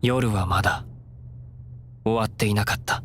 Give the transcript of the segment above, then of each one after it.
夜はまだ終わっていなかった。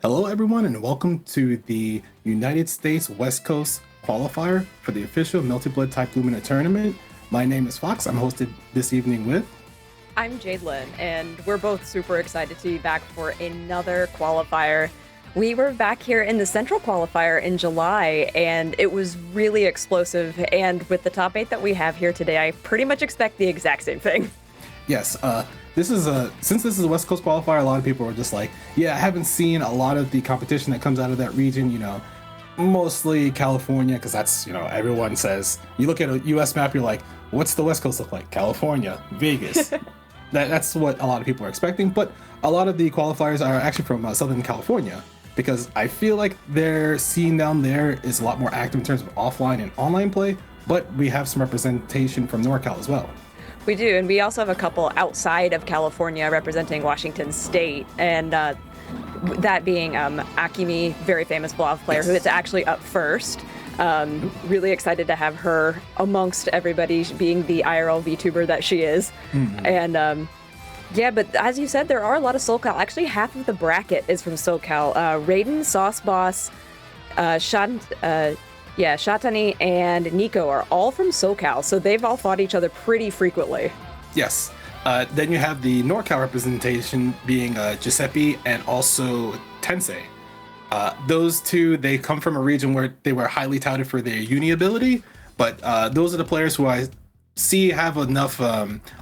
Hello everyone and welcome to the United States West Coast Qualifier for the official Melty Blood Type Lumina tournament. My name is Fox. I'm hosted this evening with... I'm Jadelyn, and we're both super excited to be back for another qualifier. We were back here in the Central Qualifier in July, and it was really explosive, and with the top 8 that we have here today, I pretty much expect the exact same thing. Yes, since this is a West Coast qualifier, a lot of people are just like, yeah, I haven't seen a lot of the competition that comes out of that region, you know, mostly California, because that's, you know, everyone says, you look at a US map, you're like, what's the West Coast look like? California, Vegas. That's what a lot of people are expecting, but a lot of the qualifiers are actually from Southern California, because I feel like their scene down there is a lot more active in terms of offline and online play, but we have some representation from NorCal as well. We do, and we also have a couple outside of California representing Washington State, and that being Akumi, very famous VLOG player, yes, who is actually up first. Really excited to have her amongst everybody, being the IRL VTuber that she is. Mm-hmm. And yeah, but as you said, there are a lot of SoCal. Actually, half of the bracket is from SoCal. Raiden, Sauce Boss, Shatani and Nico are all from SoCal, so they've all fought each other pretty frequently. Yes. Then you have the NorCal representation being Giuseppe and also Tensei. Those two, they come from a region where they were highly touted for their uni ability, but those are the players who I see have enough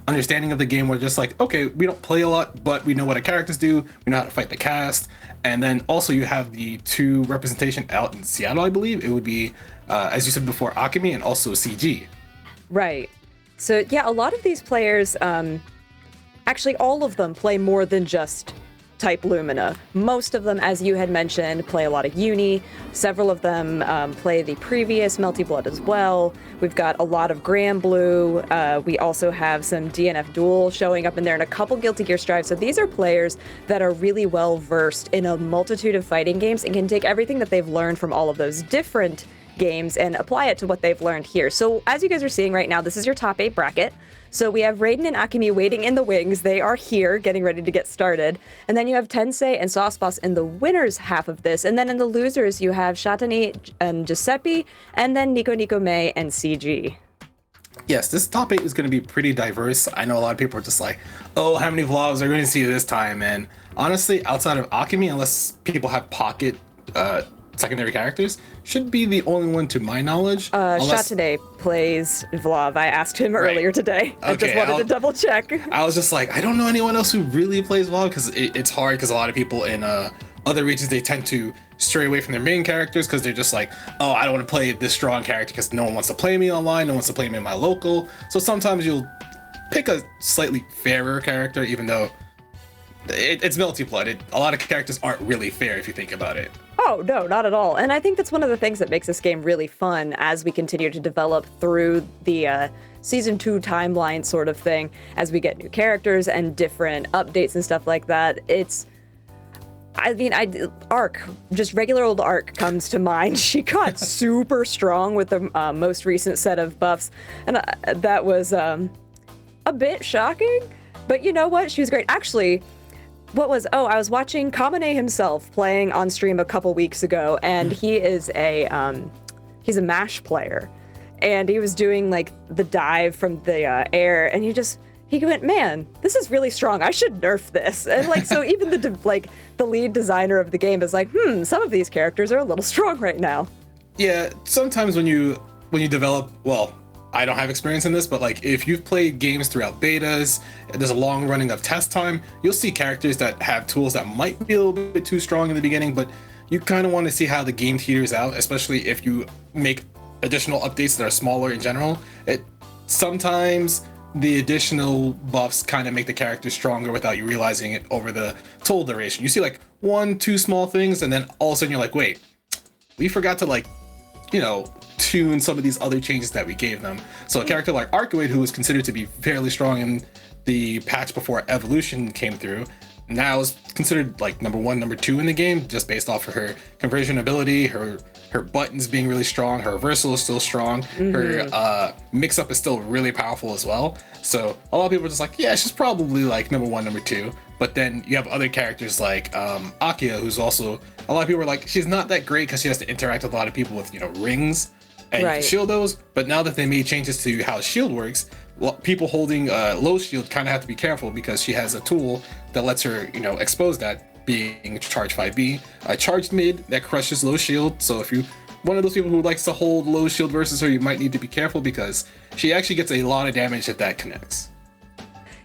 understanding of the game where just like, okay, we don't play a lot, but we know what our characters do, we know how to fight the cast. And then also you have the two representation out in Seattle, I believe. It would be, as you said before, Akumi and also CG. Right. So yeah, a lot of these players, actually all of them play more than just type Lumina. Most of them, as you had mentioned, play a lot of Uni. Several of them play the previous Melty Blood as well. We've got a lot of Grand Blue. We also have some DNF Duel showing up in there and a couple Guilty Gear Strive. So these are players that are really well versed in a multitude of fighting games and can take everything that they've learned from all of those different games and apply it to what they've learned here. So as you guys are seeing right now, this is your top 8 bracket. So we have Raiden and Akumi waiting in the wings. They are here, getting ready to get started. And then you have Tensei and Sauce Boss in the winners half of this. And then in the losers, you have Shatani and Giuseppe, and then Nico Nico May and CG. Yes, this top 8 is going to be pretty diverse. I know a lot of people are just like, oh, how many vlogs are going to see this time? And honestly, outside of Akumi, unless people have pocket secondary characters, should be the only one to my knowledge. Shatani plays Vlav. I asked him earlier today. I just wanted to double check. I was just like, I don't know anyone else who really plays Vlav, because it's hard, because a lot of people in other regions, they tend to stray away from their main characters because they're just like, oh, I don't want to play this strong character because no one wants to play me online, no one wants to play me in my local. So sometimes you'll pick a slightly fairer character, even though it's Melty Blood. A lot of characters aren't really fair if you think about it. Oh, no, not at all. And I think that's one of the things that makes this game really fun as we continue to develop through the Season 2 timeline sort of thing, as we get new characters and different updates and stuff like that. Arc, just regular old Arc comes to mind. She got super strong with the most recent set of buffs, and that was a bit shocking, but you know what? She was great. Actually, I was watching Kamine himself playing on stream a couple weeks ago, and he is he's a MASH player, and he was doing like the dive from the air, and he went, man, this is really strong. I should nerf this. And like, so even the lead designer of the game is like, some of these characters are a little strong right now. Yeah, sometimes when you develop, well, I don't have experience in this, but like if you've played games throughout betas, there's a long running of test time, you'll see characters that have tools that might be a little bit too strong in the beginning, but you kind of want to see how the game teeters out, especially if you make additional updates that are smaller in general. Sometimes the additional buffs kind of make the character stronger without you realizing it over the total duration. You see like 1-2 small things, and then all of a sudden you're like, wait, we forgot to tune some of these other changes that we gave them. So a character like Arcuate, who was considered to be fairly strong in the patch before Evolution came through, now is considered like number 1, number 2 in the game, just based off of her conversion ability, her buttons being really strong, her reversal is still strong, her mix-up is still really powerful as well. So a lot of people are just like, yeah, she's probably like number 1, number 2. But then you have other characters like Akia, who's also, a lot of people are like, she's not that great because she has to interact with a lot of people with, rings and Right. shield those. But now that they made changes to how shield works, people holding low shield kind of have to be careful because she has a tool that lets her, expose that, being charge 5B. Charged mid that crushes low shield. So if you one of those people who likes to hold low shield versus her, you might need to be careful because she actually gets a lot of damage if that connects.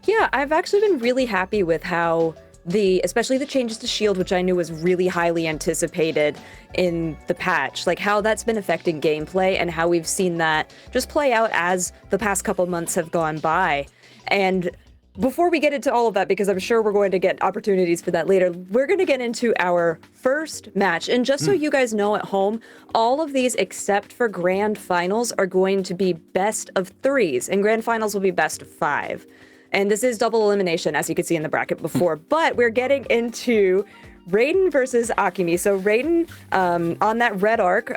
Yeah, I've actually been really happy with how especially the changes to shield, which I knew was really highly anticipated in the patch, like how that's been affecting gameplay and how we've seen that just play out as the past couple months have gone by. And before we get into all of that, because I'm sure we're going to get opportunities for that later, we're going to get into our first match. And just so you guys know at home, all of these except for grand finals are going to be best of 3s, and grand finals will be best of 5. And this is double elimination, as you could see in the bracket before. But we're getting into Raiden versus Akumi. So Raiden, on that red arc,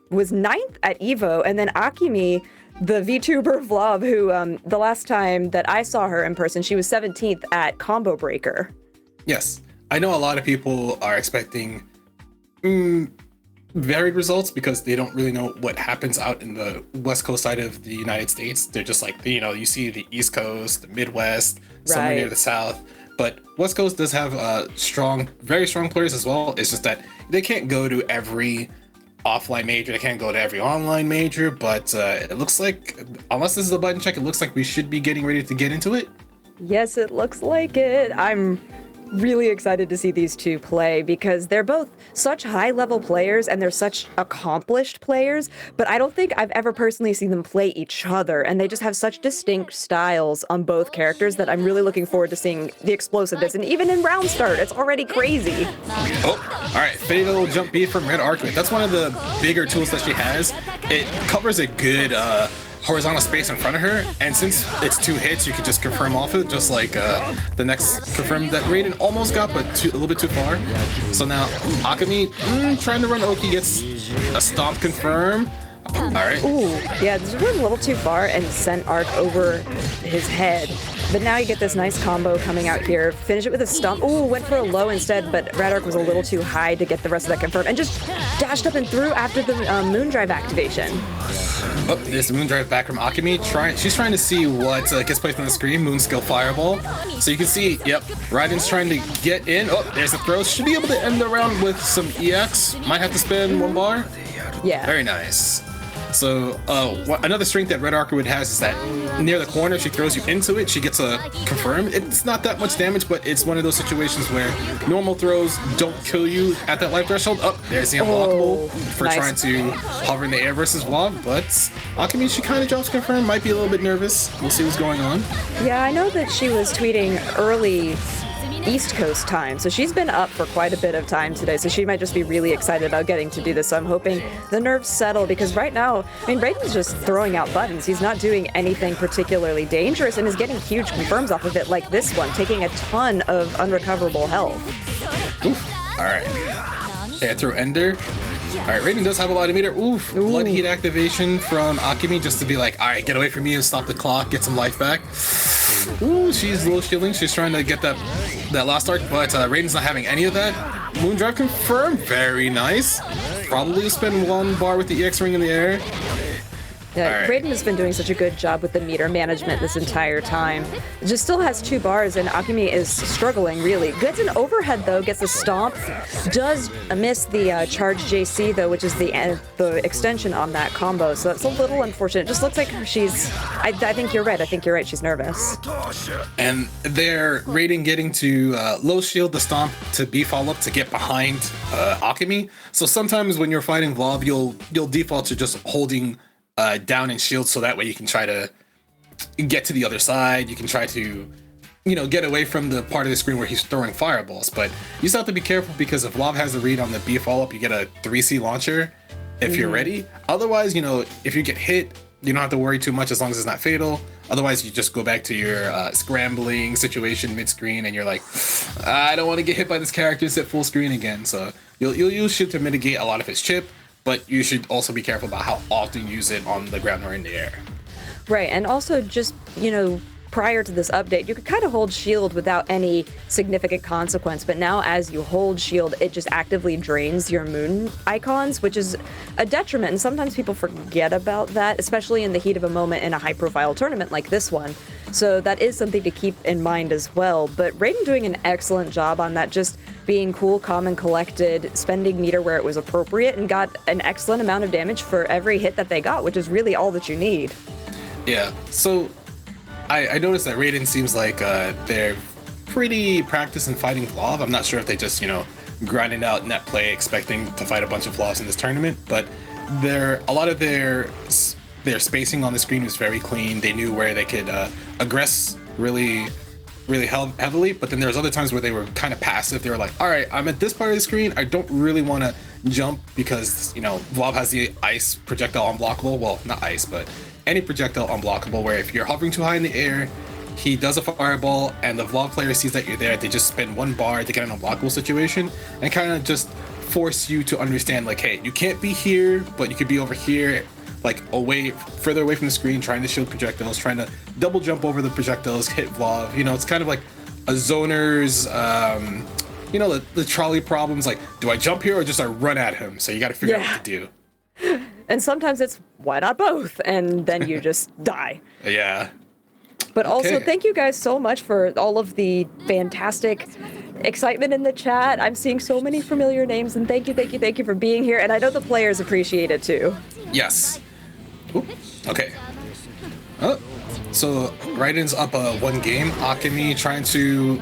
was 9th at EVO, and then Akumi, the VTuber Vlog, who the last time that I saw her in person, she was 17th at Combo Breaker. Yes, I know a lot of people are expecting varied results because they don't really know what happens out in the West Coast side of the United States. They're just like, you see the East Coast, the Midwest, somewhere near the South. But West Coast does have very strong players as well. It's just that they can't go to every offline major, they can't go to every online major, but it looks like, unless this is a button check, it looks like we should be getting ready to get into it. Yes, it looks like it. I'm really excited to see these two play because they're both such high-level players and they're such accomplished players, but I don't think I've ever personally seen them play each other, and they just have such distinct styles on both characters that I'm really looking forward to seeing the explosiveness. And even in round start, it's already crazy. Oh, all right, fatal jump B from Red Arcuate. That's one of the bigger tools that she has. It covers a good horizontal space in front of her, and since it's 2 hits, you can just confirm off it, just like the next confirm that Raiden almost got, but a little bit too far. So now Akumi trying to run Oki, gets a stomp confirm. All right. Ooh, yeah, this went a little too far and sent Arc over his head. But now you get this nice combo coming out here. Finish it with a stomp. Ooh, went for a low instead, but Red Arc was a little too high to get the rest of that confirm, and just dashed up and through after the Moondrive activation. Oh, there's a Moondrive back from Akumi. She's trying to see what gets placed on the screen. Moonskill Fireball. So you can see, yep, Raiden's trying to get in. Oh, there's a throw. Should be able to end the round with some EX. Might have to spend 1 bar. Yeah. Very nice. So another strength that Red Arcuate has is that near the corner, she throws you into it, she gets a confirm. It's not that much damage, but it's one of those situations where normal throws don't kill you at that life threshold. Oh, there's the unblockable for trying to hover in the air versus Vlog, but Akumi, she kind of drops confirm, might be a little bit nervous. We'll see what's going on. Yeah, I know that she was tweeting early East Coast time, so she's been up for quite a bit of time today, so she might just be really excited about getting to do this. So I'm hoping the nerves settle, because right now, I mean, Raiden's just throwing out buttons. He's not doing anything particularly dangerous and is getting huge confirms off of it, like this one, taking a ton of unrecoverable health. Oof. All right. Yeah, throw Ender. All right, Raiden does have a lot of meter. Oof. Blood heat activation from Akumi just to be like, all right, get away from me and stop the clock, get some life back. Ooh, she's low shielding. She's trying to get that last arc, but Raiden's not having any of that. Moondrive confirmed. Very nice. Probably spend 1 bar with the EX ring in the air. Yeah, Right. Raiden has been doing such a good job with the meter management this entire time. Just still has 2 bars, and Akumi is struggling, really. Gets an overhead, though, gets a stomp. Does miss the charge JC, though, which is the extension on that combo, so that's a little unfortunate. It just looks like she's... I think you're right. I think you're right. She's nervous. And they're Raiden getting to low shield the stomp to B follow up to get behind Akumi. So sometimes when you're fighting Vlad, you'll default to just holding down and shield, so that way you can try to get to the other side. You can try to, get away from the part of the screen where he's throwing fireballs. But you still have to be careful, because if Vlad has a read on the B follow up, you get a 3C launcher if you're ready. Otherwise, if you get hit, you don't have to worry too much as long as it's not fatal. Otherwise, you just go back to your scrambling situation mid-screen, and you're like, I don't want to get hit by this character. It's at full screen again. So you'll use ship to mitigate a lot of his chip. But you should also be careful about how often you use it on the ground or in the air. Right, and also just, prior to this update, you could kind of hold shield without any significant consequence, but now as you hold shield, it just actively drains your moon icons, which is a detriment, and sometimes people forget about that, especially in the heat of a moment in a high-profile tournament like this one. So that is something to keep in mind as well, but Raiden doing an excellent job on that, just being cool, calm, and collected, spending meter where it was appropriate, and got an excellent amount of damage for every hit that they got, which is really all that you need. Yeah, so I noticed that Raiden seems like they're pretty practiced in fighting Vlav. I'm not sure if they just, grinding out net play expecting to fight a bunch of Vlavs in this tournament, but a lot of their spacing on the screen was very clean. They knew where they could aggress really heavily, but then there's other times where they were kind of passive. They were like, all right, I'm at this part of the screen. I don't really want to jump because, Vlav has the ice projectile unblockable. Well, not ice, but any projectile unblockable, where if you're hovering too high in the air, he does a fireball, and the Vlad player sees that you're there. They just spend 1 bar to get an unblockable situation and kind of just force you to understand, like, hey, you can't be here, but you could be over here, like further away from the screen, trying to shield projectiles, trying to double jump over the projectiles, hit Vlad. It's kind of like a zoner's, the trolley problems, like, do I jump here or just I run at him? So you got to figure out what to do. And sometimes it's, why not both? And then you just die. Yeah. But also, Okay. thank you guys so much for all of the fantastic excitement in the chat. I'm seeing so many familiar names, and thank you for being here. And I know the players appreciate it too. Yes. Ooh, okay. Oh, so Raiden's up 1 game. Akumi trying to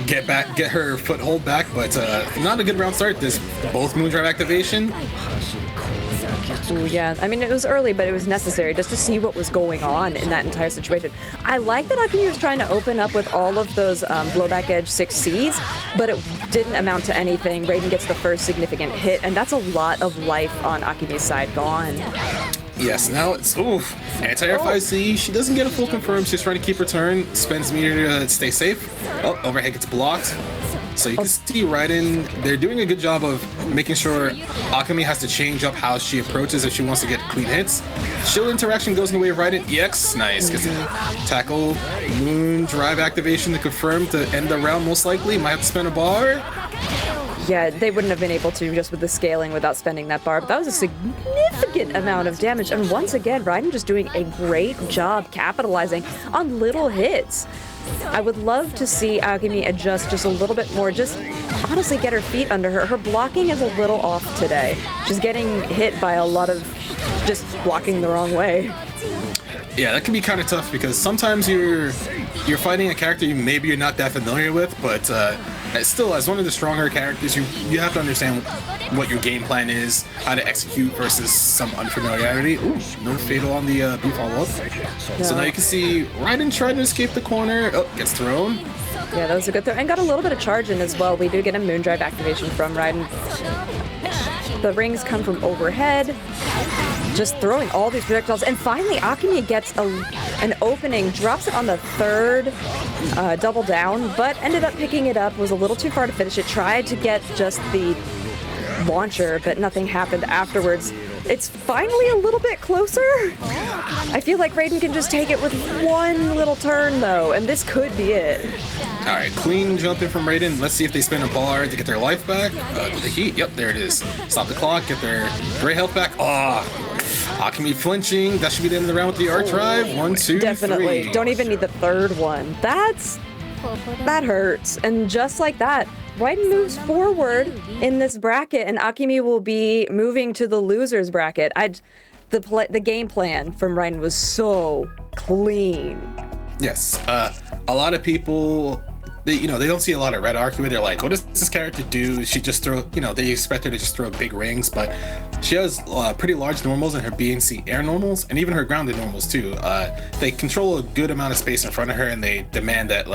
get her foothold back, but not a good round start. There's both Moondrive activation. Ooh, yeah, I mean, it was early, but it was necessary just to see what was going on in that entire situation. I like that Akumi was trying to open up with all of those blowback edge 6Cs, but it didn't amount to anything. Raiden gets the first significant hit, and that's a lot of life on Akumi's side gone. Yes, now it's anti-air 5C. She doesn't get a full confirm. She's trying to keep her turn. Spends meter to stay safe. Oh, overhead gets blocked. So you can see Raiden, they're doing a good job of making sure Akumi has to change up how she approaches if she wants to get clean hits. Shield interaction goes in the way of Raiden. EX, nice. Gets a tackle. Moon drive activation to confirm to end the round most likely. Might have to spend a bar. Yeah, they wouldn't have been able to just with the scaling without spending that bar, but that was a significant amount of damage. And once again, Raiden just doing a great job capitalizing on little hits. I would love to see Akumi adjust just a little bit more, just honestly get her feet under her. Her blocking is a little off today. She's getting hit by a lot of just blocking the wrong way. Yeah, that can be kind of tough because sometimes you're fighting a character maybe you're not that familiar with, but still, as one of the stronger characters, you have to understand what your game plan is, how to execute versus some unfamiliarity. Ooh, no fatal on the B follow-up. No. So now you can see Raiden trying to escape the corner. Oh, gets thrown. Yeah, that was a good throw. And got a little bit of charge in as well. We do get a Moondrive activation from Raiden. The rings come from overhead. Just throwing all these projectiles. And finally, Akumi gets an opening, drops it on the 3rd double down, but ended up picking it up, was a little too far to finish it, tried to get just the launcher, but nothing happened afterwards. It's finally a little bit closer. I feel like Raiden can just take it with one little turn, though, and this could be it. All right, clean jump in from Raiden. Let's see if they spin a bar to get their life back. The heat, yep, there it is. Stop the clock, get their gray health back. Akumi flinching. That should be the end of the round with the arc drive. 1, 2, Definitely. 3. Don't even need the third one. That hurts. And just like that, Raiden moves forward in this bracket, and Akumi will be moving to the losers bracket. The game plan from Raiden was so clean. Yes, a lot of people, they don't see a lot of red Akumi. They're like, what does this character do? She just throw, they expect her to just throw big rings, but she has pretty large normals in her B and C air normals, and even her grounded normals too. They control a good amount of space in front of her, and they demand that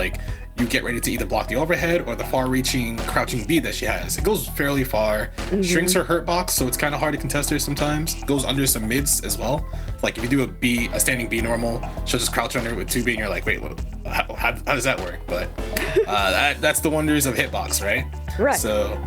you get ready to either block the overhead or the far-reaching crouching B that she has. It goes fairly far, shrinks her hurt box, so it's kind of hard to contest her sometimes. Goes under some mids as well. Like if you do a standing B normal, she'll just crouch under it with 2B, and you're like, wait, how does that work? But that's the wonders of hitbox, right? Right. So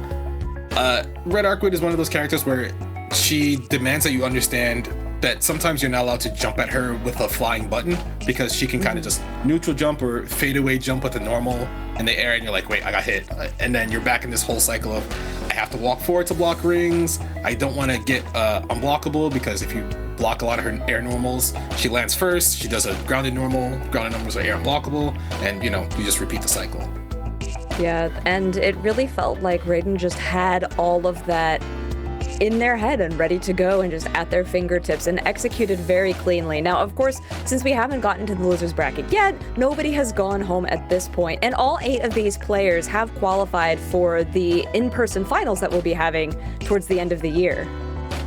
Red Arcwood is one of those characters where she demands that you understand that sometimes you're not allowed to jump at her with a flying button, because she can kind of just neutral jump or fade away jump with a normal in the air, and you're like, wait, I got hit. And then you're back in this whole cycle of, I have to walk forward to block rings. I don't want to get unblockable, because if you block a lot of her air normals, she lands first, she does a grounded normal, grounded normals are air unblockable, and you just repeat the cycle. Yeah, and it really felt like Raiden just had all of that in their head and ready to go and just at their fingertips, and executed very cleanly. Now, of course, since we haven't gotten to the losers bracket yet, nobody has gone home at this point, and all 8 of these players have qualified for the in-person finals that we'll be having towards the end of the year.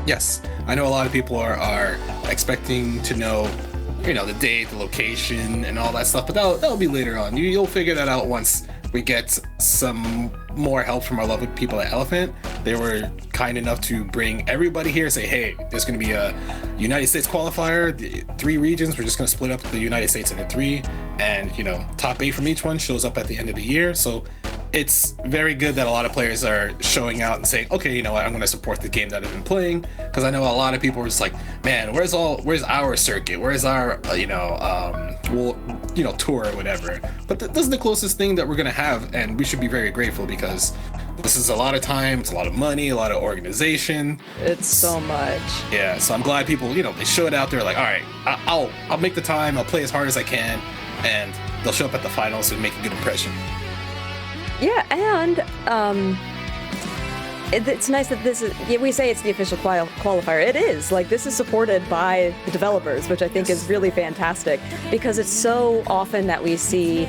Yes, I know a lot of people are expecting to know, the date, the location, and all that stuff, but that'll be later on. You'll figure that out once we get some more help from our lovely people at Eliphant. They were kind enough to bring everybody here, say, hey, there's going to be a United States qualifier, the 3 regions. We're just going to split up the United States into 3, and top 8 from each one shows up at the end of the year. So it's very good that a lot of players are showing out and saying, okay, I'm going to support the game that I've been playing, because I know a lot of people are just like, man, where's our circuit, where's our tour or whatever. But this is the closest thing that we're going to have, and we should be very grateful, because this is a lot of time, it's a lot of money, a lot of organization. It's so much. Yeah, so I'm glad people, they show it out there, like, all right, I'll make the time, I'll play as hard as I can, and they'll show up at the finals and make a good impression. Yeah, and it's nice that this is, we say it's the official qualifier. It is. This is supported by the developers, which I think is really fantastic, because it's so often that we see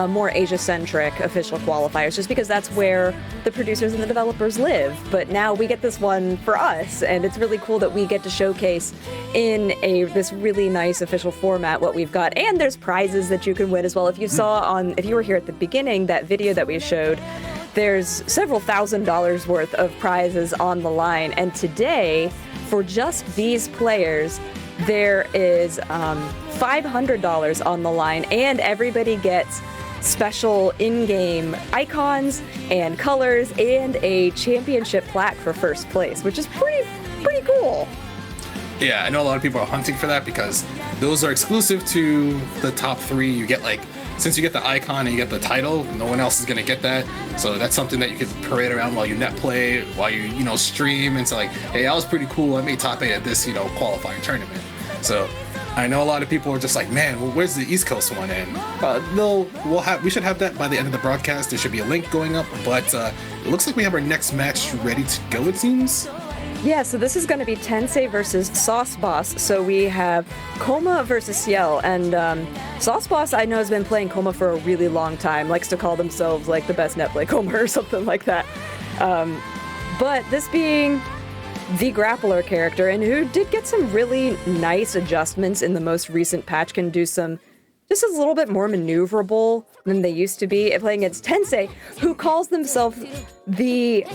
more Asia-centric official qualifiers, just because that's where the producers and the developers live. But now we get this one for us, and it's really cool that we get to showcase in this really nice official format what we've got. And there's prizes that you can win as well. If you were here at the beginning, that video that we showed, there's several $1,000s worth of prizes on the line. And today, for just these players, there is $500 on the line, and everybody gets special in-game icons and colors and a championship plaque for first place, which is pretty cool. Yeah, I know a lot of people are hunting for that, because those are exclusive to the top 3. You get since you get the icon and you get the title, no one else is gonna get that. So that's something that you can parade around while you net play, while you stream, and say hey, that was pretty cool. I made top 8 at this qualifying tournament. So I know a lot of people are just like, man, well, where's the East Coast one? And we should have that by the end of the broadcast. There should be a link going up, but it looks like we have our next match ready to go, it seems. Yeah, so this is going to be Tensei versus Sauce Boss. So we have Coma versus Ciel, and Sauce Boss, I know, has been playing Coma for a really long time, likes to call themselves the best net play Coma or something like that. But this being the grappler character, and who did get some really nice adjustments in the most recent patch, can do some just a little bit more maneuverable than they used to be, playing against Tensei, who calls themselves the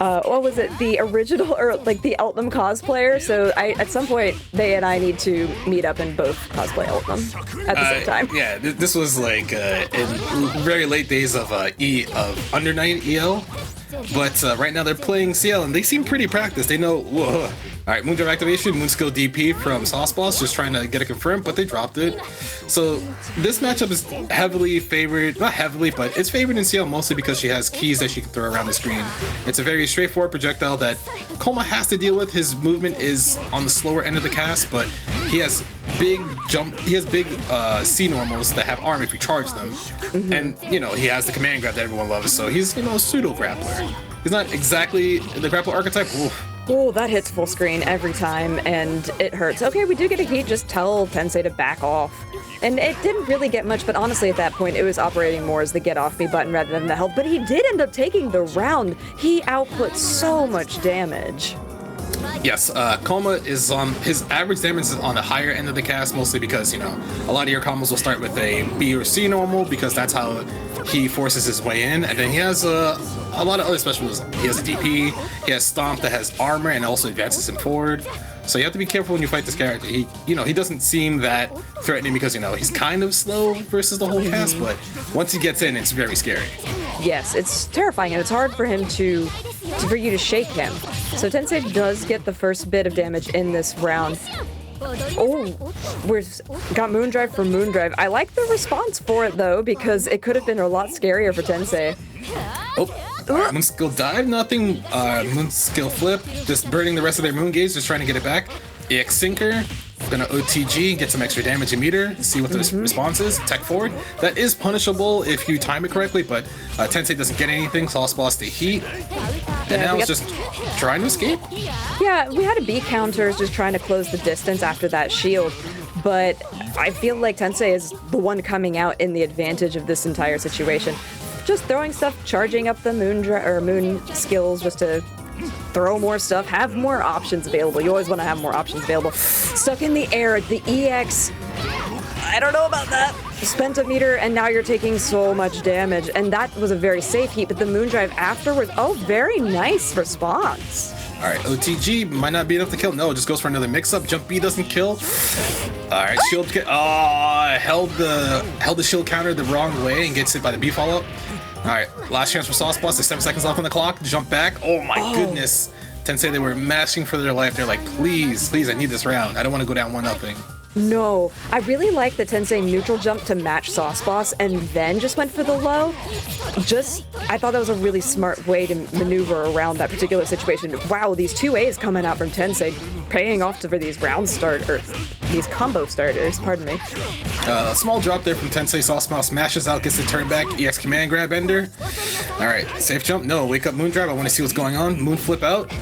the original, or the Eltham cosplayer. So at some point, they and I need to meet up and both cosplay Eltham at the same time. Yeah, this was in very late days of Under Night EL. But right now they're playing CL, and they seem pretty practiced. They know, whoa. All right, Moondrive activation, Moon Skill DP from Sauce Boss, just trying to get it confirmed, but they dropped it. So this matchup is heavily favored, not heavily, but it's favored in CL mostly because she has keys that she can throw around the screen. It's a very straightforward projectile that Koma has to deal with. His movement is on the slower end of the cast, but he has big C normals that have arm if you charge them. And, you know, he has the command grab that everyone loves, so he's, you know, a pseudo grappler. He's not exactly the grapple archetype. Oof. Oh, that hits full screen every time, and it hurts. Okay, we do get a heat, just tell Tensei to back off. And it didn't really get much, but honestly at that point it was operating more as the get off me button rather than the help. But he did end up taking the round. He output so much damage. Yes, Koma is on his average damage is on the higher end of the cast, mostly because, you know, a lot of your combos will start with a B or C normal because that's how he forces his way in, and then he has a lot of other special moves. He has a DP, he has Stomp that has armor and also advances him forward. So you have to be careful when you fight this character. He doesn't seem that threatening because, you know, he's kind of slow versus the whole cast, but once he gets in, it's very scary. Yes, it's terrifying, and it's hard for him for you to shake him. So Tensei does get the first bit of damage in this round. Oh, we've got Moondrive for Moondrive. I like the response for it though, because it could have been a lot scarier for Tensei. Oh, Moon Skill Dive, nothing. Moon Skill Flip, just burning the rest of their Moon Gaze, just trying to get it back. EX Sinker, gonna OTG, get some extra damage in meter, see what the response is. Tech forward, that is punishable if you time it correctly, but Tensei doesn't get anything, Sauce Boss to heat. And now it's just trying to escape? Yeah, we had a B counters just trying to close the distance after that shield, but I feel like Tensei is the one coming out in the advantage of this entire situation. Just throwing stuff, charging up the moon skills just to throw more stuff, have more options available. You always want to have more options available. Stuck in the air, the EX, I don't know about that. Spent a meter, and now you're taking so much damage. And that was a very safe heat, but the Moondrive afterwards, oh, very nice response. All right, OTG might not be enough to kill. No, it just goes for another mix-up. Jump B doesn't kill. All right, shield. Held the shield counter the wrong way and gets hit by the B follow-up. All right, last chance for Sauce Boss. There's 7 seconds left on the clock. Jump back. Oh my goodness. Tensei, they were mashing for their life. They're like, please, I need this round. I don't want to go down 1-0. No, I really like the Tensei neutral jump to match Sauce Boss and then just went for the low. I thought that was a really smart way to maneuver around that particular situation. Wow, these 2As coming out from Tensei, paying off for these these combo starters, pardon me. Small drop there from Tensei. Sauce Boss smashes out, gets the turn back, EX command grab ender. All right, safe jump. No, wake up Moondrive. I want to see what's going on. Moon flip out.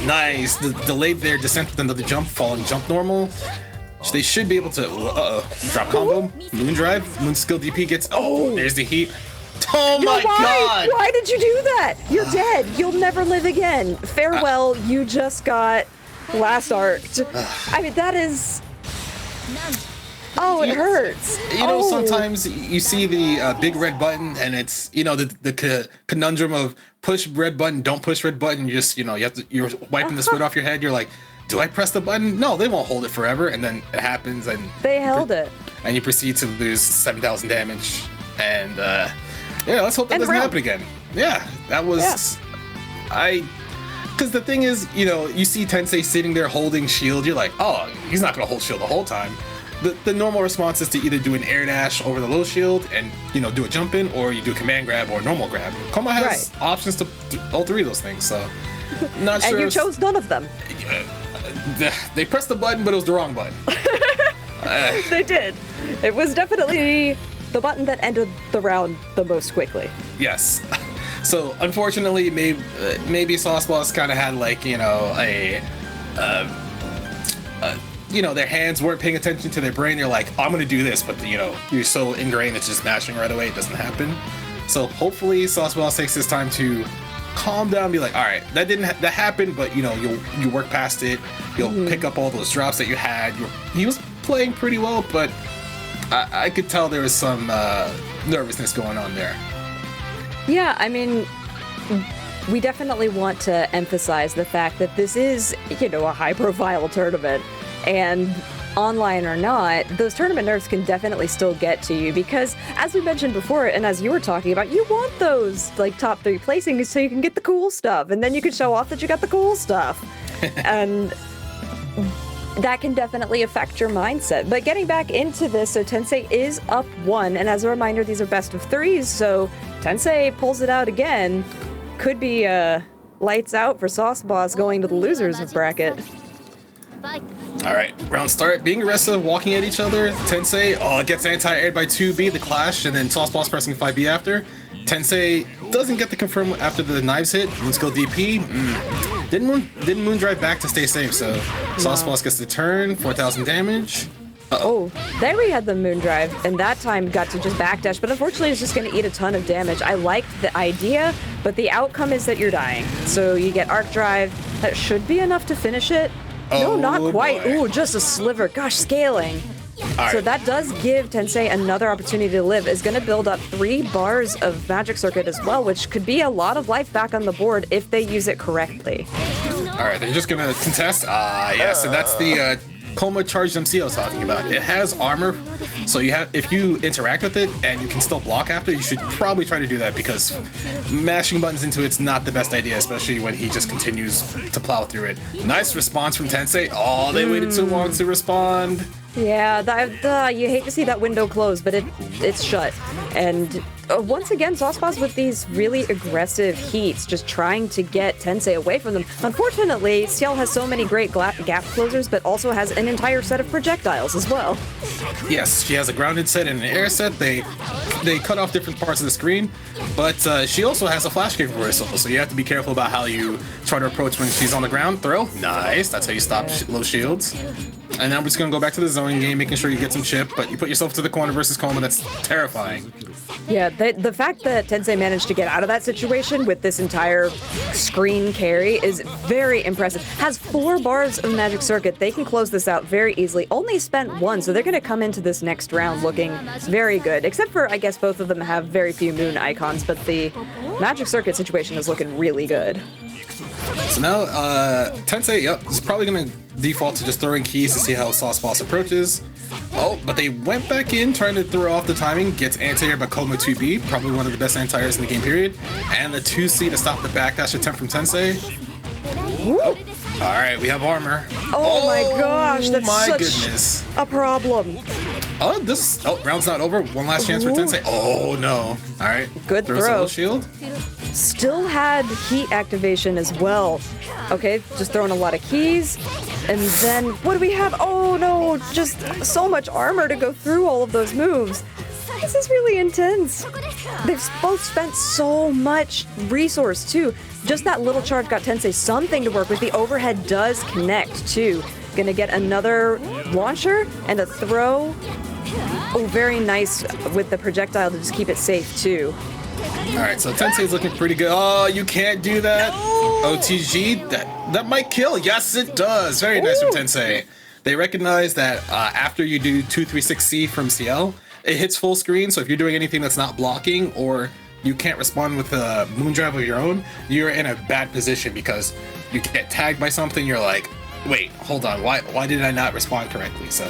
Nice. Delayed their descent with another jump, falling jump normal. So they should be able to, drop combo, Moondrive, Moon Skill DP gets, there's the heat. Oh my god! Why did you do that? You're dead. You'll never live again. Farewell, you just got last arced. I mean, that is... Oh, it hurts. You know, sometimes you see the big red button and it's, you know, the conundrum of push red button, don't push red button. You just, you know, you're wiping the sweat off your head. You're like, do I press the button? No, they won't hold it forever. And then it happens and... They held it. And you proceed to lose 7,000 damage. And, yeah, let's hope that doesn't happen again. Yeah, that was... Yeah. Because the thing is, you know, you see Tensei sitting there holding shield. You're like, oh, he's not going to hold shield the whole time. The normal response is to either do an air dash over the low shield and, you know, do a jump in, or you do a command grab or normal grab. Koma has options to do all three of those things, so... Not sure. And you chose none of them. They pressed the button, but it was the wrong button. They did. It was definitely the button that ended the round the most quickly. Yes. So unfortunately, maybe Sauce Boss kind of had like, you know, you know, their hands weren't paying attention to their brain. They're like, I'm gonna do this, but you know, you're so ingrained it's just mashing right away. It doesn't happen. So hopefully, Sauce Boss takes this time to calm down, and be like, all right, that happened, but you know, you work past it. You'll pick up all those drops that you had. He was playing pretty well, but I could tell there was some nervousness going on there. Yeah, I mean, we definitely want to emphasize the fact that this is, you know, a high-profile tournament, and online or not, those tournament nerfs can definitely still get to you because, as we mentioned before, and as you were talking about, you want those like top 3 placings so you can get the cool stuff, and then you can show off that you got the cool stuff. And that can definitely affect your mindset. But getting back into this, so Tensei is up 1, and as a reminder, these are best of 3s, so Tensei pulls it out again. Could be lights out for Sauce Boss going to the losers bracket. All right, round start. Being aggressive, walking at each other. Tensei gets anti-aired by 2B, the clash, and then Sauce Boss pressing 5B after. Tensei doesn't get the confirm after the knives hit. Let's go DP. Didn't moon drive back to stay safe, so Sauce Boss gets the turn, 4,000 damage. Oh, there we had the moon drive, and that time got to just backdash, but unfortunately it's just going to eat a ton of damage. I liked the idea, but the outcome is that you're dying. So you get arc drive. That should be enough to finish it. No, not quite. Boy. Ooh, just a sliver. Gosh, scaling. Right. So that does give Tensei another opportunity to live. Is going to build up 3 bars of magic circuit as well, which could be a lot of life back on the board if they use it correctly. All right, they're just gonna contest. Yes, and that's the Coma charged MC I was talking about. It has armor, so if you interact with it and you can still block after, you should probably try to do that because mashing buttons into it's not the best idea, especially when he just continues to plow through it. Nice response from Tensei. Oh, they waited too long to respond. Yeah, you hate to see that window close, but it's shut. And once again, Sauce Boss with these really aggressive heats, just trying to get Tensei away from them. Unfortunately, Ciel has so many great gap closers, but also has an entire set of projectiles as well. Yes, she has a grounded set and an air set. They cut off different parts of the screen, but she also has a flash kick reversal, so you have to be careful about how you try to approach when she's on the ground. Throw, nice. That's how you stop low shields. And now we're just gonna go back to the zoning game, making sure you get some chip, but you put yourself to the corner versus Coma. That's terrifying. Yeah, the fact that Tensei managed to get out of that situation with this entire screen carry is very impressive. Has 4 bars of magic circuit. They can close this out very easily. Only spent 1, so they're going to come into this next round looking very good. Except for, I guess, both of them have very few moon icons, but the magic circuit situation is looking really good. So now, Tensei, is probably going to default to just throwing keys to see how Sauce Boss approaches. Oh, but they went back in trying to throw off the timing. Gets anti-air by Coma 2B, probably one of the best anti-airs in the game period. And the 2C to stop the backdash attempt from Tensei. Oh, all right, we have armor. Oh my gosh, that's goodness. A problem. Round's not over. One last chance for Tensei. Oh no. All right. Good Throws throw. a shield. Still had heat activation as well. Okay, just throwing a lot of keys. And then, what do we have? Oh no, just so much armor to go through all of those moves. This is really intense. They've both spent so much resource too. Just that little charge got Tensei something to work with. The overhead does connect too. Gonna get another launcher and a throw. Oh, very nice with the projectile to just keep it safe too. All right, so Tensei's looking pretty good. Oh, you can't do that. No! OTG, that might kill. Yes, it does. Very nice from Tensei. They recognize that after you do 236C from CL, it hits full screen. So if you're doing anything that's not blocking or you can't respond with a moon drive of your own, you're in a bad position because you get tagged by something. You're like, wait, hold on. Why did I not respond correctly? So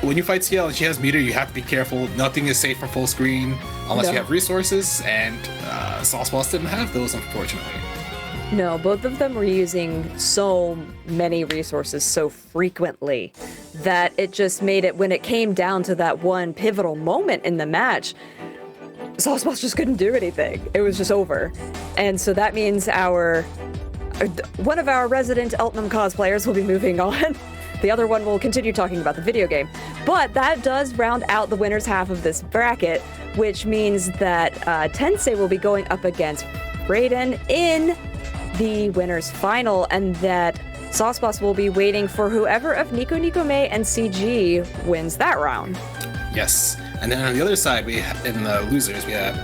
when you fight CL and she has meter, you have to be careful. Nothing is safe from full screen unless you have resources, and Sauce Boss didn't have those, unfortunately. No, both of them were using so many resources so frequently that it just made it, when it came down to that one pivotal moment in the match, Sauce Boss just couldn't do anything. It was just over. And so that means one of our resident Eltnum cosplayers will be moving on. The other one will continue talking about the video game. But that does round out the winner's half of this bracket, which means that Tensei will be going up against Raiden in the winner's final, and that Sauce Boss will be waiting for whoever of Nico Nico May and CG wins that round. Yes. And then on the other side, in the losers, we have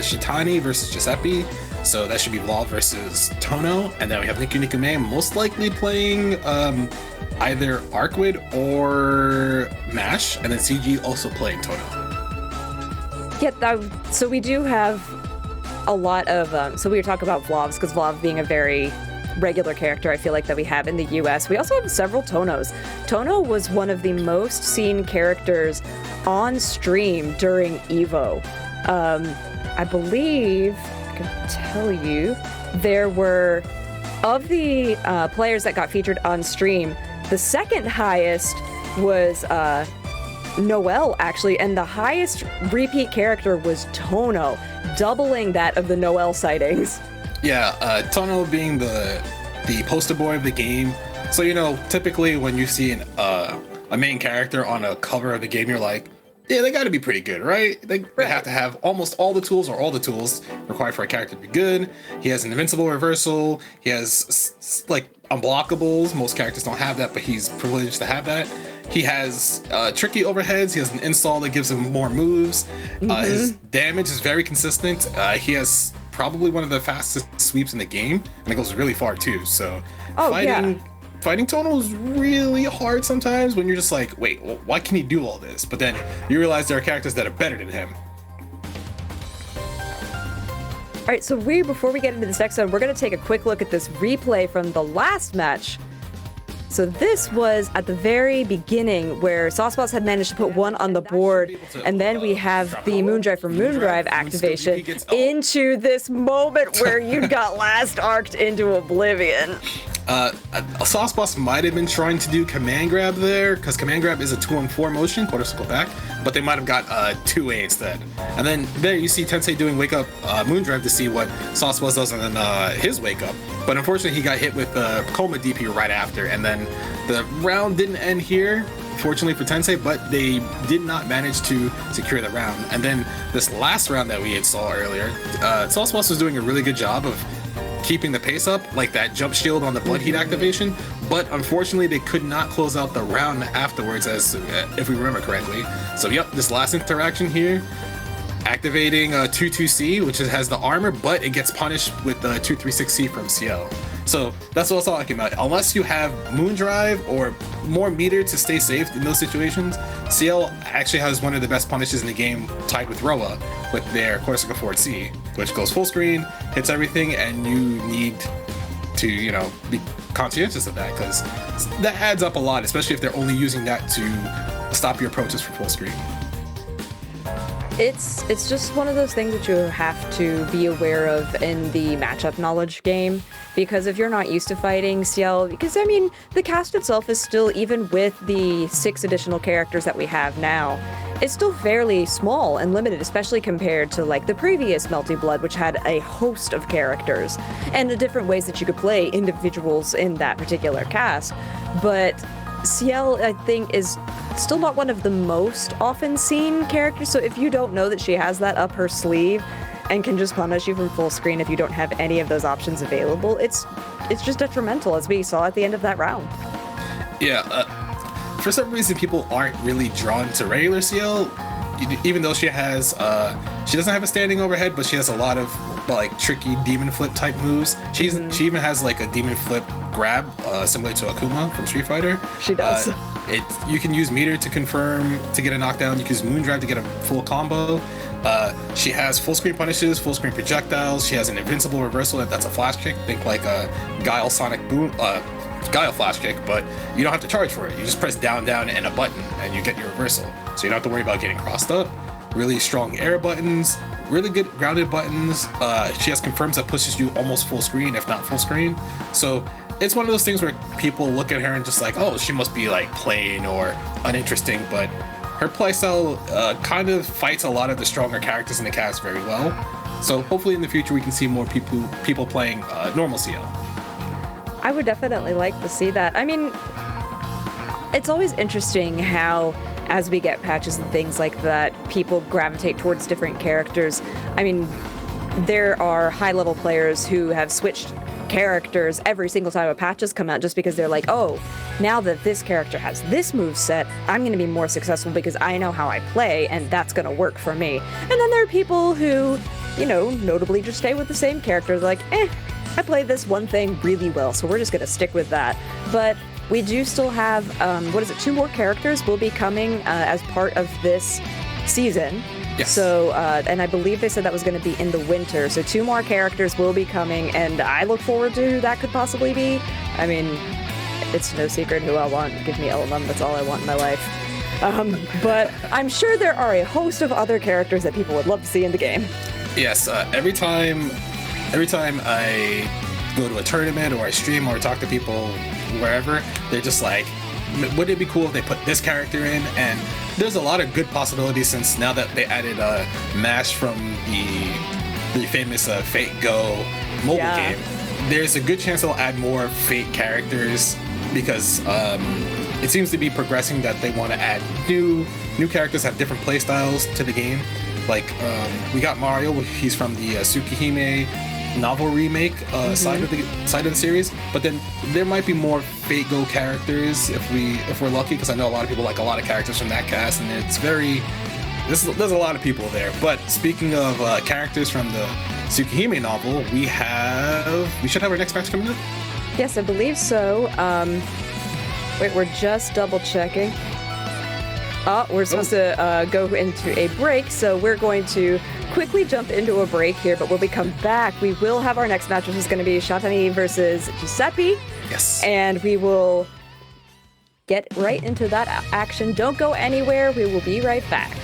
Shatani versus Giuseppe. So that should be Law versus Tono. And then we have Nico Nico May most likely playing either Arcwid or Mash, and then CG also playing Tono. Yeah, so we do have a lot of, so we were talking about Vlovs, because Vlov being a very regular character I feel like that we have in the US. We also have several Tonos. Tono was one of the most seen characters on stream during EVO. I believe, I can tell you, there were, of the players that got featured on stream, the second highest was Noelle, actually, and the highest repeat character was Tono, doubling that of the Noelle sightings. Yeah, Tono being the poster boy of the game. So, you know, typically when you see a main character on a cover of the game, you're like, yeah, they gotta be pretty good, right? They have to have almost all the tools, or all the tools required for a character to be good. He has an invincible reversal. He has, like, unblockables. Most characters don't have that, but he's privileged to have that. He has tricky overheads. He has an install that gives him more moves. His damage is very consistent. He has probably one of the fastest sweeps in the game, and it goes really far too. So fighting Tono is really hard sometimes when you're just like, wait, why can he do all this? But then you realize there are characters that are better than him. All right, so before we get into this next one, we're going to take a quick look at this replay from the last match. So this was at the very beginning where Sauceboss had managed to put one on the board, and then we have the Moondrive for Moondrive activation into this moment where you got last arced into oblivion. Sauceboss might have been trying to do command grab there, because command grab is a 2-on-4 motion, quarter circle back, but they might have got 2A instead. And then there you see Tensei doing wake up Moondrive to see what Sauceboss does, and then his wake up. But unfortunately he got hit with Coma DP right after, and then the round didn't end here, fortunately for Tensei, but they did not manage to secure the round. And then this last round that we had saw earlier, Sauceboss was doing a really good job of keeping the pace up, like that jump shield on the Blood Heat activation, but unfortunately they could not close out the round afterwards, as if we remember correctly. So yep, this last interaction here, activating 2-2C, which has the armor, but it gets punished with the 2-3-6C from CL. So that's what I was talking about. Unless you have Moondrive or more meter to stay safe in those situations, CL actually has one of the best punishes in the game, tied with Roa, with their Corsica Forward C, which goes full screen, hits everything, and you need to, you know, be conscientious of that, because that adds up a lot, especially if they're only using that to stop your approaches for full screen. It's just one of those things that you have to be aware of in the matchup knowledge game, because if you're not used to fighting CL, because I mean, the cast itself is still, even with the 6 additional characters that we have now, it's still fairly small and limited, especially compared to like the previous Melty Blood, which had a host of characters and the different ways that you could play individuals in that particular cast. But CL, I think, is still not one of the most often seen characters, so if you don't know that she has that up her sleeve and can just punish you from full screen if you don't have any of those options available, it's just detrimental, as we saw at the end of that round. Yeah, for some reason people aren't really drawn to regular CL, even though she has, she doesn't have a standing overhead, but she has a lot of like tricky demon flip type moves. She even has like a demon flip grab, similar to Akuma from Street Fighter. She does. You can use meter to confirm to get a knockdown. You can use Moondrive to get a full combo. She has full screen punishes, full screen projectiles. She has an invincible reversal that's a flash kick. Think like a Guile Sonic Boom, Guile flash kick, but you don't have to charge for it. You just press down, down, and a button, and you get your reversal. So you don't have to worry about getting crossed up. Really strong air buttons, really good grounded buttons. She has confirms that pushes you almost full screen, if not full screen. So it's one of those things where people look at her and just like, oh, she must be like plain or uninteresting, but her playstyle kind of fights a lot of the stronger characters in the cast very well. So hopefully in the future we can see more people playing normal CL. I would definitely like to see that. I mean, it's always interesting how, as we get patches and things like that, people gravitate towards different characters. I mean, there are high-level players who have switched characters every single time a patch has come out, just because they're like, oh, now that this character has this move set, I'm going to be more successful because I know how I play, and that's going to work for me. And then there are people who, you know, notably just stay with the same characters, like, I played this one thing really well, so we're just going to stick with that. But we do still have, 2 more characters will be coming as part of this season. Yes. So, and I believe they said that was going to be in the winter. So 2 more characters will be coming, and I look forward to who that could possibly be. I mean, it's no secret who I want. Give me LMM, that's all I want in my life. But I'm sure there are a host of other characters that people would love to see in the game. Yes, every time I go to a tournament or I stream or talk to people wherever, they're just like, would it be cool if they put this character in? And there's a lot of good possibilities since now that they added Mash from the famous Fate Go mobile game. There's a good chance they'll add more Fate characters because it seems to be progressing that they want to add new characters, have different play styles to the game. Like we got Mario, he's from the Tsukihime novel remake side of the series, but then there might be more Fate Go characters if we're lucky, because I know a lot of people like a lot of characters from that cast, and there's a lot of people there. But speaking of characters from the Tsukihime novel, we should have our next match coming up. Yes, I believe so. Wait, we're just double checking. We're supposed to go into a break, so we're going to quickly jump into a break here, but when we come back, we will have our next match, which is going to be Shatani versus Giuseppe. Yes. And we will get right into that action. Don't go anywhere. We will be right back.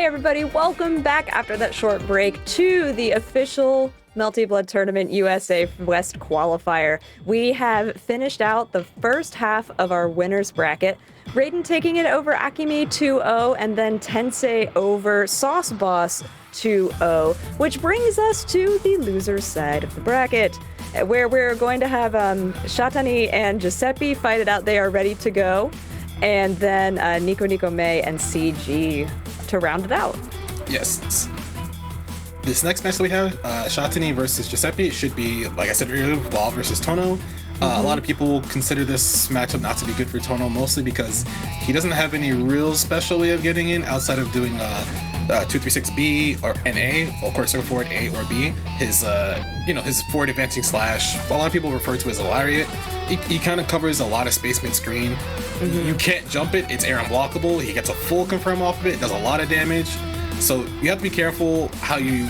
Hey everybody, welcome back after that short break to the official Melty Blood Tournament USA West qualifier. We have finished out the first half of our winners bracket. Raiden taking it over Akumi 2-0, and then Tensei over Sauce Boss 2-0, which brings us to the loser's side of the bracket, where we're going to have Shatani and Giuseppe fight it out. They are ready to go. And then Nico Nico May and CG to round it out. Yes. This next match that we have, Shatani versus Giuseppe, should be, like I said earlier, Law versus Tono. A lot of people consider this matchup not to be good for Tono, mostly because he doesn't have any real special way of getting in outside of doing 236B or an A, of course, circle forward A or B. His his forward advancing slash, a lot of people refer to as a lariat. He kind of covers a lot of space mid screen. You can't jump it; it's air unblockable. He gets a full confirm off of it. Does a lot of damage. So you have to be careful how you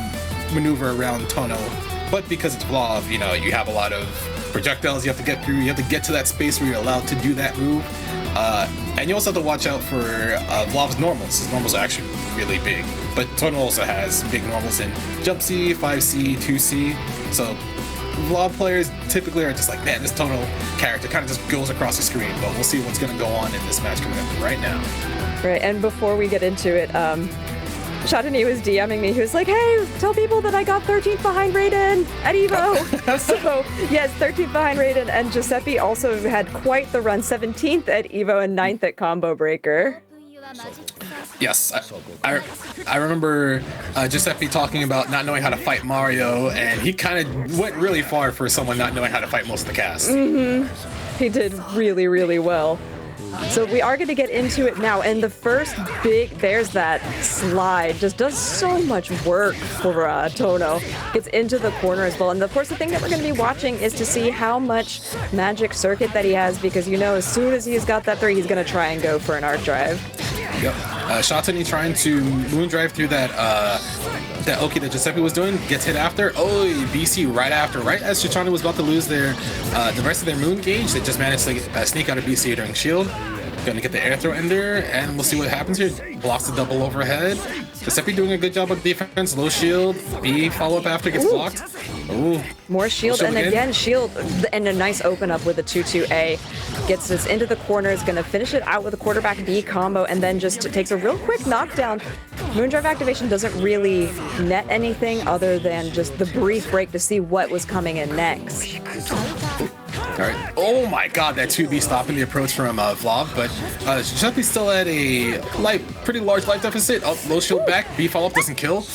maneuver around Tono. But because it's Vlav, you have a lot of projectiles you have to get through. You have to get to that space where you're allowed to do that move. And you also have to watch out for Vlav's normals. His normals are actually really big. But Tono also has big normals in Jump C, 5C, 2C. So Vlav players typically are just like, man, this Tono character kind of just goes across the screen. But we'll see what's going to go on in this match coming up right now. Right, and before we get into it, Shatani was DMing me. He was like, hey, tell people that I got 13th behind Raiden at EVO. So, yes, 13th behind Raiden. And Giuseppe also had quite the run, 17th at EVO and 9th at Combo Breaker. Yes, I remember Giuseppe talking about not knowing how to fight Mario, and he kind of went really far for someone not knowing how to fight most of the cast. He did really, really well. So we are going to get into it now, and the first there's that slide, just does so much work for Tono. Gets into the corner as well, and of course the thing that we're going to be watching is to see how much magic circuit that he has, because as soon as he's got that 3, he's going to try and go for an arc drive. Yep. Shatani trying to moon drive through that Oki that Giuseppe was doing, gets hit after. Oh, BC right after. Right as Shatani was about to lose the rest of their moon gauge, they just managed to sneak out of BC during shield. Gonna get the air throw ender, and we'll see what happens here. Blocks the double overhead. Giuseppe doing a good job of defense. Low shield. B follow up after gets blocked. Ooh. More shield, and again shield, and a nice open up with a 2-2A. Gets us into the corner, is going to finish it out with a quarterback B combo, and then just takes a real quick knockdown. Moondrive activation doesn't really net anything other than just the brief break to see what was coming in next. All right. Oh my god, that 2B stopping the approach from Vlav, but Giuseppe still at a pretty large life deficit. Oh, low shield back. B follow-up doesn't kill.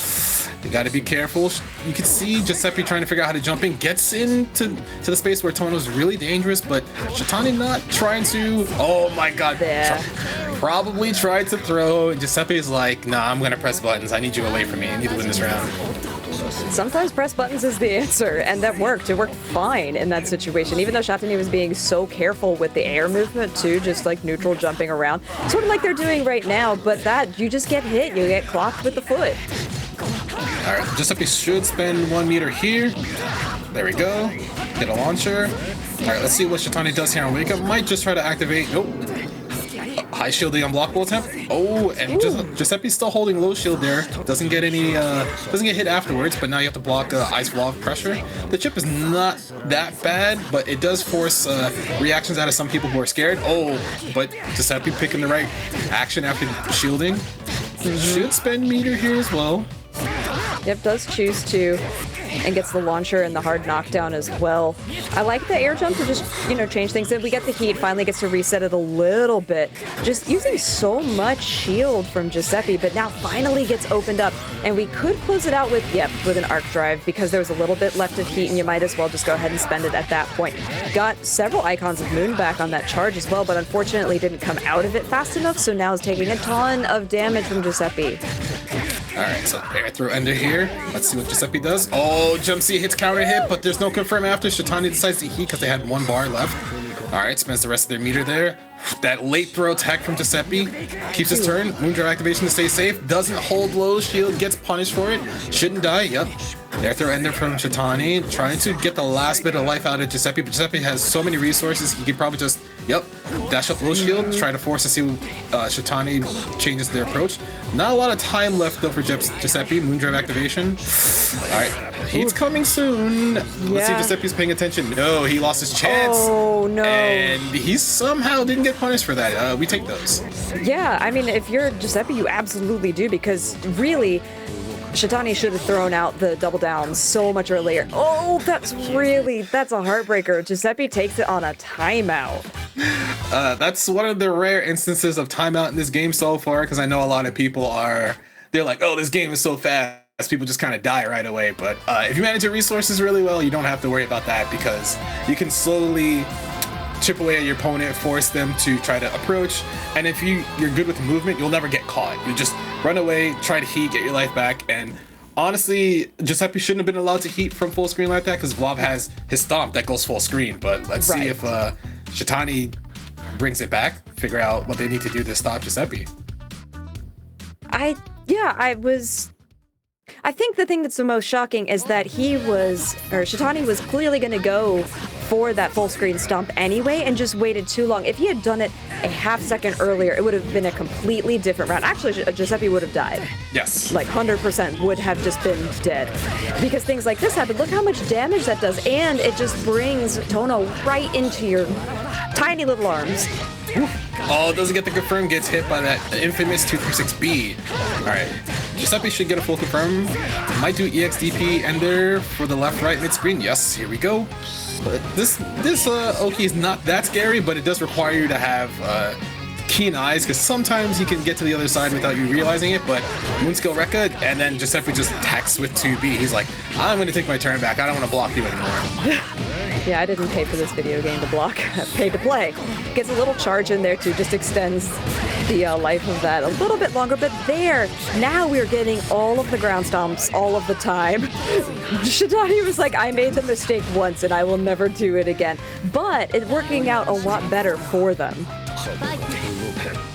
You gotta be careful. You can see Giuseppe trying to figure out how to jump in. Gets into the space where Tono's really dangerous, but Shatani not trying to. Oh my god. Probably tried to throw, and Giuseppe's like, nah, I'm gonna press buttons. I need you away from me. I need to win this round. Sometimes press buttons is the answer, and that worked. It worked fine in that situation, even though Shatani was being so careful with the air movement too, just like neutral jumping around. Sort of like they're doing right now, but that, you just get hit, you get clocked with the foot. All right, Giuseppe should spend 1 meter here. There we go. Get a launcher. All right, let's see what Shatani does here on wake up. Might just try to activate. Nope. High shield the unblockable attempt. Oh, and Giuseppe's still holding low shield there. Doesn't get hit afterwards, but now you have to block ice block pressure. The chip is not that bad, but it does force reactions out of some people who are scared. Oh, but Giuseppe picking the right action after shielding. Should spend meter here as well. Yep, does choose to, and gets the launcher and the hard knockdown as well. I like the air jump to just, change things. Then we get the heat, finally gets to reset it a little bit. Just using so much shield from Giuseppe, but now finally gets opened up. And we could close it out with an arc drive, because there was a little bit left of heat, and you might as well just go ahead and spend it at that point. Got several icons of moon back on that charge as well, but unfortunately didn't come out of it fast enough, so now is taking a ton of damage from Giuseppe. Alright, so air throw ender here. Let's see what Giuseppe does. Oh, jump C hits counter hit, but there's no confirm after. Shatani decides to heat because they had 1 bar left. Alright, spends the rest of their meter there. That late throw tech from Giuseppe. Keeps his turn. Moondrive activation to stay safe. Doesn't hold low shield. Gets punished for it. Shouldn't die. Yep. Air throw ender from Shatani, trying to get the last bit of life out of Giuseppe, but Giuseppe has so many resources, he could probably just, dash up low shield, try to force to see Shatani changes their approach. Not a lot of time left though for Giuseppe, Moondrive activation. Alright, he's coming soon. Let's see if Giuseppe's paying attention. No, he lost his chance. Oh, no. And he somehow didn't get punished for that. We take those. Yeah, I mean, if you're Giuseppe, you absolutely do, because really, Shatani should have thrown out the double down so much earlier. Oh, that's a heartbreaker. Giuseppe takes it on a timeout. That's one of the rare instances of timeout in this game so far, because I know a lot of people they're like, oh, this game is so fast. People just kind of die right away. But if you manage your resources really well, you don't have to worry about that, because you can slowly chip away at your opponent, force them to try to approach, and if you're good with movement, you'll never get caught. You just run away, try to heat, get your life back. And honestly, Giuseppe shouldn't have been allowed to heat from full screen like that, because Vlav has his stomp that goes full screen. But let's see if Shatani brings it back, figure out what they need to do to stop Giuseppe. I think the thing that's the most shocking is that Shatani was clearly going to go for that full screen stomp anyway and just waited too long. If he had done it a half second earlier, it would have been a completely different round. Actually, Giuseppe would have died. Yes. Like 100% would have just been dead. Because things like this happen. Look how much damage that does. And it just brings Tono right into your tiny little arms. Oh, doesn't get the confirm, gets hit by that infamous 236B. Alright, Giuseppe should get a full confirm. Might do EXDP ender for the left-right mid-screen. Yes, here we go. This Oki is not that scary, but it does require you to have keen eyes, because sometimes he can get to the other side without you realizing it. But Moonskill Rekka, and then Giuseppe just attacks with 2B. He's like, I'm going to take my turn back. I don't want to block you anymore. Yeah, I didn't pay for this video game to block. I paid to play. Gets a little charge in there too, just extends the life of that a little bit longer. But there, now we're getting all of the ground stomps all of the time. Shatani was like, I made the mistake once and I will never do it again. But it's working out a lot better for them.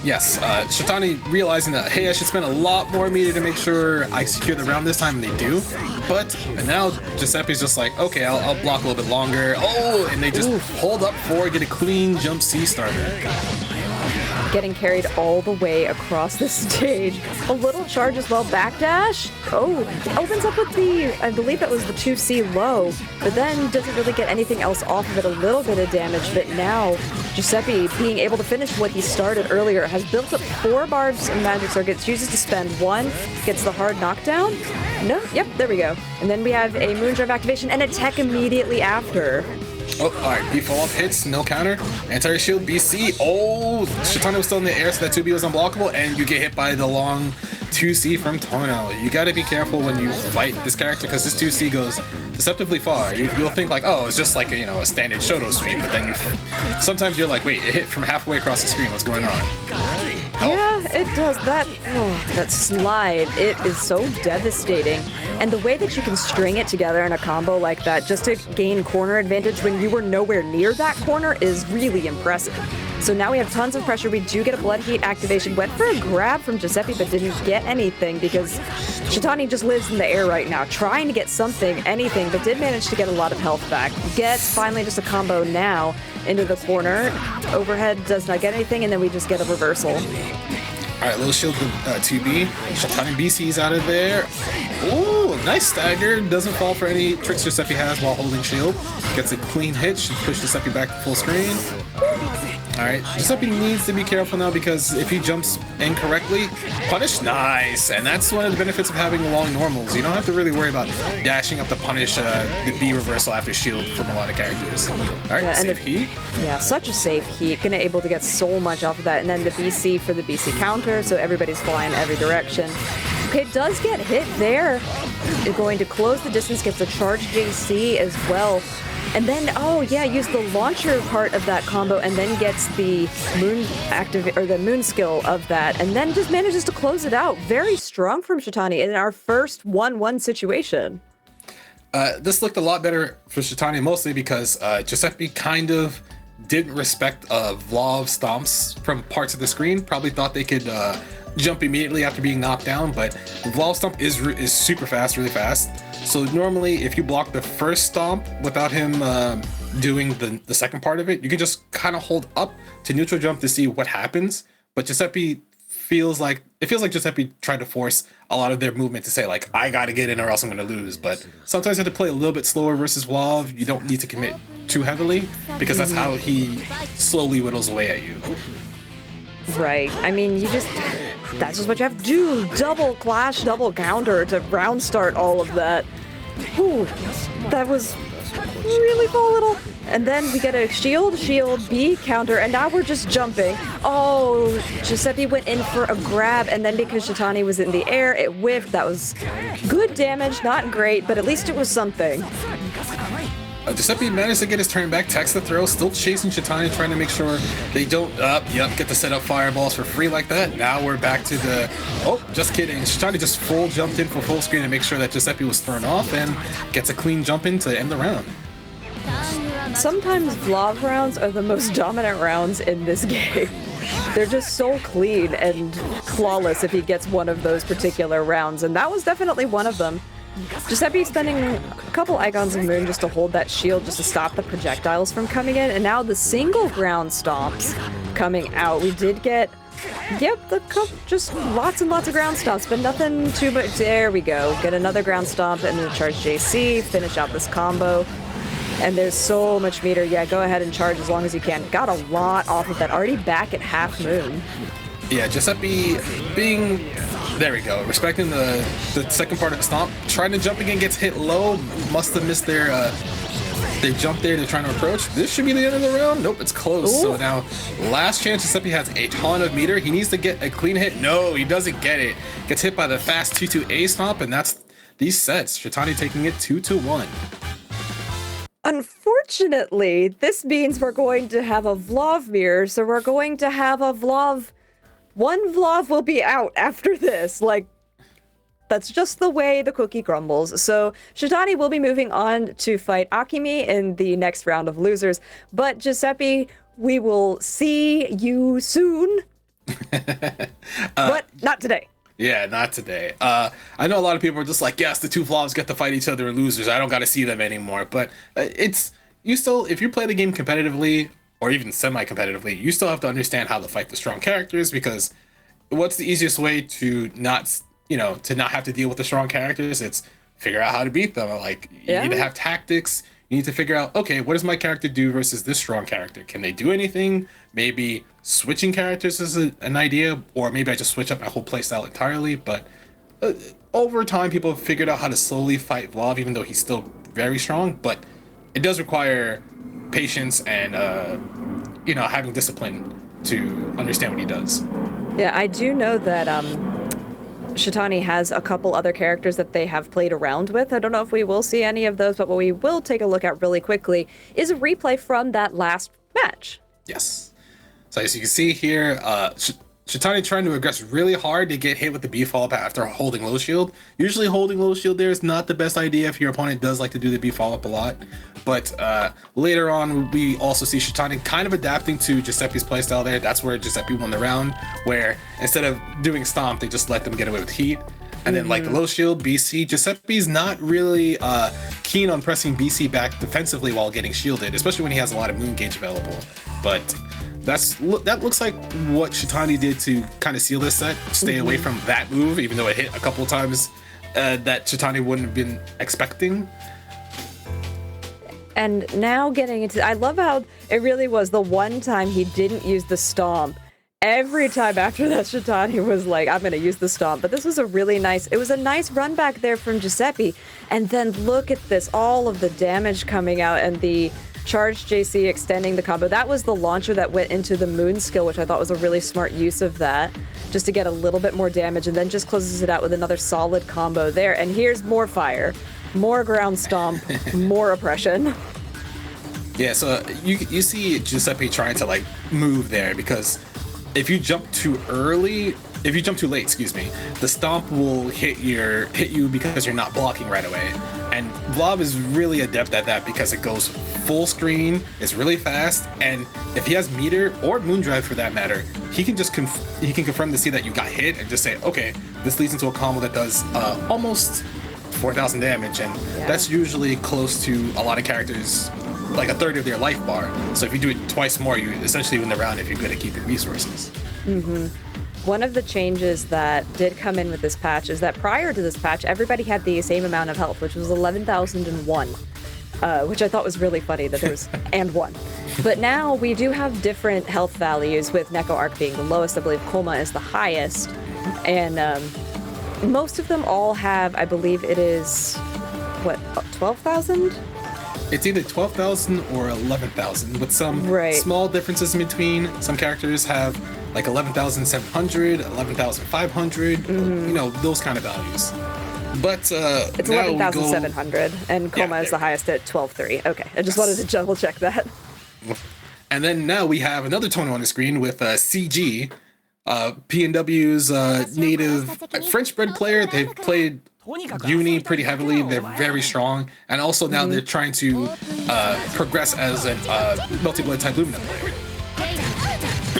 Yes, Shatani realizing that, hey, I should spend a lot more meter to make sure I secure the round this time, and they do. But now Giuseppe's just like, okay, I'll block a little bit longer. Oh, and they just hold up forward, get a clean jump C starter. Getting carried all the way across the stage. A little charge as well, backdash. Oh, opens up with I believe that was the 2C low, but then doesn't really get anything else off of it. A little bit of damage, but now Giuseppe, being able to finish what he started earlier, has built up 4 bars of magic circuits, chooses to spend 1, gets the hard knockdown. No, yep, there we go. And then we have a Moondrive activation and a tech immediately after. Oh, alright, B follow-up hits, no counter. Anti shield, BC. Oh, Shatani was still in the air, so that 2B was unblockable, and you get hit by the long 2C from Tono. You gotta be careful when you fight this character, because this 2C goes deceptively far. You'll think like, oh, it's just like a standard Shoto sweep, but then sometimes you're like, wait, it hit from halfway across the screen, what's going on? Yeah, it does. That slide, it is so devastating. And the way that you can string it together in a combo like that just to gain corner advantage when you were nowhere near that corner is really impressive. So now we have tons of pressure. We do get a Blood Heat activation. Went for a grab from Giuseppe, but didn't get anything because Shatani just lives in the air right now, trying to get anything, but did manage to get a lot of health back. Gets finally just a combo now into the corner. Overhead does not get anything, and then we just get a reversal. Alright, little shield to 2B. Shatani BC's out of there. Ooh, nice stagger. Doesn't fall for any tricks Giuseppe has while holding shield. Gets a clean hit. Should push Giuseppe back to full screen. Alright, Giuseppe needs to be careful now because if he jumps incorrectly, punish, nice. And that's one of the benefits of having long normals. You don't have to really worry about dashing up to punish the B reversal after shield from a lot of characters. Alright, yeah, safe heat. Yeah, such a safe heat. Gonna able to get so much off of that. And then the BC for the BC counter, so everybody's flying every direction. Okay, does get hit there. Is going to close the distance, gets a charge JC as well. And then, oh yeah, use the launcher part of that combo and then gets the moon skill of that and then just manages to close it out. Very strong from Shatani in our first 1-1 situation. This looked a lot better for Shatani, mostly because Giuseppe kind of didn't respect Vlav stomps from parts of the screen. Probably thought they could jump immediately after being knocked down, but Vlog Stomp is super fast, really fast. So normally, if you block the first stomp without him doing the second part of it, you can just kind of hold up to neutral jump to see what happens. But Giuseppe feels like Giuseppe tried to force a lot of their movement to say like, I gotta get in or else I'm gonna lose. But sometimes you have to play a little bit slower versus Vlav. You don't need to commit too heavily because that's how he slowly whittles away at you. Right. I mean, that's just what you have to do. Double clash, double counter to round start all of that. Ooh, that was really volatile. And then we get a shield, B counter, and now we're just jumping. Oh, Giuseppe went in for a grab, and then because Shatani was in the air, it whiffed. That was good damage, not great, but at least it was something. Giuseppe managed to get his turn back, text the throw, still chasing Shatani, trying to make sure they don't get to set up fireballs for free like that. Now we're back to the, oh, just kidding. Shatani just full jumped in for full screen to make sure that Giuseppe was thrown off and gets a clean jump in to end the round. Sometimes Vlav rounds are the most dominant rounds in this game. They're just so clean and flawless if he gets one of those particular rounds, and that was definitely one of them. Giuseppe spending a couple Icons of Moon just to hold that shield, just to stop the projectiles from coming in, and now the single ground stomps coming out. We did get, just lots and lots of ground stomps, but nothing too much. There we go. Get another ground stomp and then charge JC, finish out this combo. And there's so much meter. Yeah, go ahead and charge as long as you can. Got a lot off of that. Already back at half moon. Yeah, Giuseppe being, there we go, respecting the second part of the stomp. Trying to jump again, gets hit low. Must have missed their jump there. They're trying to approach. This should be the end of the round. Nope, it's close. Ooh. So now, last chance. Giuseppe has a ton of meter. He needs to get a clean hit. No, he doesn't get it. Gets hit by the fast 2-2 stomp, and that's these sets. Shatani taking it 2-1. Unfortunately, this means we're going to have a Vlav mirror, so we're going to have a Vlav. One Vlav will be out after this. Like, that's just the way the cookie crumbles. So Shatani will be moving on to fight Akumi in the next round of losers. But Giuseppe, we will see you soon. But not today. Yeah, not today. I know a lot of people are just like, yes, the two Vlavs get to fight each other in losers. I don't got to see them anymore. But you still, if you play the game competitively or even semi-competitively, you still have to understand how to fight the strong characters, because what's the easiest way to not have to deal with the strong characters? It's figure out how to beat them. Like, you need to have tactics. You need to figure out, okay, what does my character do versus this strong character? Can they do anything? Maybe switching characters is an idea, or maybe I just switch up my whole playstyle entirely. But over time, people have figured out how to slowly fight Vlav, even though he's still very strong. But it does require patience and having discipline to understand what he does. Yeah, I do know that Shatani has a couple other characters that they have played around with. I don't know if we will see any of those, but what we will take a look at really quickly is a replay from that last match. Yes. So as you can see here, Shatani trying to aggress really hard to get hit with the B follow-up after holding low shield. Usually holding low shield there is not the best idea if your opponent does like to do the B follow-up a lot. But later on, we also see Shatani kind of adapting to Giuseppe's playstyle there. That's where Giuseppe won the round, where instead of doing stomp, they just let them get away with heat. And then like the low shield, BC, Giuseppe's not really keen on pressing BC back defensively while getting shielded, especially when he has a lot of moon gauge available. But that looks like what Shatani did to kind of seal this set, stay away from that move, even though it hit a couple of times that Shatani wouldn't have been expecting. And now getting into, I love how it really was the one time he didn't use the stomp. Every time after that, Shatani was like, I'm going to use the stomp. But this was a nice run back there from Giuseppe. And then look at this, all of the damage coming out and the charge JC extending the combo. That was the launcher that went into the moon skill, which I thought was a really smart use of that, just to get a little bit more damage, and then just closes it out with another solid combo there. And here's more fire, more ground stomp, more oppression. Yeah, so you see Giuseppe trying to like move there, because if you jump too late, excuse me, the stomp will hit you because you're not blocking right away. And Blob is really adept at that because it goes full screen, it's really fast, and if he has meter or Moondrive for that matter, he can just he can confirm to see that you got hit and just say, okay, this leads into a combo that does almost 4,000 damage, and that's usually close to a lot of characters, like a third of their life bar. So if you do it twice more, you essentially win the round if you're good at keeping resources. One of the changes that did come in with this patch is that prior to this patch, everybody had the same amount of health, which was 11,001, which I thought was really funny that there was and one. But now we do have different health values, with Neko Arc being the lowest. I believe Koma is the highest, and most of them all have, I believe it is, what, 12,000? It's either 12,000 or 11,000, with some small differences in between. Some characters have like 11,700, 11,500, you know, those kind of values. But it's 11,700, and Koma is the highest at 12,300. Okay, I just wanted to double check that. And then now we have another tournament on the screen with CG, PNW's native French-bred player. They've played Uni pretty heavily. They're very strong, and also now they're trying to progress as a multi-blade type Lumina player.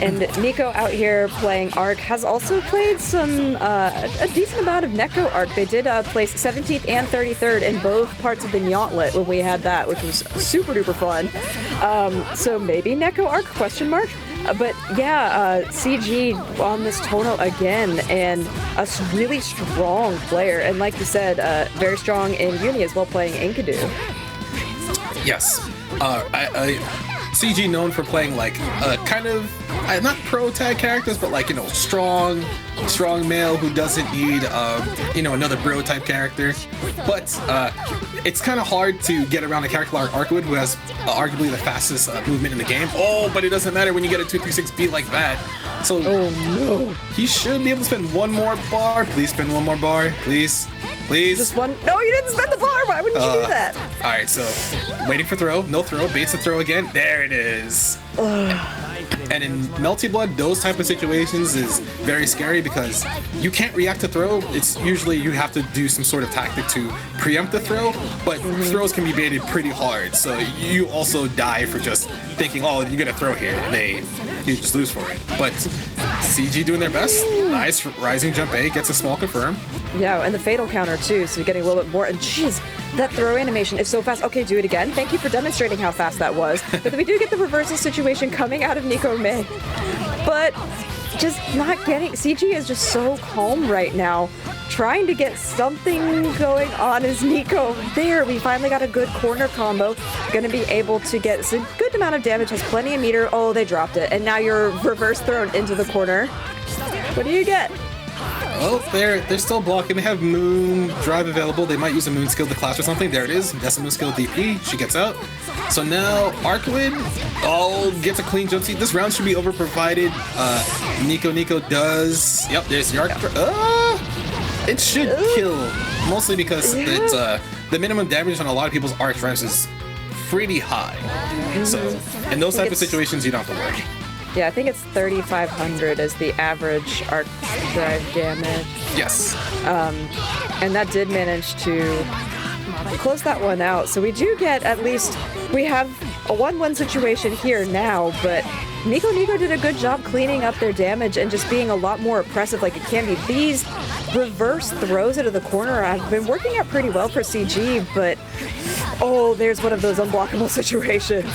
And Nico out here playing Arc has also played some a decent amount of Neko Arc. They did place 17th and 33rd in both parts of the Gauntlet when we had that, which was super duper fun. So maybe Neko Arc, question mark? But yeah, CG on this Tono again, and a really strong player. And like you said, very strong in Uni as well, playing Enkidu. Yes. CG known for playing like kind of not pro tag characters, but like, you know, strong male who doesn't need you know, another bro type character. But it's kind of hard to get around a character like Arkwood, who has arguably the fastest movement in the game. Oh, but it doesn't matter when you get a 236 beat like that. So he should be able to spend one more bar. Please spend one more bar, please. Please. Just one. No, you didn't spend the bar. Why wouldn't you do that? All right, so waiting for throw, no throw, baits the throw again. There it is. And in Melty Blood, those type of situations is very scary because you can't react to throw. It's usually you have to do some sort of tactic to preempt the throw, but throws can be baited pretty hard. So you also die for just thinking, oh, you're gonna throw here, and you just lose for it. But CG doing their best. Nice rising jump A, gets a small confirm. Yeah, and the fatal counter too, so you're getting a little bit more. And jeez, that throw animation is so fast. Okay, do it again. Thank you for demonstrating how fast that was. But then we do get the reversal situation coming out of Nico May. But just not getting... CG is just so calm right now. Trying to get something going on as Nico. There, we finally got a good corner combo. Gonna be able to get a good amount of damage, has plenty of meter. Oh, they dropped it. And now you're reverse thrown into the corner. What do you get? Oh, they're still blocking. They have Moon Drive available. They might use a Moon skill to clash or something. There it is. That's a Moon skill DP. She gets out. So now Arkwood gets a clean jump seat. This round should be over provided Nico Nico does. Yep, there's the Arc. It should kill, mostly because it's the minimum damage on a lot of people's arc drives is pretty high. So in those type of situations, you don't have to worry. Yeah, I think it's 3,500 as the average arc drive damage. Yes. And that did manage to close that one out. So we do get at least, we have a 1-1 situation here now, but Nico Nico did a good job cleaning up their damage and just being a lot more oppressive like it can be. These reverse throws into the corner have been working out pretty well for CG, but there's one of those unblockable situations.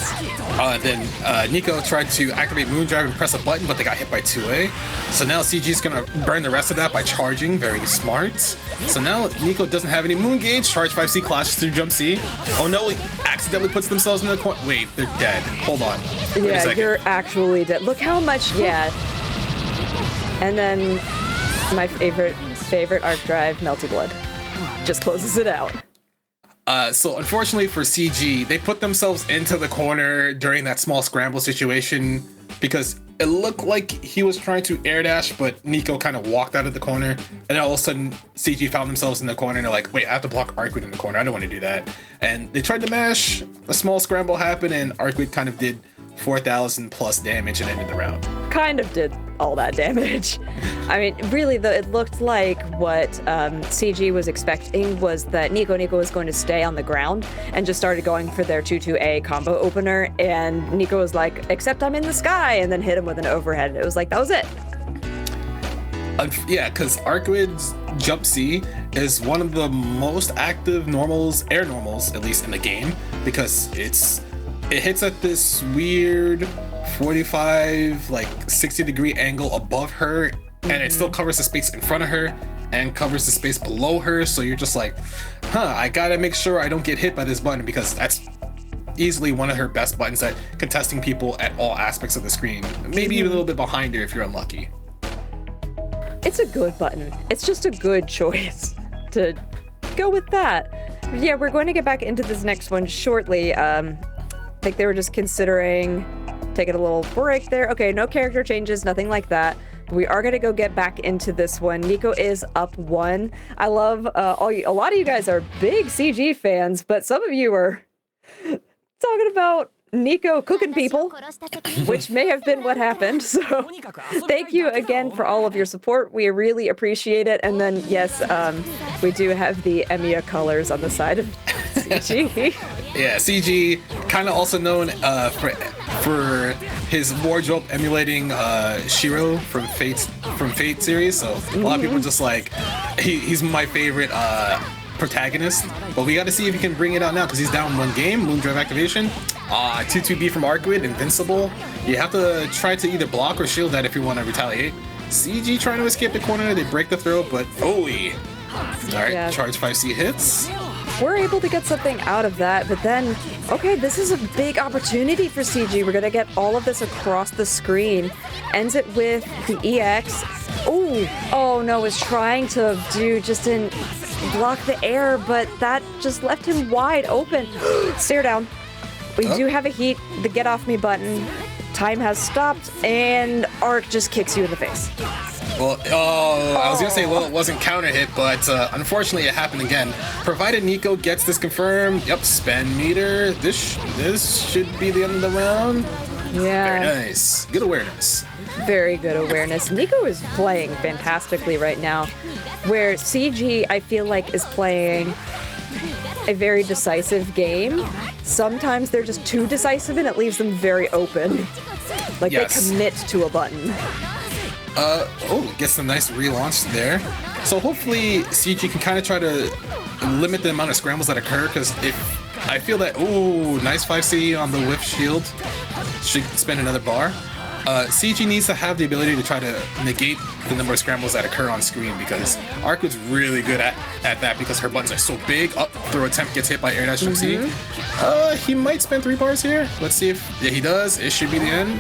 Then Nico tried to activate Moondrive and press a button, but they got hit by 2A. So now CG's gonna burn the rest of that by charging, very smart. So now Nico doesn't have any Moon Gauge, charge 5C, clashes through jump C. Oh no, he accidentally puts themselves in the corner. Wait, they're dead. Hold on. Wait a second. You're actually dead. Look how much, And then my favorite arc drive, Melty Blood, just closes it out. So unfortunately for CG, they put themselves into the corner during that small scramble situation because it looked like he was trying to air dash, but Nico kind of walked out of the corner, and then all of a sudden CG found themselves in the corner and they're like, wait, I have to block Arkwood in the corner. I don't want to do that. And they tried to mash, a small scramble happened, and Arkwood kind of did 4,000 plus damage and ended the round. Kind of did all that damage. I mean, really, it looked like what CG was expecting was that Nico Nico was going to stay on the ground and just started going for their 2-2-A combo opener, and Nico was like, except I'm in the sky, and then hit him with an overhead. It was like, that was it. Yeah, because Arcwid's Jump C is one of the most active normals, air normals, at least in the game, because it hits at this weird 45, like 60-degree angle above her, and it still covers the space in front of her and covers the space below her. So you're just like, I gotta make sure I don't get hit by this button, because that's easily one of her best buttons at contesting people at all aspects of the screen. Maybe even a little bit behind her if you're unlucky. It's a good button. It's just a good choice to go with that. Yeah, we're going to get back into this next one shortly. I think they were just considering taking a little break there. Okay, no character changes, nothing like that. We are going to go get back into this one. Nico is up 1. I love a lot of you guys are big CG fans, but some of you are talking about Nico cooking people, which may have been what happened. So thank you again for all of your support. We really appreciate it. And then, yes, we do have the Emiya colors on the side of CG. Yeah, CG, kind of also known for his wardrobe emulating Shiro from Fate series. So a lot of people are just like, he's my favorite protagonist, but we got to see if he can bring it out now, because he's down 1 game. Moondrive activation, 2-2-B from Arcwid, invincible. You have to try to either block or shield that if you want to retaliate. CG trying to escape the corner, they break the throw, but alright, yeah. Charge 5C hits. We're able to get something out of that, but then, okay, this is a big opportunity for CG. We're gonna get all of this across the screen. Ends it with the EX. Oh no, was trying to do just in block the air, but that just left him wide open. Stare down. We do have a heat, the get off me button. Time has stopped, and Arc just kicks you in the face. Well, I was gonna say, well, it wasn't counter hit, but unfortunately it happened again. Provided Nico gets this confirmed, yep, spend meter. This should be the end of the round. Yeah. Very nice. Good awareness. Very good awareness. Nico is playing fantastically right now, where CG, I feel like, is playing a very decisive game. Sometimes they're just too decisive and it leaves them very open. Like, yes. They commit to a button. Gets a nice relaunch there. So hopefully CG can kind of try to limit the amount of scrambles that occur, because if I feel that, nice 5C on the whiff shield, should spend another bar. CG needs to have the ability to try to negate the number of scrambles that occur on screen, because Arcwood's really good at that, because her buttons are so big. Throw attempt gets hit by air dash from C. He might spend 3 bars here. Let's see if he does. It should be the end.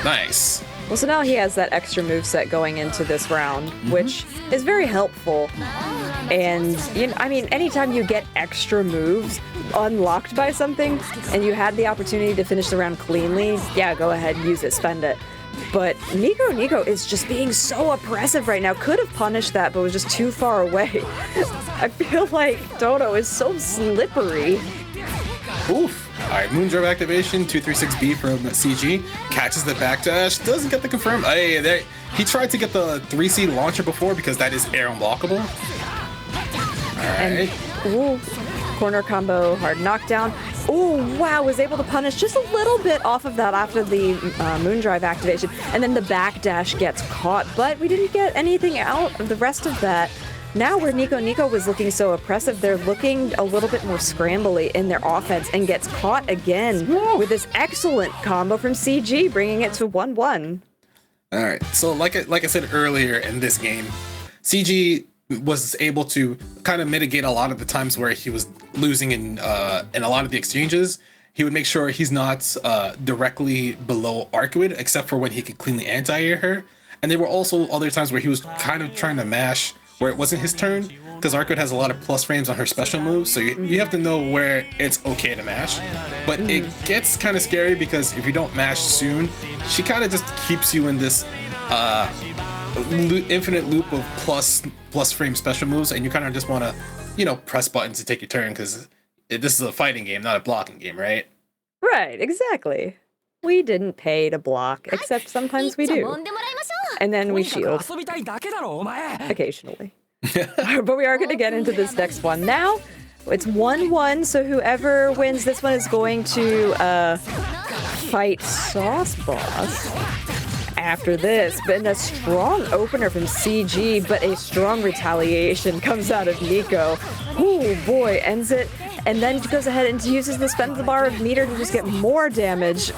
Nice. Well, so now he has that extra moveset going into this round, which is very helpful. And, I mean, anytime you get extra moves unlocked by something, and you had the opportunity to finish the round cleanly, yeah, go ahead, use it, spend it. But Nico is just being so oppressive right now. Could have punished that, but was just too far away. I feel like Dodo is so slippery. Oof. Alright, Moondrive activation, 236B from CG. Catches the backdash, doesn't get the confirm. He tried to get the 3C launcher before, because that is air unblockable. Alright. Corner combo, hard knockdown. Oh, wow, was able to punish just a little bit off of that after the Moondrive activation. And then the backdash gets caught, but we didn't get anything out of the rest of that. Now where Nico Nico was looking so oppressive, they're looking a little bit more scrambly in their offense, and gets caught again with this excellent combo from CG, bringing it to 1-1. All right, so like I said earlier in this game, CG was able to kind of mitigate a lot of the times where he was losing in a lot of the exchanges. He would make sure he's not directly below Arcwood, except for when he could cleanly anti-air her. And there were also other times where he was kind of trying to mash where it wasn't his turn, because Arcwood has a lot of plus frames on her special moves, so you have to know where it's okay to mash. But it gets kind of scary, because if you don't mash soon, she kind of just keeps you in this infinite loop of plus frame special moves, and you kind of just want to, press buttons to take your turn, because this is a fighting game, not a blocking game, right? Right, exactly. We didn't pay to block, except sometimes we do. And then we shield. Occasionally. But we are going to get into this next one. Now, it's 1-1, so whoever wins this one is going to fight Sauce Boss. After this, been a strong opener from CG, but a strong retaliation comes out of Nico. Ooh, boy, ends it, and then goes ahead and uses the spend the bar of meter to just get more damage.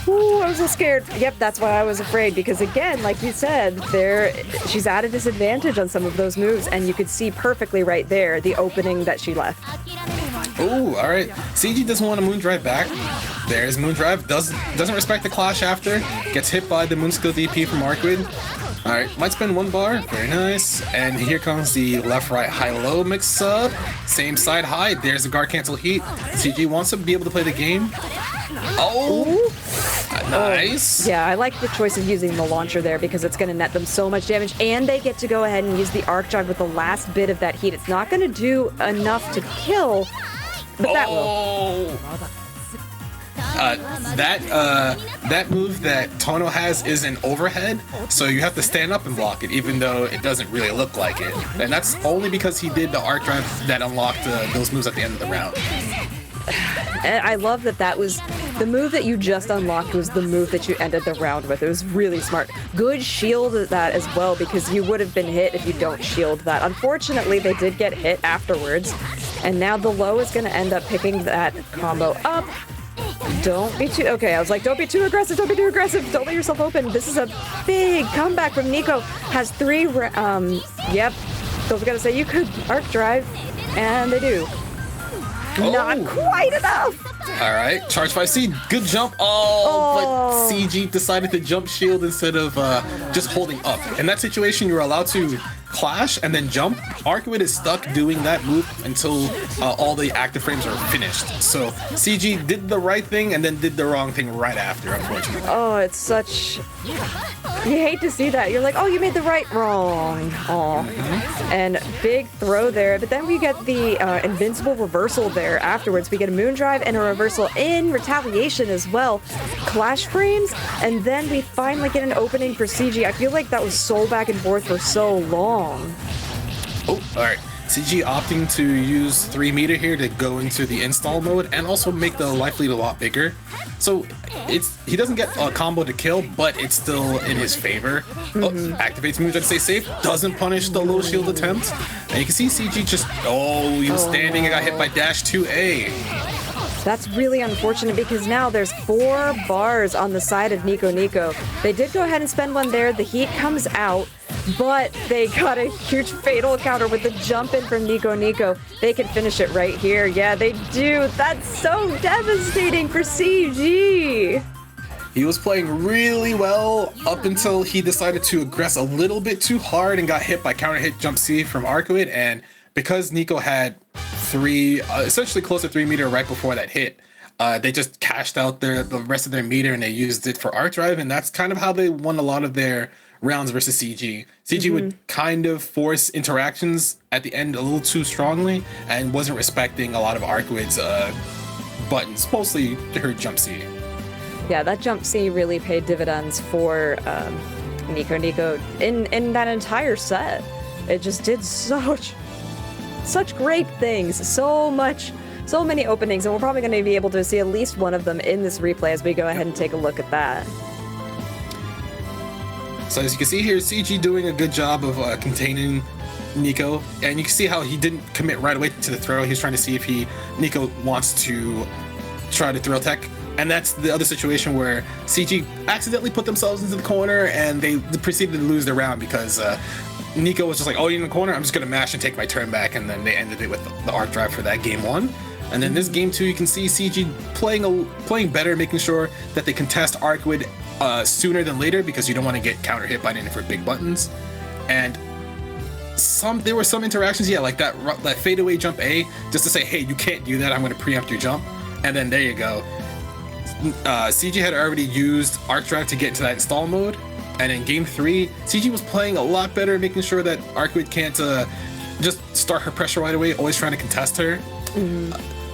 Ooh, I was so scared. Yep, that's why I was afraid, because again, like you said, she's at a disadvantage on some of those moves, and you could see perfectly right there the opening that she left. Oh, all right. CG doesn't want a Moondrive back. There's Moondrive. Doesn't respect the clash after. Gets hit by the Moonskill DP from Arcwood. All right, might spend 1 bar. Very nice. And here comes the left-right high-low mix-up. Same side high. There's the guard cancel heat. CG wants to be able to play the game. Oh, nice. Yeah, I like the choice of using the launcher there because it's going to net them so much damage, and they get to go ahead and use the arc drive with the last bit of that heat. It's not going to do enough to kill, but that will. That move that Tono has is an overhead, so you have to stand up and block it, even though it doesn't really look like it. And that's only because he did the arc drive that unlocked those moves at the end of the round. And I love that was the move that you just unlocked was the move that you ended the round with. It was really smart. Good shield at that as well, because you would have been hit if you don't shield that. Unfortunately, they did get hit afterwards, and now the low is going to end up picking that combo up. Don't be too... Okay, I was like, don't be too aggressive, don't be too aggressive, don't let yourself open. This is a big comeback from Nico. Has 3... Yep. I was going to say, you could arc drive, and they do. Oh. Not quite enough! Alright, charge 5C, good jump. But CG decided to jump shield instead of just holding up. In that situation, you're allowed to clash and then jump. Arcwood is stuck doing that move until all the active frames are finished. So CG did the right thing and then did the wrong thing right after, unfortunately. Oh, it's such... You hate to see that. You're like, oh, you made the right wrong. Oh. And big throw there. But then we get the invincible reversal there afterwards. We get a Moondrive and a reversal in retaliation as well. Clash frames. And then we finally get an opening for CG. I feel like that was so back and forth for so long. Oh, all right. CG opting to use 3 meter here to go into the install mode and also make the life lead a lot bigger. So he doesn't get a combo to kill, but it's still in his favor. Activates moves that stay safe, doesn't punish the low shield attempt. And you can see CG just, he was standing and got hit by dash 2A. That's really unfortunate because now there's 4 bars on the side of Nico Nico. They did go ahead and spend 1 there. The heat comes out, but they got a huge fatal counter with the jump in from Nico Nico. They can finish it right here. Yeah, they do. That's so devastating for CG. He was playing really well up until he decided to aggress a little bit too hard and got hit by counter hit jump C from Arcwood. And because Nico had 3, essentially close to 3 meter right before that hit, they just cashed out the rest of their meter and they used it for arc drive, and that's kind of how they won a lot of their rounds versus CG. CG would kind of force interactions at the end a little too strongly and wasn't respecting a lot of Arcwood's buttons, mostly her jump C. Yeah, that jump C really paid dividends for Nico Nico in that entire set. It just did such great things, so many openings, and we're probably going to be able to see at least one of them in this replay as we go ahead and take a look at that. So as you can see here, CG doing a good job of containing Nico, and you can see how he didn't commit right away to the throw. He's trying to see if Nico wants to try to throw tech, and that's the other situation where CG accidentally put themselves into the corner and they proceeded to lose their round because Nico was just like, oh, you're in the corner, I'm just gonna mash and take my turn back, and then they ended it with the arc drive for that game 1. And then this game 2, you can see CG playing better, making sure that they contest Arcwood sooner than later because you don't want to get counter hit by any for big buttons. And there were some interactions, like that fadeaway jump A, just to say, hey, you can't do that, I'm gonna preempt your jump. And then there you go. CG had already used arc drive to get into that install mode. And in game 3, CG was playing a lot better, making sure that Arcwood can't just start her pressure right away, always trying to contest her.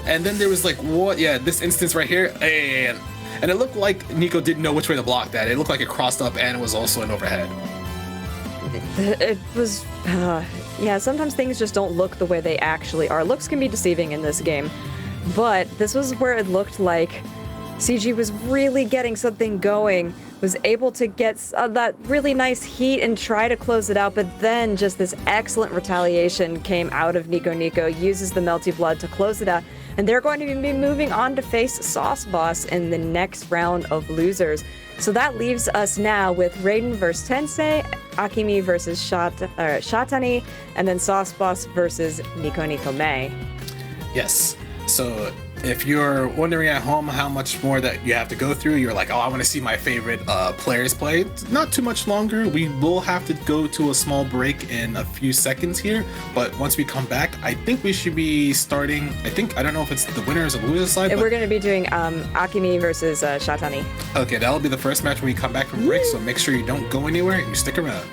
And then there was like, what? Yeah, this instance right here. And it looked like Nico didn't know which way to block that. It looked like it crossed up and it was also an overhead. It was, yeah, sometimes things just don't look the way they actually are. Looks can be deceiving in this game, but this was where it looked like CG was really getting something going, was able to get that really nice heat and try to close it out, but then just this excellent retaliation came out of Nico Nico, uses the Melty Blood to close it out, and they're going to be moving on to face Sauce Boss in the next round of losers. So that leaves us now with Raiden versus Tensei, Akumi versus Shatani, and then Sauce Boss versus Nico Nico May. Yes. So if you're wondering at home how much more that you have to go through, you're like, oh, I want to see my favorite players play. It's not too much longer. We will have to go to a small break in a few seconds here. But once we come back, I think we should be starting. I don't know if it's the winners or losers side. We're going to be doing Akumi versus Shatani. Okay, that'll be the first match when we come back from break. So make sure you don't go anywhere and you stick around.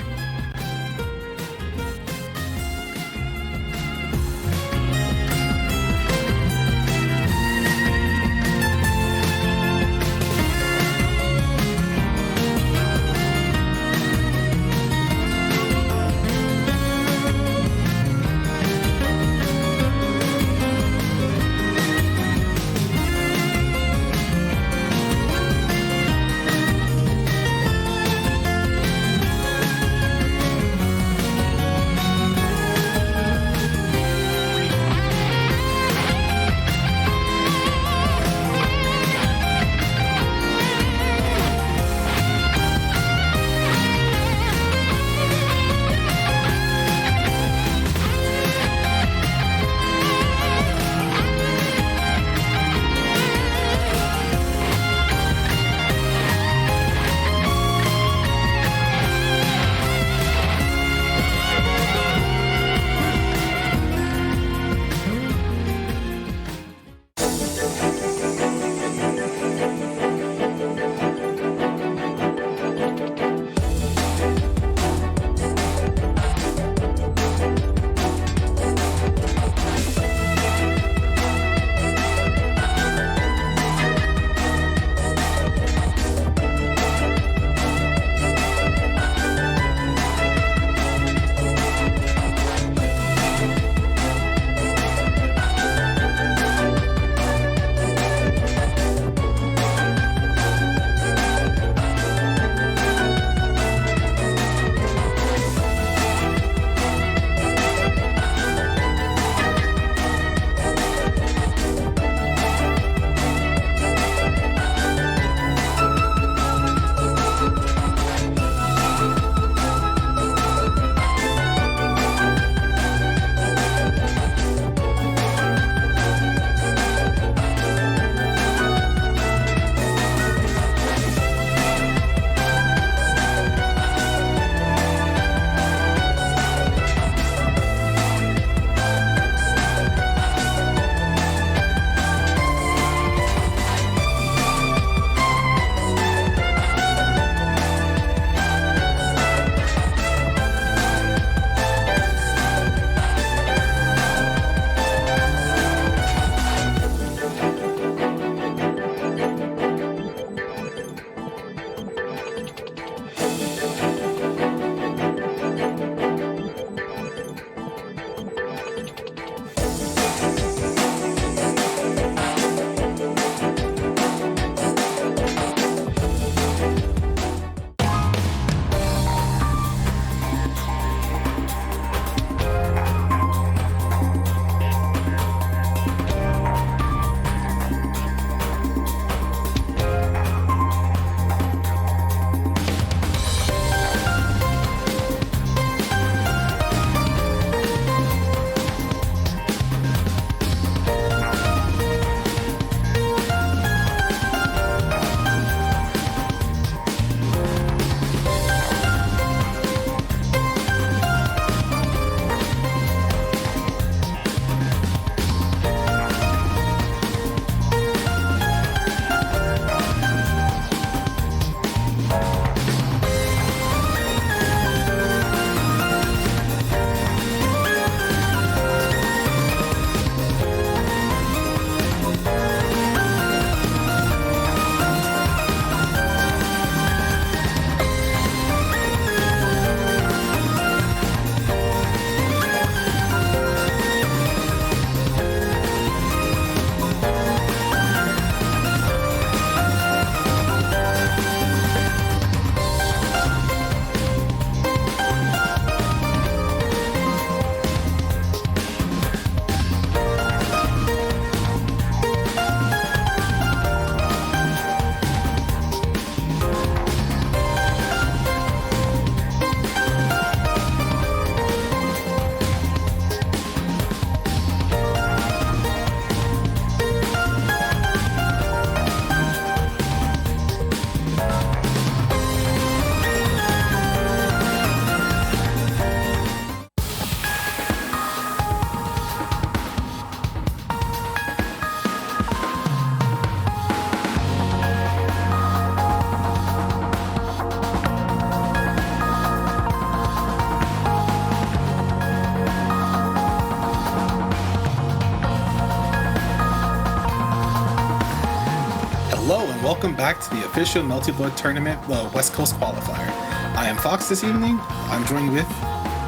Hello and welcome back to the official Melty Blood Tournament, the West Coast Qualifier. I am Fox this evening. I'm joined with...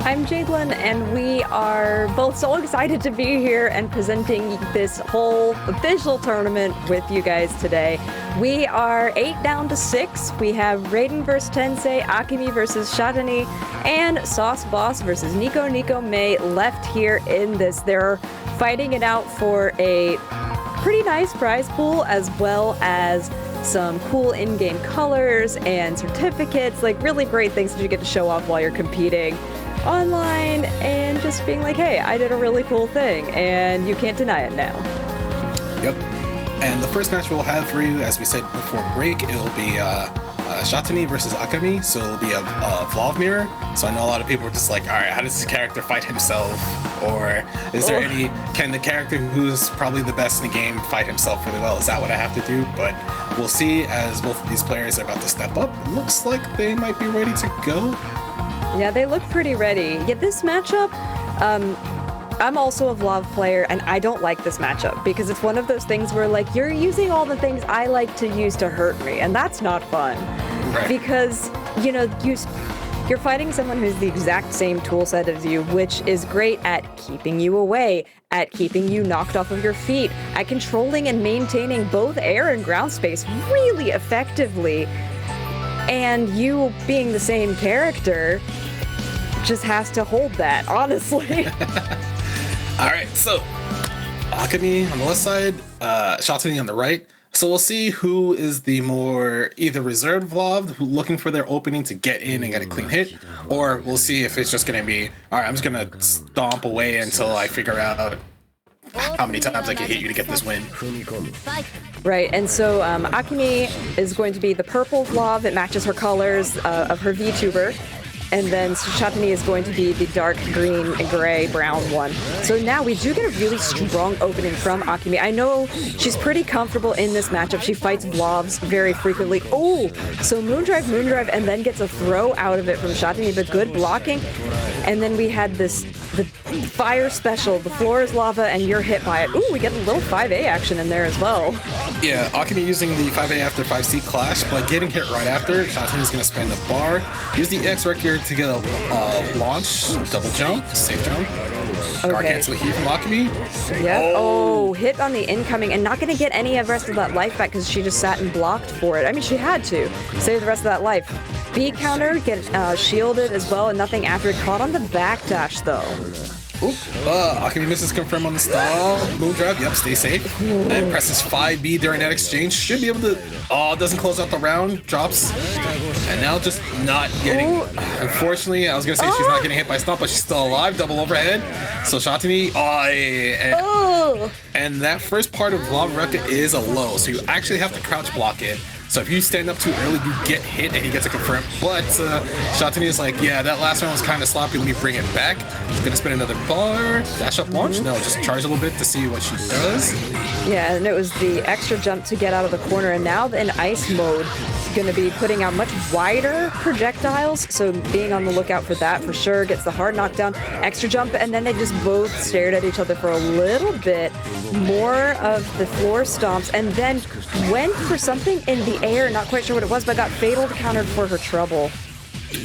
I'm Jadelyn, and we are both so excited to be here and presenting this whole official tournament with you guys today. We are 8 down to 6. We have Raiden versus Tensei, Akumi versus Shatani, and Sauce Boss versus Nico Nico May left here in this. They're fighting it out for a pretty nice prize pool, as well as some cool in-game colors and certificates, like really great things that you get to show off while you're competing online and just being like, hey, I did a really cool thing and you can't deny it now. Yep. And the first match we'll have for you, as we said before break, it'll be Shatani versus Akumi, so it'll be a Vlog mirror. So I know a lot of people are just like, all right, how does this character fight himself? Or is there can the character who's probably the best in the game fight himself really well? Is that what I have to do? But we'll see, as both of these players are about to step up. Looks like they might be ready to go. Yeah, they look pretty ready. Yeah, this matchup, I'm also a Vlog player, and I don't like this matchup because it's one of those things where, like, you're using all the things I like to use to hurt me, and that's not fun. Right. Because, you know, you're fighting someone who's the exact same tool set as you, which is great at keeping you away, at keeping you knocked off of your feet, at controlling and maintaining both air and ground space really effectively. And you being the same character just has to hold that, honestly. All right, so Akumi on the left side, Shatani on the right. So we'll see who is the more either reserved Vlog, who looking for their opening to get in and get a clean hit, or we'll see if it's just going to be, all right, I'm just going to stomp away until I figure out how many times I can hit you to get this win. Right, and so Akumi is going to be the purple Vlog that matches her colors of her VTuber. And then Shatani is going to be the dark green and gray brown one. So now we do get a really strong opening from Akumi. I know she's pretty comfortable in this matchup. She fights blobs very frequently. Oh, so Moondrive, and then gets a throw out of it from Shatani, but good blocking. And then we had the fire special. The floor is lava and you're hit by it. Ooh, we get a little 5A action in there as well. Yeah, Akumi using the 5A after 5C clash, but getting hit right after. Shatani's going to spend the bar. Use the X right here to get a launch, double jump, safe jump. Guard cancel heat from Akumi. Yep. Oh, hit on the incoming and not going to get any of the rest of that life back because she just sat and blocked for it. I mean, she had to save the rest of that life. B counter, get shielded as well, and nothing after it. Caught on the backdash though. Oop, Akumi misses confirm on the stall. Moondrive, yep, stay safe. And presses 5B during that exchange. Should be able to, doesn't close out the round, drops. And now just not getting, unfortunately, I was going to say she's not getting hit by stomp, but she's still alive, double overhead. So Shatani, and that first part of Vlog Rekka is a low, so you actually have to crouch block it. So if you stand up too early, you get hit and he gets a confirm. But Shatani is like, yeah, that last round was kind of sloppy. Let me bring it back. She's going to spin another bar. Dash up launch? No, just charge a little bit to see what she does. Yeah, and it was the extra jump to get out of the corner. And now in ice mode, going to be putting out much wider projectiles. So being on the lookout for that for sure. Gets the hard knockdown, extra jump, and then they just both stared at each other for a little bit. More of the floor stomps, and then went for something in the air, not quite sure what it was, but got fatal countered for her trouble.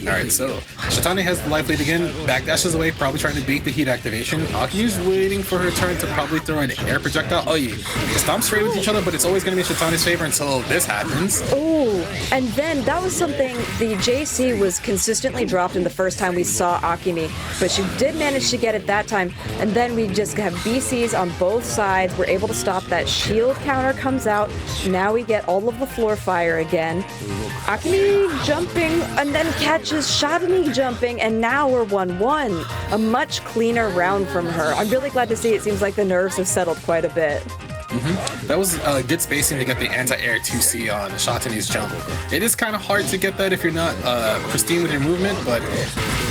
Alright, so Shatani has the life lead again, backdashes away, probably trying to bait the heat activation. Akumi's waiting for her turn to probably throw an air projectile. Oh yeah, they stomp straight with each other, but it's always going to be Shatani's favor until this happens. Oh, and then that was something the JC was consistently dropped in the first time we saw Akumi, but she did manage to get it that time, and then we just have BCs on both sides. We're able to stop that shield counter comes out. Now we get all of the floor fire again. Akumi jumping, and then catches Shatani jumping, and now we're 1-1. A much cleaner round from her. I'm really glad to see. It seems like the nerves have settled quite a bit. That was good spacing to get the anti-air 2C on Shatani's jump. It is kind of hard to get that if you're not pristine with your movement, but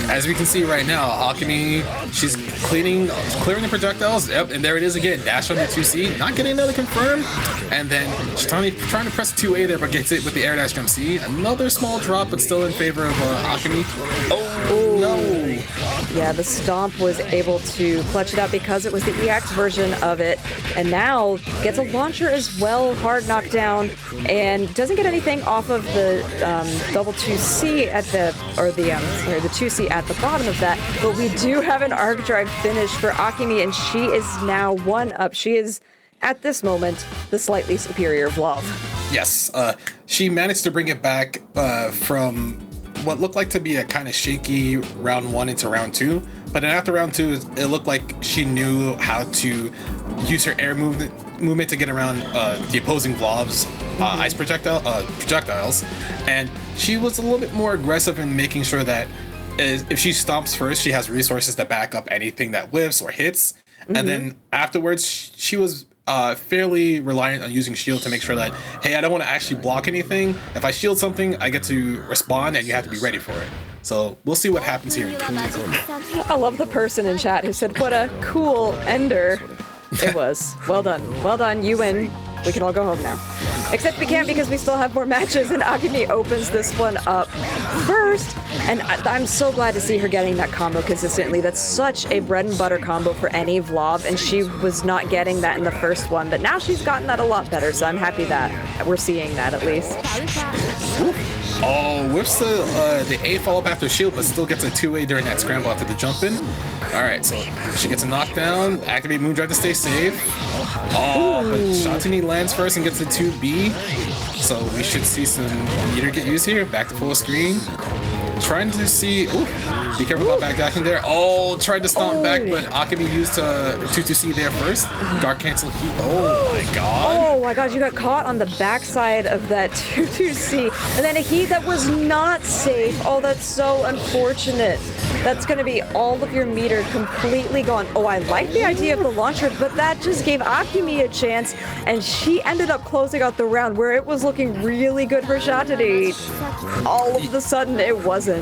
as we can see right now, Akumi, she's clearing the projectiles. Yep, and there it is again. Dash on the 2C, not getting another confirm. And then Shatani trying to press 2A there, but gets it with the air dash jump C. Another small drop, but still in favor of Akumi. Oh no! Yeah, the Stomp was able to clutch it out because it was the EX version of it, and now gets a launcher as well, hard knockdown, and doesn't get anything off of the double 2C at the, or the 2C at the bottom of that, but we do have an arc drive finish for Akumi, and she is now 1-up. She is, at this moment, the slightly superior Vlav. Yes, she managed to bring it back from what looked like to be a kind of shaky round 1 into round 2, but then after round 2, it looked like she knew how to use her air movement to get around the opposing Vlav's ice projectiles, and she was a little bit more aggressive in making sure that if she stomps first, she has resources to back up anything that whiffs or hits, and then afterwards, she was fairly reliant on using shield to make sure that, hey, I don't want to actually block anything. If I shield something, I get to respond, and you have to be ready for it. So we'll see what happens here. I love the person in chat who said, what a cool ender it was. Well done, you win. We can all go home now. Except we can't because we still have more matches, and Akumi opens this one up first. And I'm so glad to see her getting that combo consistently. That's such a bread and butter combo for any Vlav, and she was not getting that in the first one, but now she's gotten that a lot better, so I'm happy that we're seeing that at least. Oh, whips the A follow-up after shield, but still gets a 2A during that scramble after the jump in. Alright, so she gets a knockdown, activate Moondrive to stay safe. Oh, but Shatani lands first and gets a 2B. So we should see some meter get used here. Back to full screen. Trying to see... Ooh, be careful about backdashing there. Oh, tried to stomp back, but Akumi used 2-2C there first. Dark cancel heat. Oh my god. Oh my god, you got caught on the backside of that 2-2C. And then a heat that was not safe. Oh, that's so unfortunate. That's going to be all of your meter completely gone. Oh, I like the idea of the launcher, but that just gave Akumi a chance, and she ended up closing out the round where it was looking really good for Shatani. All of a sudden, it wasn't.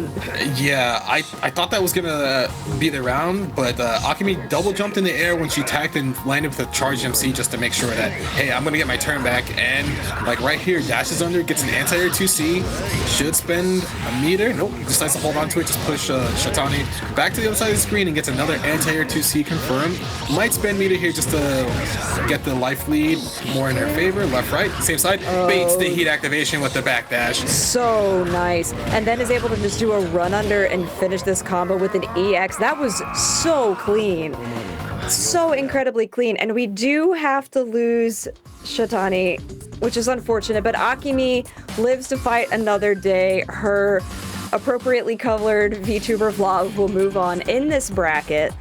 Yeah, I thought that was going to be the round, but Akumi double jumped in the air when she tagged and landed with a charge MC just to make sure that, hey, I'm going to get my turn back, and like right here, dashes under, gets an anti-air 2C, should spend a meter. Nope, decides to hold on to it, just push Shatani back to the other side of the screen and gets another anti-air 2C confirmed. Might spend meter here just to get the life lead more in her favor. Left, right, same side. Baits the heat activation with the backdash. So nice. And then is able to just do a run under and finish this combo with an EX. That was so clean. So incredibly clean. And we do have to lose Shatani, which is unfortunate, but Akumi lives to fight another day. Her appropriately colored VTuber Vlav will move on in this bracket,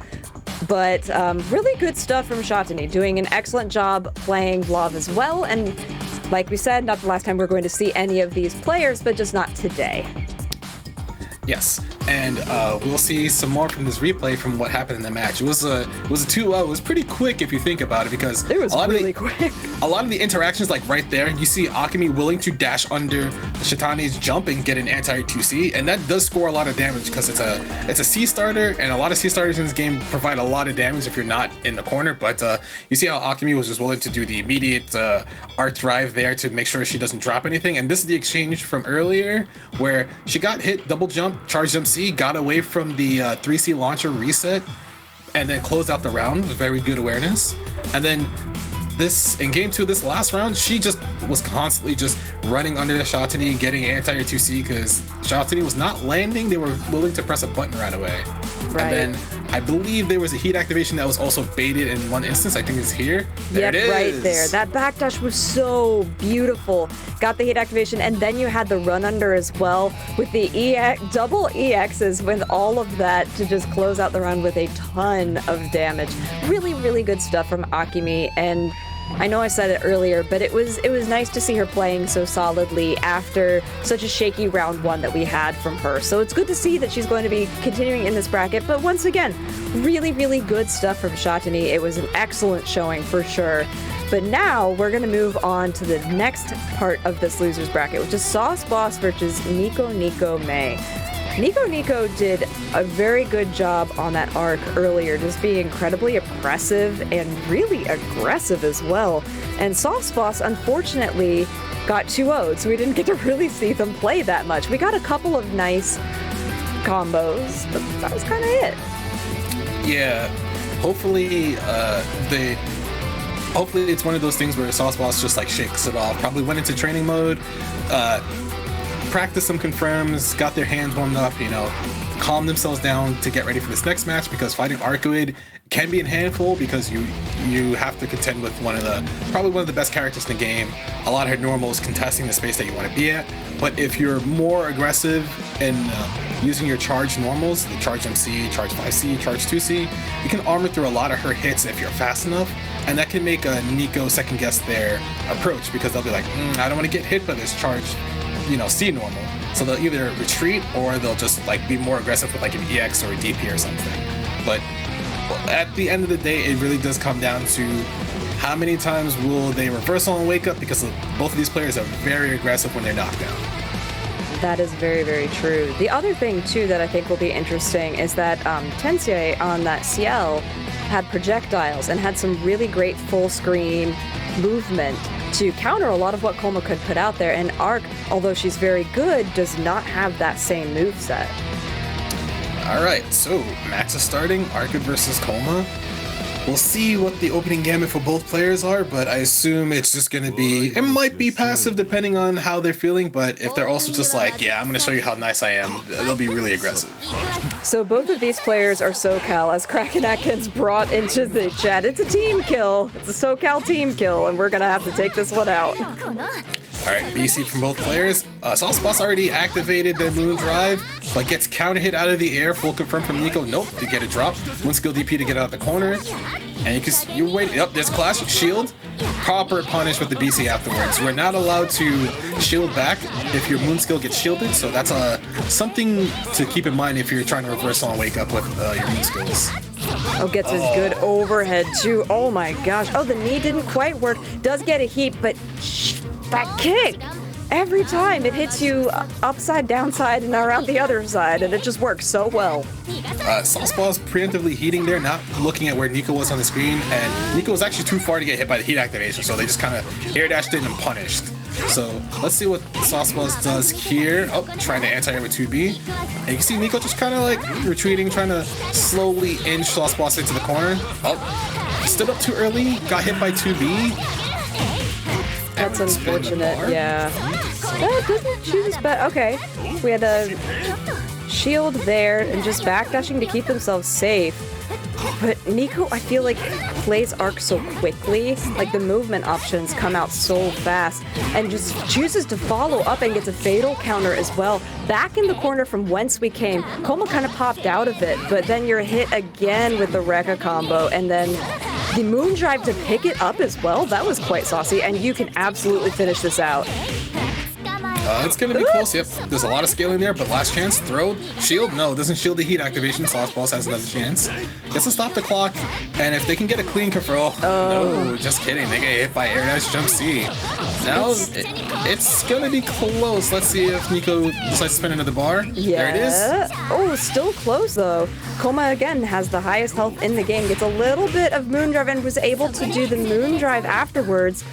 but really good stuff from Shatani, doing an excellent job playing Vlav as well, and like we said, not the last time we're going to see any of these players, but just not today. Yes, and we'll see some more from this replay from what happened in the match. It was a 2-0. It was pretty quick if you think about it, because it was really quick. A lot of the interactions, like right there, you see Akumi willing to dash under Shatani's jump and get an anti-air 2C, and that does score a lot of damage because it's a C starter, and a lot of C starters in this game provide a lot of damage if you're not in the corner. But you see how Akumi was just willing to do the immediate arc drive there to make sure she doesn't drop anything. And this is the exchange from earlier where she got hit, double jump, charged MC, got away from the 3C launcher reset, and then closed out the round with very good awareness. And then this, in game 2, this last round, she just was constantly just running under the Shatani, getting anti-air 2C because Shatani was not landing. They were willing to press a button right away. Right. And then I believe there was a heat activation that was also baited in one instance. I think it's here. There it is. Right there. That backdash was so beautiful. Got the heat activation, and then you had the run under as well with the double EXs with all of that to just close out the round with a ton of damage. Really, really good stuff from Akumi, and I know I said it earlier, but it was nice to see her playing so solidly after such a shaky round 1 that we had from her. So it's good to see that she's going to be continuing in this bracket. But once again, really, really good stuff from Shatani. It was an excellent showing for sure. But now we're going to move on to the next part of this losers bracket, which is Sauce Boss versus Nico Nico May. Nico Nico did a very good job on that arc earlier, just being incredibly oppressive and really aggressive as well. And Sauce Boss, unfortunately, got 2-0'd, so we didn't get to really see them play that much. We got a couple of nice combos, but that was kind of it. Yeah, hopefully hopefully it's one of those things where Sauce Boss just like shakes it off. Probably went into training mode, practiced some confirms, got their hands warmed up, you know, calm themselves down to get ready for this next match, because fighting Arcoid can be a handful because you have to contend with probably one of the best characters in the game. A lot of her normals contesting the space that you want to be at. But if you're more aggressive in using your charge normals, the charge MC, charge 5C, charge 2C, you can armor through a lot of her hits if you're fast enough, and that can make a Nico second guess their approach, because they'll be like, I don't want to get hit by this charge, you know, C normal. So they'll either retreat or they'll just like be more aggressive with like an EX or a DP or something. But at the end of the day, it really does come down to how many times will they reversal and wake up, because both of these players are very aggressive when they're knocked down. That is very, very true. The other thing, too, that I think will be interesting is that Tensei on that CL had projectiles and had some really great full screen movement to counter a lot of what Koma could put out there. And Arc, although she's very good, does not have that same moveset. All right, so match is starting. Arcid versus Koma. We'll see what the opening gamut for both players are, but I assume it's just going to be, it might be passive depending on how they're feeling, but if they're also just like, yeah, I'm going to show you how nice I am, they'll be really aggressive. So both of these players are SoCal, as Kraken Atkins brought into the chat. It's a team kill. It's a SoCal team kill, and we're going to have to take this one out. All right, BC from both players. Sauce Boss already activated their Moon Drive, but gets counter hit out of the air. Full confirm from Nico. Nope, to get a drop. One skill DP to get out the corner. And you wait. Yep, there's Clash. Shield. Proper punish with the BC afterwards. We're not allowed to shield back if your Moon skill gets shielded, so that's something to keep in mind if you're trying to reverse on wake up with your Moon skills. Oh, gets his good overhead too. Oh my gosh. Oh, the knee didn't quite work. Does get a heat, but that kick! Every time it hits you upside, downside, and around the other side, and it just works so well. Sauce Boss preemptively heating there, not looking at where Nico was on the screen, and Nico was actually too far to get hit by the heat activation, so they just kind of air dashed in and punished. So let's see what Sauce Boss does here. Oh, trying to anti-air with 2B. And you can see Nico just kind of like retreating, trying to slowly inch Sauce Boss into the corner. Oh, stood up too early, got hit by 2B. That's unfortunate, yeah. That doesn't choose bad. Okay, we had a shield there and just backdashing to keep themselves safe. But Nico, I feel like, plays Arc so quickly. Like, the movement options come out so fast and just chooses to follow up and gets a fatal counter as well. Back in the corner from whence we came, Koma kind of popped out of it, but then you're hit again with the Rekka combo, and then the Moon Drive to pick it up as well. That was quite saucy, and you can absolutely finish this out. It's gonna be close, yep. There's a lot of scaling there, but last chance, throw, shield, no, doesn't shield the heat activation. Sauce Boss has another chance. Gets to stop the clock, and if they can get a clean control, no, just kidding, they get hit by air dash jump C. Now, it's gonna be close. Let's see if Nico decides to spin another bar. Yeah. There it is. Oh, still close though. Koma again has the highest health in the game, gets a little bit of Moon Drive and was able to do the Moon Drive afterwards.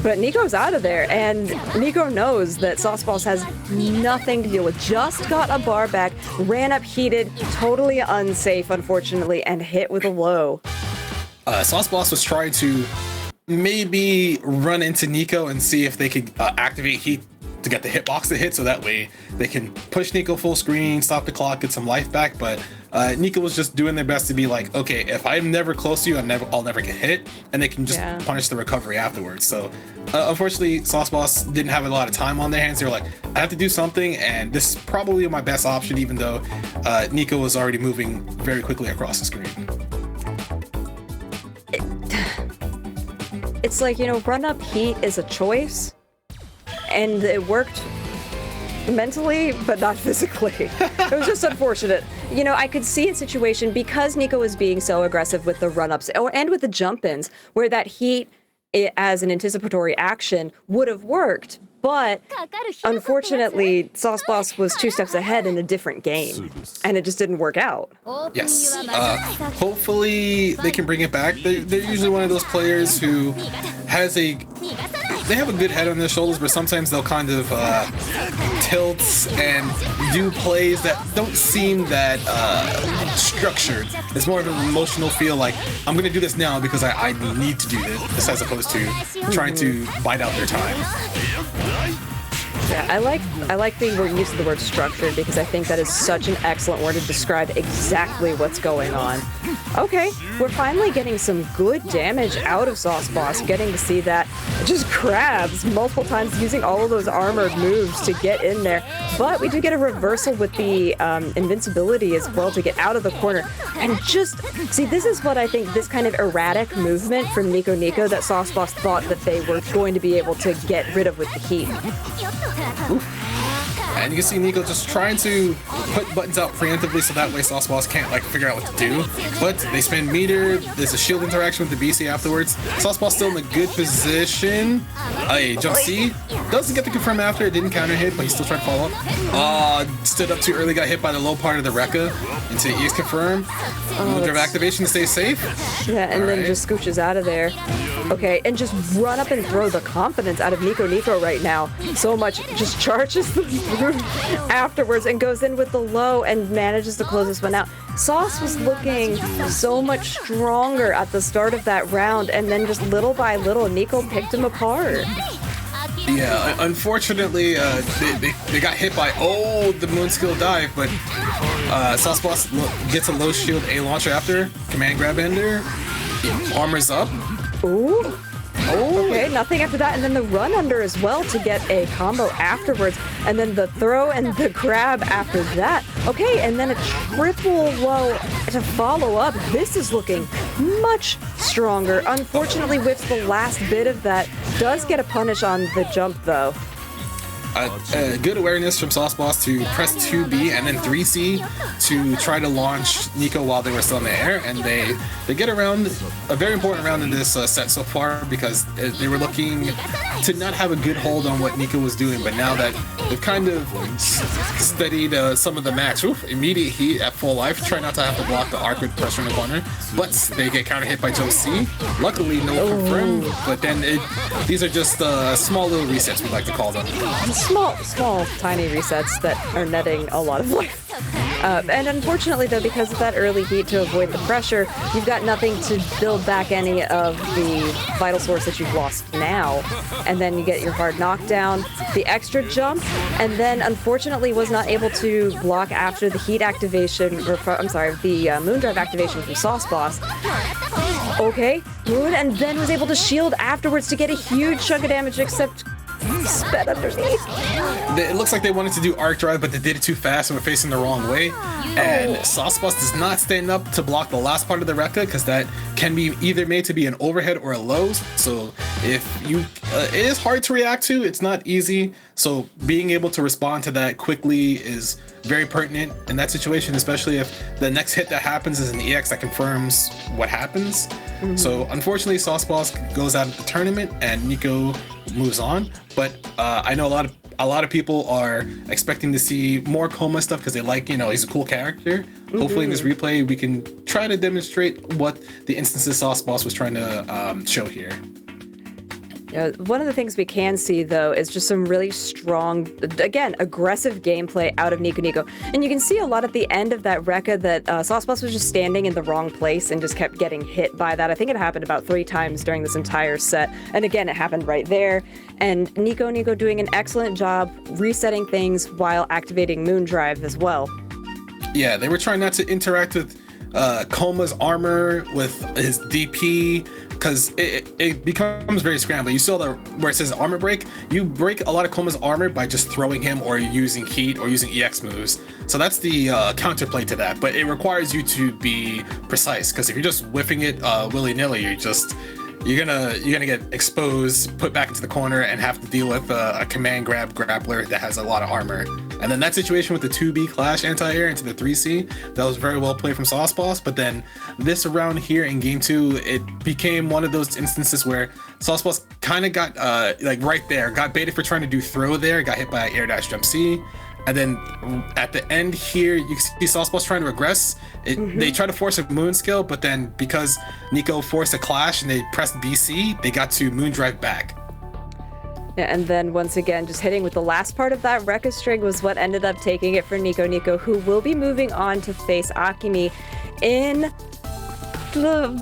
But Nico's out of there, and Nico knows that Sauce Boss has nothing to deal with. Just got a bar back, ran up heated, totally unsafe, unfortunately, and hit with a low. Sauce Boss was trying to maybe run into Nico and see if they could activate heat to get the hitbox to hit, so that way they can push Nico full screen, stop the clock, get some life back. But Nico was just doing their best to be like, okay, if I'm never close to you, I'll never get hit, and they can just punish the recovery afterwards. So unfortunately, Sauce Boss didn't have a lot of time on their hands. They were like, I have to do something, and this is probably my best option, even though Nico was already moving very quickly across the screen. It's like, you know, run up heat is a choice, and it worked mentally, but not physically. It was just unfortunate. You know, I could see a situation, because Nico was being so aggressive with the run-ups and with the jump-ins, where that heat as an anticipatory action would have worked, but unfortunately, Sauce Boss was 2 steps ahead in a different game, and it just didn't work out. Yes. Hopefully they can bring it back. They're usually one of those players who has a they have a good head on their shoulders, but sometimes they'll kind of tilt and do plays that don't seem that structured. It's more of an emotional feel, like I'm gonna do this now because I need to do this, as opposed to trying to bite out their time. Yeah, I like the use of the word structured, because I think that is such an excellent word to describe exactly what's going on. Okay, we're finally getting some good damage out of Sauce Boss, getting to see that just grabs multiple times using all of those armored moves to get in there. But we do get a reversal with the invincibility as well to get out of the corner. And just, see, this is what I think, this kind of erratic movement from Nico Nico that Sauce Boss thought that they were going to be able to get rid of with the heat. And you can see Nico just trying to put buttons out preemptively so that way Sauce Boss can't like figure out what to do. But they spend meter, there's a shield interaction with the BC afterwards. Sauce Boss still in a good position. A jump C. Doesn't get the confirm after, it didn't counter hit, but he still tried to follow up. Stood up too early, got hit by the low part of the Rekka into EX confirm. Moondrive activation to stay safe. Yeah, and then just scooches out of there. Okay, and just run up and throw the confidence out of Nico Nico right now. So much, just charges the through afterwards and goes in with the low and manages to close this one out. Sauce was looking so much stronger at the start of that round, and then just little by little, Nico picked him apart. Yeah, unfortunately, they got hit by, the moon skill dive, but Sauce Boss gets a low shield A launcher after, command grab ender, armors up. Ooh. Okay, nothing after that, and then the run under as well to get a combo afterwards, and then the throw and the grab after that. Okay, and then a triple low to follow up. This is looking much stronger. Unfortunately, whiffs the last bit of that. Does get a punish on the jump though. Good awareness from Sauce Boss to press 2B and then 3C to try to launch Nico while they were still in the air, and they get around a very important round in this set so far, because they were looking to not have a good hold on what Nico was doing, but now that they've kind of steadied some of the match, immediate heat at full life, try not to have to block the arc with pressure in the corner, but they get counter hit by Joe C. Luckily no confirm, but then these are just small little resets, we like to call them. Small, tiny resets that are netting a lot of life. And unfortunately, though, because of that early heat to avoid the pressure, you've got nothing to build back any of the vital source that you've lost now. And then you get your hard knockdown, the extra jump, and then unfortunately was not able to block after the heat activation, or I'm sorry, the Moondrive activation from Sauce Boss. Okay, Moon, and then was able to shield afterwards to get a huge chunk of damage, except sped underneath. It looks like they wanted to do arc drive, but they did it too fast and were facing the wrong way. And Sauce Boss does not stand up to block the last part of the Rekka, because that can be either made to be an overhead or a low. So if you, it is hard to react to. It's not easy. So being able to respond to that quickly is very pertinent in that situation, especially if the next hit that happens is an EX that confirms what happens. So unfortunately, Sauce Boss goes out of the tournament and Nico moves on. But I know a lot of people are expecting to see more Coma stuff, because they like, he's a cool character. Hopefully in this replay we can try to demonstrate what the instances Sauce Boss was trying to show here. One of the things we can see, though, is just some really strong, again, aggressive gameplay out of Nico Nico. And you can see a lot at the end of that Rekka that Sauce Boss was just standing in the wrong place and just kept getting hit by that. I think it happened about 3 times during this entire set. And again, it happened right there. And Nico Nico doing an excellent job resetting things while activating Moondrive as well. Yeah, they were trying not to interact with Koma's armor, with his DP, because it becomes very scrambly. You saw where it says armor break. You break a lot of Koma's armor by just throwing him or using heat or using EX moves. So that's the counterplay to that. But it requires you to be precise, because if you're just whiffing it willy-nilly, you're gonna get exposed, put back into the corner, and have to deal with a command grab grappler that has a lot of armor. And then that situation with the 2B clash anti-air into the 3C, that was very well played from Sauce Boss. But then this round here in game 2, it became one of those instances where Sauce Boss kind of got right there, got baited for trying to do throw there, got hit by air dash jump C. And then at the end here, you see Sauce Boss trying to regress. They try to force a moon skill, but then because Nico forced a clash and they pressed BC, they got to Moondrive back. Yeah, and then once again, just hitting with the last part of that Rekka string was what ended up taking it for Nico Nico, who will be moving on to face Akumi in the,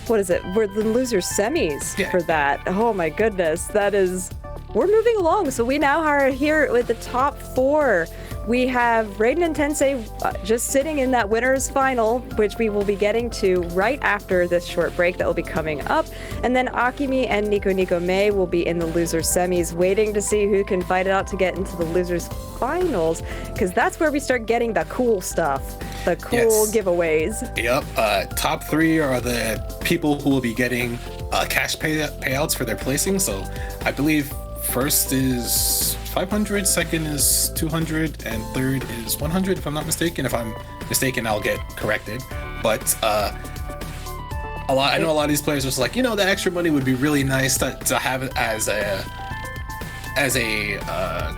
what is it? We're the losers semis for that. Oh my goodness, that is, we're moving along. So we now are here with the top 4. We have Raiden and Tensei just sitting in that winner's final, which we will be getting to right after this short break that will be coming up. And then Akumi and Nico Nico May will be in the losers semis, waiting to see who can fight it out to get into the losers finals, because that's where we start getting the cool stuff, the cool giveaways. Yep. Top 3 are the people who will be getting cash payouts for their placing. So I believe first is 500, second is 200, and third is 100, if I'm not mistaken. If I'm mistaken, I'll get corrected. But I know a lot of these players are just like, the extra money would be really nice to have it as a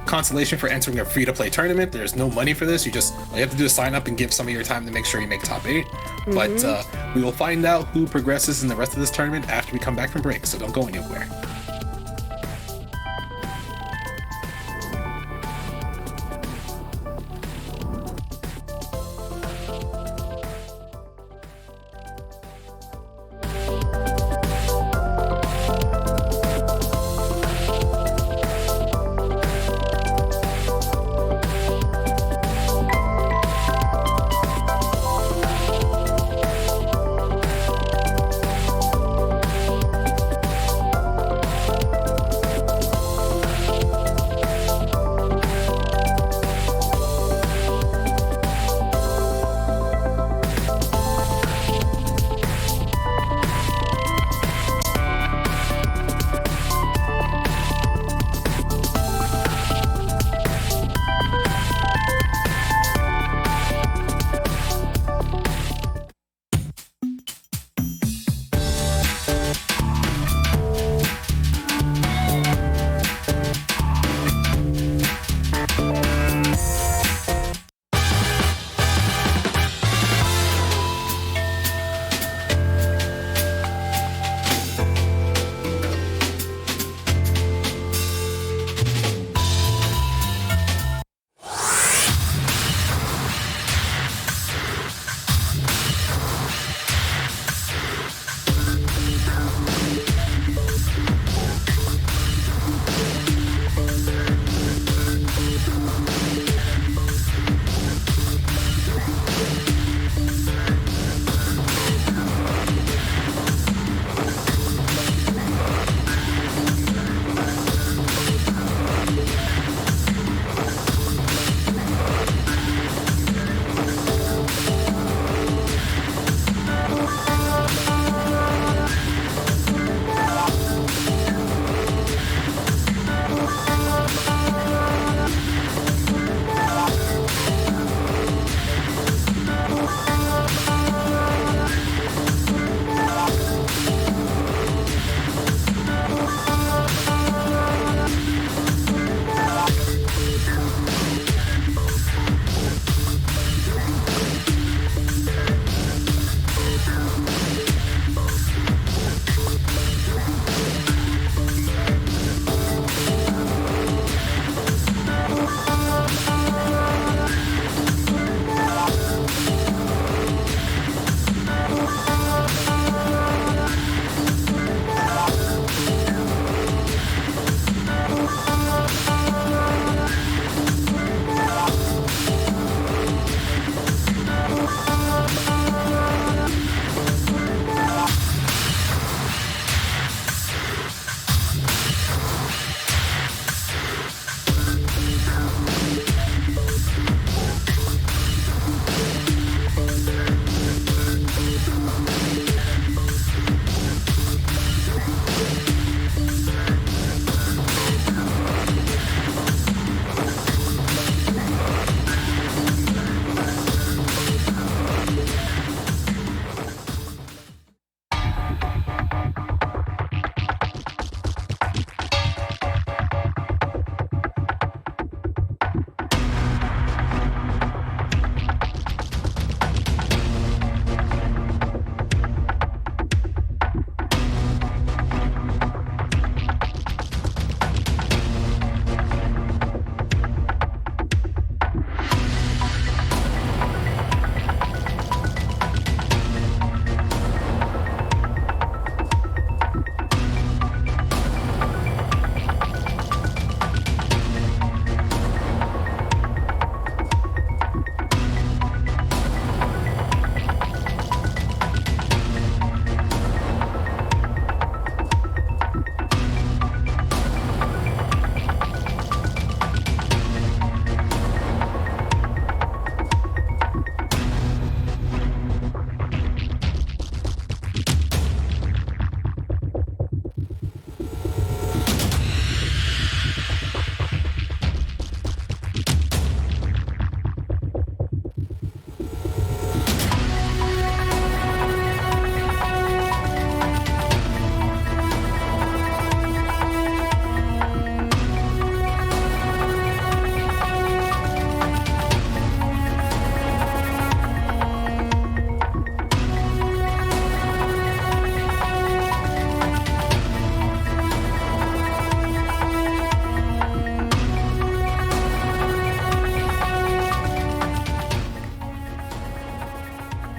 consolation for entering a free-to-play tournament. There's no money for this. You have to do is sign up and give some of your time to make sure you make top 8. But we will find out who progresses in the rest of this tournament after we come back from break, so don't go anywhere.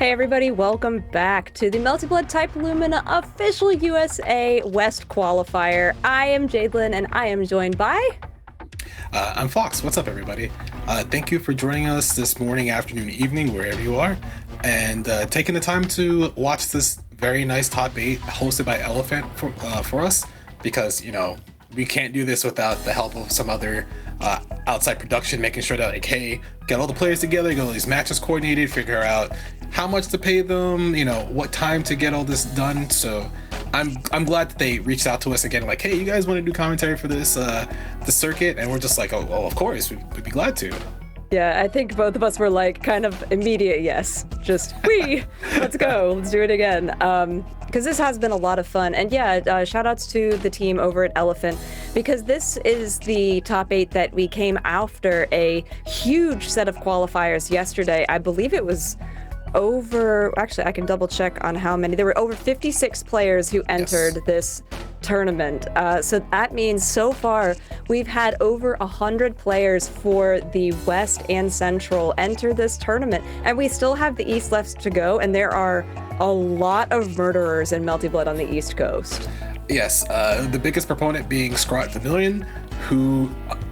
Hey everybody, welcome back to the Melty Blood Type Lumina official USA West qualifier. I am Jadelyn and I am joined by... I'm Fox. What's up, everybody? Thank you for joining us this morning, afternoon, evening, wherever you are, and taking the time to watch this very nice top 8 hosted by Eliphant for us, because, you know, we can't do this without the help of some other outside production, making sure that, like, hey, get all the players together, get all these matches coordinated, figure out how much to pay them, you know, what time to get all this done. So I'm glad that they reached out to us again, like, hey, you guys want to do commentary for this the circuit? And we're just like, oh, well, of course, we'd be glad to. Yeah, I think both of us were like kind of immediate yes. Just, let's go, let's do it again. Because this has been a lot of fun. And yeah, shout outs to the team over at Eliphant, because this is the top 8 that we came after a huge set of qualifiers yesterday. I believe it was over, actually I can double check on how many. There were over 56 players who entered this tournament. So that means so far we've had over 100 players for the West and Central enter this tournament, and we still have the East left to go, and there are a lot of murderers in Melty Blood on the East Coast. Yes, the biggest proponent being Scrot the Million, who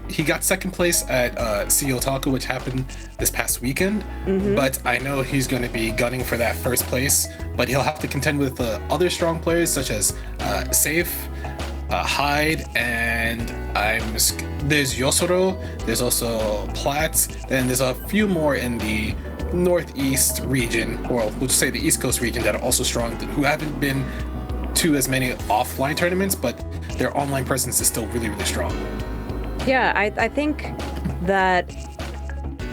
he got second place at CEO Taco, which happened this past weekend. But I know he's going to be gunning for that first place, but he'll have to contend with other strong players such as Safe, Hyde, and there's Yosoro, there's also Platts, and there's a few more in the Northeast region, or we'll just say the East Coast region, that are also strong, who haven't been to as many offline tournaments, but their online presence is still really, really strong. Yeah, I think that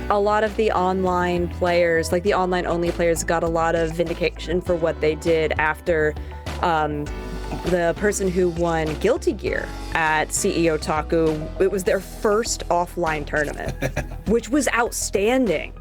a lot of the online players, like the online only players, got a lot of vindication for what they did after the person who won Guilty Gear at CEO Taku. It was their first offline tournament, which was outstanding.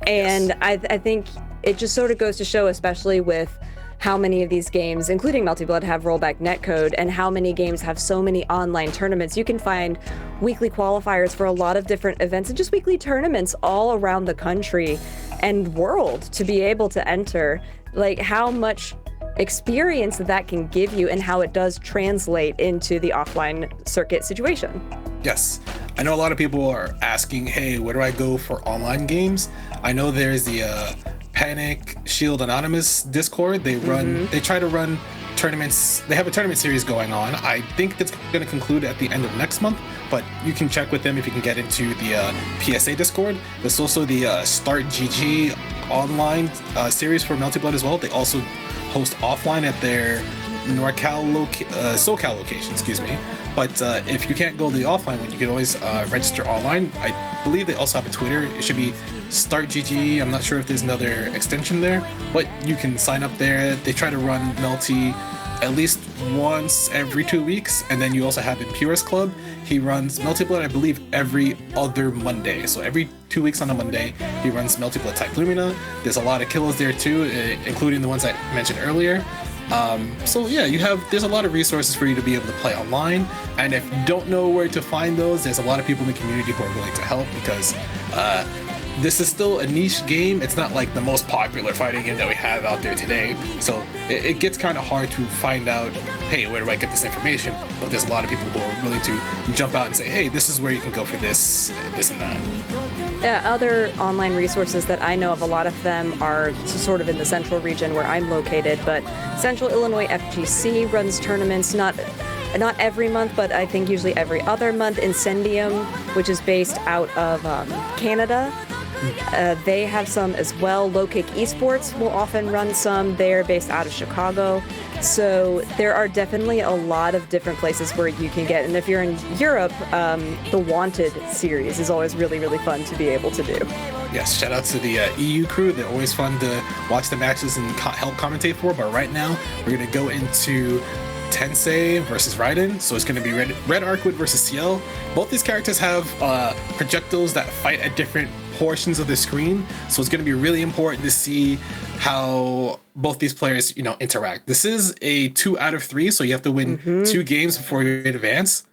And yes. I think it just sort of goes to show, especially with how many of these games, including Melty Blood, have rollback netcode, and how many games have so many online tournaments. You can find weekly qualifiers for a lot of different events and just weekly tournaments all around the country and world to be able to enter. Like, how much experience that can give you and how it does translate into the offline circuit situation. Yes. I know a lot of people are asking, hey, where do I go for online games? I know there's the Panic Shield Anonymous Discord. They try to run tournaments. They have a tournament series going on. I think it's going to conclude at the end of next month, but you can check with them if you can get into the PSA Discord. There's also the Start GG online series for Melty Blood as well. They also host offline at their SoCal location, excuse me. But if you can't go the offline one, you can always register online. I believe they also have a Twitter. It should be Start GG. I'm not sure if there's another extension there, but you can sign up there. They try to run Melty at least once every 2 weeks, and then you also have Impurist Club. He runs Melty Blood, I believe, every other Monday. So every 2 weeks on a Monday, he runs Melty Blood Type Lumina. There's a lot of kills there too, including the ones I mentioned earlier. So yeah, there's a lot of resources for you to be able to play online, and if you don't know where to find those, there's a lot of people in the community who are willing to help, because this is still a niche game. It's not like the most popular fighting game that we have out there today, so it gets kind of hard to find out, hey, where do I get this information? But there's a lot of people who are willing to jump out and say, hey, this is where you can go for this and that. Yeah, other online resources that I know of, a lot of them are sort of in the central region where I'm located, but Central Illinois FGC runs tournaments, not every month, but I think usually every other month. Incendium, which is based out of Canada, they have some as well. Low Kick Esports will often run some. They're based out of Chicago. So there are definitely a lot of different places where you can get. And if you're in Europe, the Wanted series is always really, really fun to be able to do. Yes, shout out to the EU crew. They're always fun to watch the matches and help commentate for. But right now, we're going to go into Tensei versus Raiden. So it's going to be Red Arcwood versus CL. Both these characters have projectiles that fight at different portions of the screen. So it's going to be really important to see how both these players, interact. This is a 2 out of 3, so you have to win 2 games before you advance.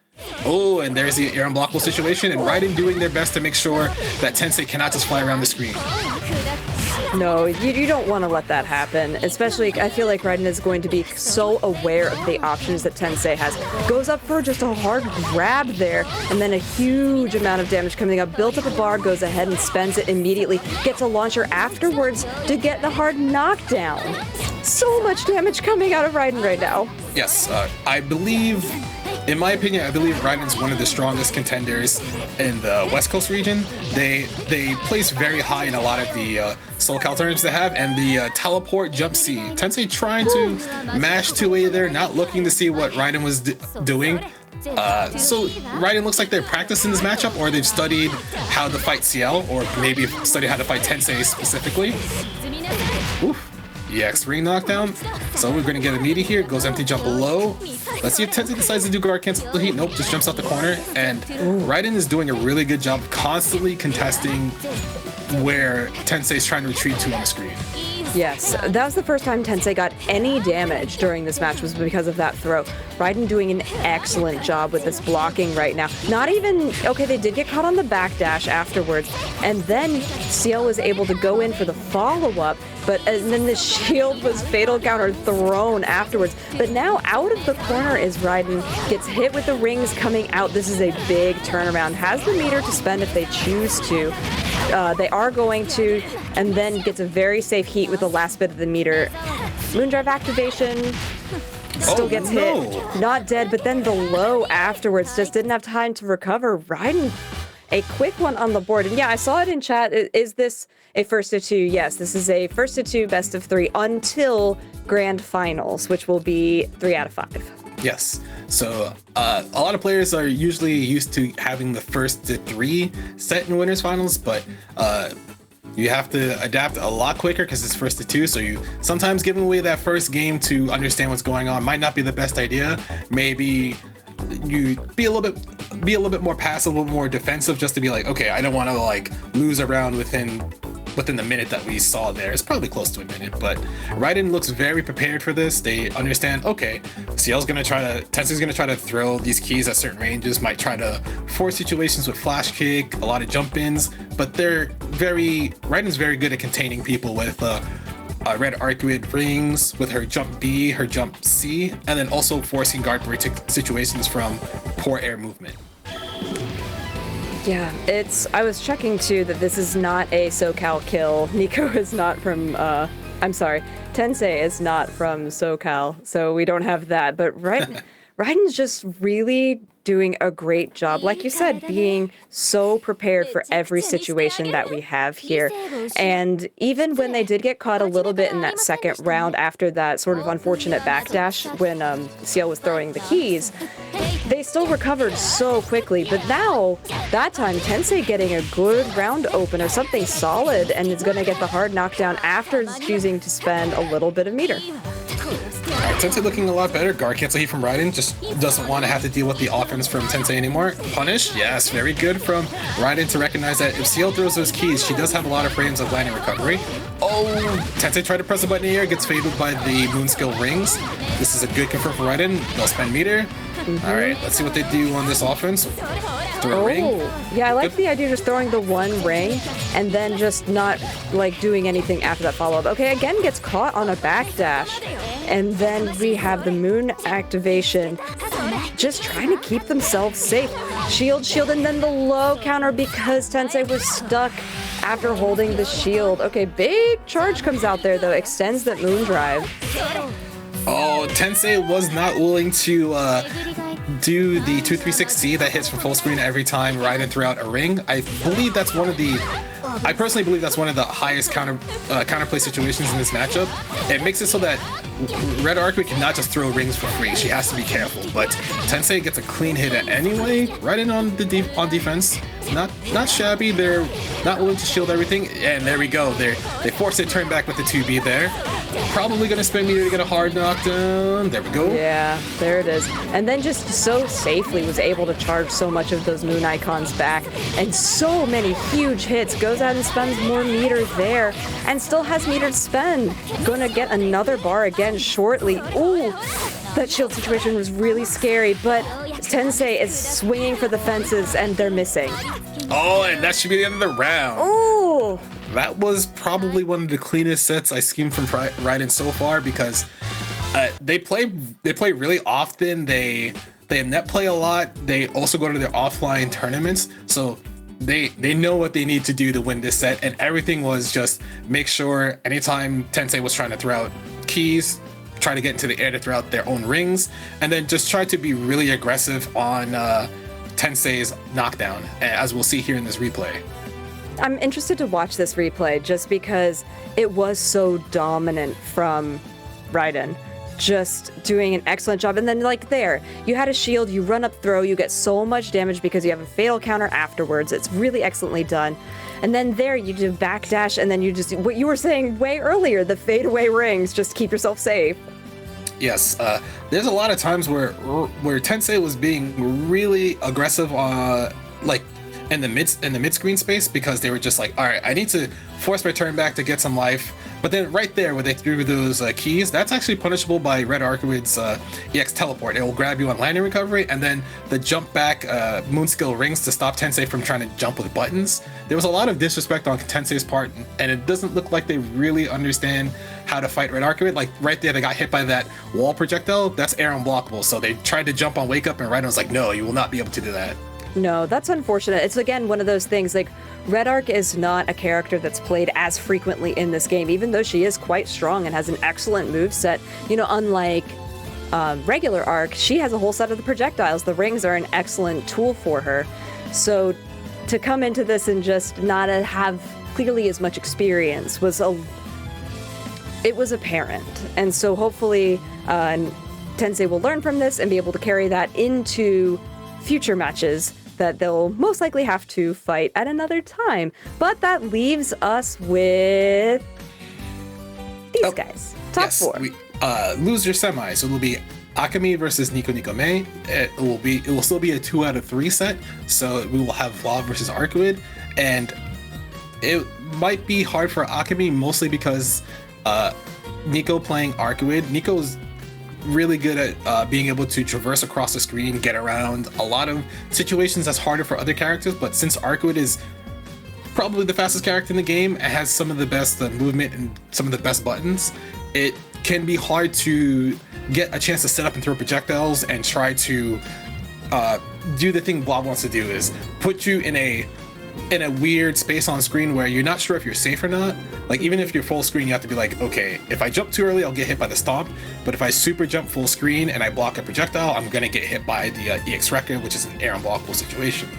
Oh, and there's the air unblockable situation, and Raiden doing their best to make sure that Tensei cannot just fly around the screen. No, you don't want to let that happen. Especially, I feel like Raiden is going to be so aware of the options that Tensei has. Goes up for just a hard grab there, and then a huge amount of damage coming up. Built up a bar, goes ahead and spends it immediately. Gets a launcher afterwards to get the hard knockdown. So much damage coming out of Raiden right now. Yes, I believe, in my opinion, I believe Raiden's one of the strongest contenders in the West Coast region. They place very high in a lot of the SoCal alternatives they have, and the teleport jump C. Tensei trying to mash 2A there, not looking to see what Raiden was doing. So Raiden looks like they're practicing this matchup, or they've studied how to fight CL, or maybe studied how to fight Tensei specifically. Oof. EX ring knockdown. So we're gonna get a meaty here. Goes empty jump below. Let's see if Tensei decides to do guard cancel heat. Nope, just jumps out the corner. And Raiden is doing a really good job constantly contesting where Tensei's trying to retreat to on the screen. Yes, that was the first time Tensei got any damage during this match, was because of that throw. Raiden doing an excellent job with this blocking right now. Not even, okay, they did get caught on the backdash afterwards, and then CL was able to go in for the follow-up, and then the shield was fatal counter thrown afterwards. But now out of the corner is Raiden, gets hit with the rings coming out. This is a big turnaround. Has the meter to spend if they choose to. They are going to, and then gets a very safe heat with the last bit of the meter. Moondrive activation, still gets hit. Not dead, but then the low afterwards, just didn't have time to recover. Raiden, a quick one on the board. And yeah, I saw it in chat. Is this a first to two? Yes, this is a first to two best of three until grand finals, which will be 3 out of 5. Yes. So a lot of players are usually used to having the first to 3 set in winners finals, but you have to adapt a lot quicker because it's first to 2. So you sometimes giving away that first game to understand what's going on might not be the best idea. Maybe you be a little bit more passive, a little more defensive, just to be like, okay, I don't want to like lose a round within the minute that we saw there. It's probably close to a minute, but Raiden looks very prepared for this. They understand, okay, Tensei's gonna try to throw these keys at certain ranges, might try to force situations with flash kick, a lot of jump ins, but Raiden's very good at containing people with red arcuate rings, with her jump B, her jump C, and then also forcing guard break situations from poor air movement. Yeah, I was checking too that this is not a SoCal kill. Nico is not from, I'm sorry, Tensei is not from SoCal, so we don't have that. But Raiden's just really doing a great job, like you said, being so prepared for every situation that we have here. And even when they did get caught a little bit in that second round after that sort of unfortunate backdash when CL was throwing the keys, they still recovered so quickly. But now, that time, Tensei getting a good round opener, something solid, and is going to get the hard knockdown after choosing to spend a little bit of meter. Tensei looking a lot better. Guard cancel heat from Raiden, just doesn't want to have to deal with the offense from Tensei anymore. Punish, yes, very good from Raiden to recognize that if CL throws those keys, she does have a lot of frames of landing recovery. Oh, Tensei tried to press the button here, gets faded by the moon skill rings. This is a good confirm for Raiden. They'll spend meter. All right, let's see what they do on this offense. Throw a ring. Yeah, I like the idea of just throwing the one ring and then just not like doing anything after that follow-up. Okay, again gets caught on a backdash, and then we have the moon activation, just trying to keep themselves safe. Shield, and then the low counter because Tensei was stuck after holding the shield. Okay, big charge comes out there though, extends that moon drive. Oh, Tensei was not willing to do the 236C that hits from full screen every time Raiden threw out a ring. I personally believe that's one of the highest counterplay situations in this matchup. It makes it so that Red Arcade cannot just throw rings for free. She has to be careful. But Tensei gets a clean hit anyway. Raiden on defense, not shabby. They're not willing to shield everything, and there we go. They force it turn back with the 2B there. Probably gonna spend meter to get a hard knockdown. There we go. Yeah, there it is. And then just so safely was able to charge so much of those moon icons back, and so many huge hits. Goes out and spends more meter there, and still has meter to spend. Gonna get another bar again shortly. Ooh, that shield situation was really scary, but Tensei is swinging for the fences, and they're missing. Oh, and that should be the end of the round. Ooh, that was probably one of the cleanest sets I've seen from Raiden so far, because they play really often. They net play a lot. They also go to their offline tournaments, so they know what they need to do to win this set. And everything was just make sure anytime Tensei was trying to throw out keys, try to get into the air to throw out their own rings, and then just try to be really aggressive on Tensei's knockdown, as we'll see here in this replay. I'm interested to watch this replay just because it was so dominant from Raiden. Just doing an excellent job. And then like there, you had a shield, you run up throw, you get so much damage because you have a fatal counter afterwards. It's really excellently done. And then there you do backdash, and then you just, what you were saying way earlier, the fadeaway rings, just keep yourself safe. Yes, there's a lot of times where Tensei was being really aggressive, like in the mid screen space, because they were just like, all right, I need to force my turn back to get some life. But then right there where they threw those keys, that's actually punishable by Red Arcuid's EX teleport. It will grab you on landing recovery, and then the jump back moon skill rings to stop Tensei from trying to jump with buttons. There was a lot of disrespect on Tensei's part, and it doesn't look like they really understand how to fight Red Arcuid. Like right there, they got hit by that wall projectile. That's air unblockable. So they tried to jump on Wake Up, and Raiden was like, no, you will not be able to do that. No, that's unfortunate. It's again one of those things, like Red Arc is not a character that's played as frequently in this game, even though she is quite strong and has an excellent moveset. You know, unlike regular Arc, she has a whole set of the projectiles. The rings are an excellent tool for her. So to come into this and just not have clearly as much experience it was apparent. And so hopefully Tensei will learn from this and be able to carry that into future matches that they'll most likely have to fight at another time. But that leaves us with these guys. Top four. Loser semis. So it'll be Akumi versus Nico Nico May. It will still be a 2 out of 3 set. So we will have Vlad versus Arcuid, and it might be hard for Akumi, mostly because Nico playing Arcuid. Nico's really good at being able to traverse across the screen, get around a lot of situations that's harder for other characters. But since Arcuid is probably the fastest character in the game and has some of the best movement and some of the best buttons, it can be hard to get a chance to set up and throw projectiles and try to do the thing Blob wants to do, is put you in a weird space on screen where you're not sure if you're safe or not. Like even if you're full screen, you have to be like, okay, if I jump too early, I'll get hit by the stomp. But if I super jump full screen and I block a projectile, I'm gonna get hit by the EX record, which is an air unblockable situation.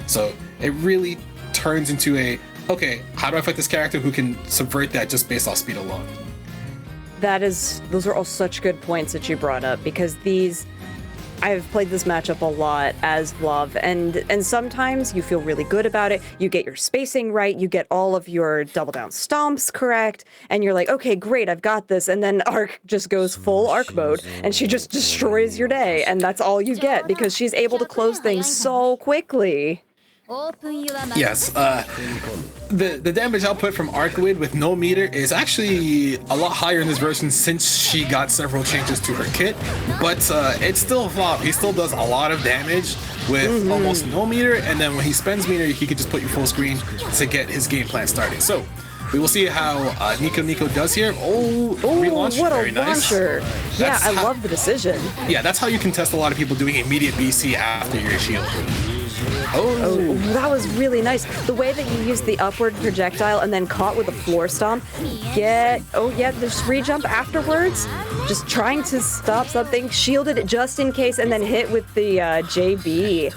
So it really turns into okay, how do I fight this character who can subvert that just based off speed alone? Those are all such good points that you brought up, because I've played this matchup a lot as Vlav, and sometimes you feel really good about it. You get your spacing right, you get all of your double down stomps correct, and you're like, okay, great, I've got this. And then Arc just goes full Arc mode, and she just destroys your day, and that's all you get because she's able to close things so quickly. Yes, the damage output from Arcuid with no meter is actually a lot higher in this version since she got several changes to her kit, but it's still flop. He still does a lot of damage with almost no meter, and then when he spends meter, he could just put you full screen to get his game plan started. So we will see how Nico Nico does here. Relaunch, what very a nice. launcher. Yeah, I love the decision. Yeah, that's how you can test a lot of people doing immediate BC after your shield. Oh, that was really nice. The way that you used the upward projectile and then caught with a floor stomp. Just re-jump afterwards. Just trying to stop something, shielded it just in case, and then hit with the JB.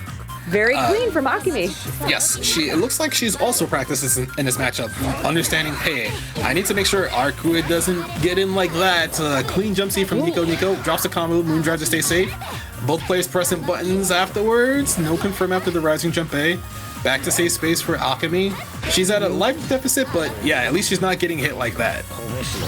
Very clean from Akumi. Yes, it looks like she's also practiced in this matchup, understanding, hey, I need to make sure Arcuid doesn't get in like that. Clean jump C from Nico Nico, drops the combo, Moondrive to stay safe. Both players pressing buttons afterwards. No confirm after the rising jump A. Back to safe space for Akumi. She's at a life deficit, but yeah, at least she's not getting hit like that.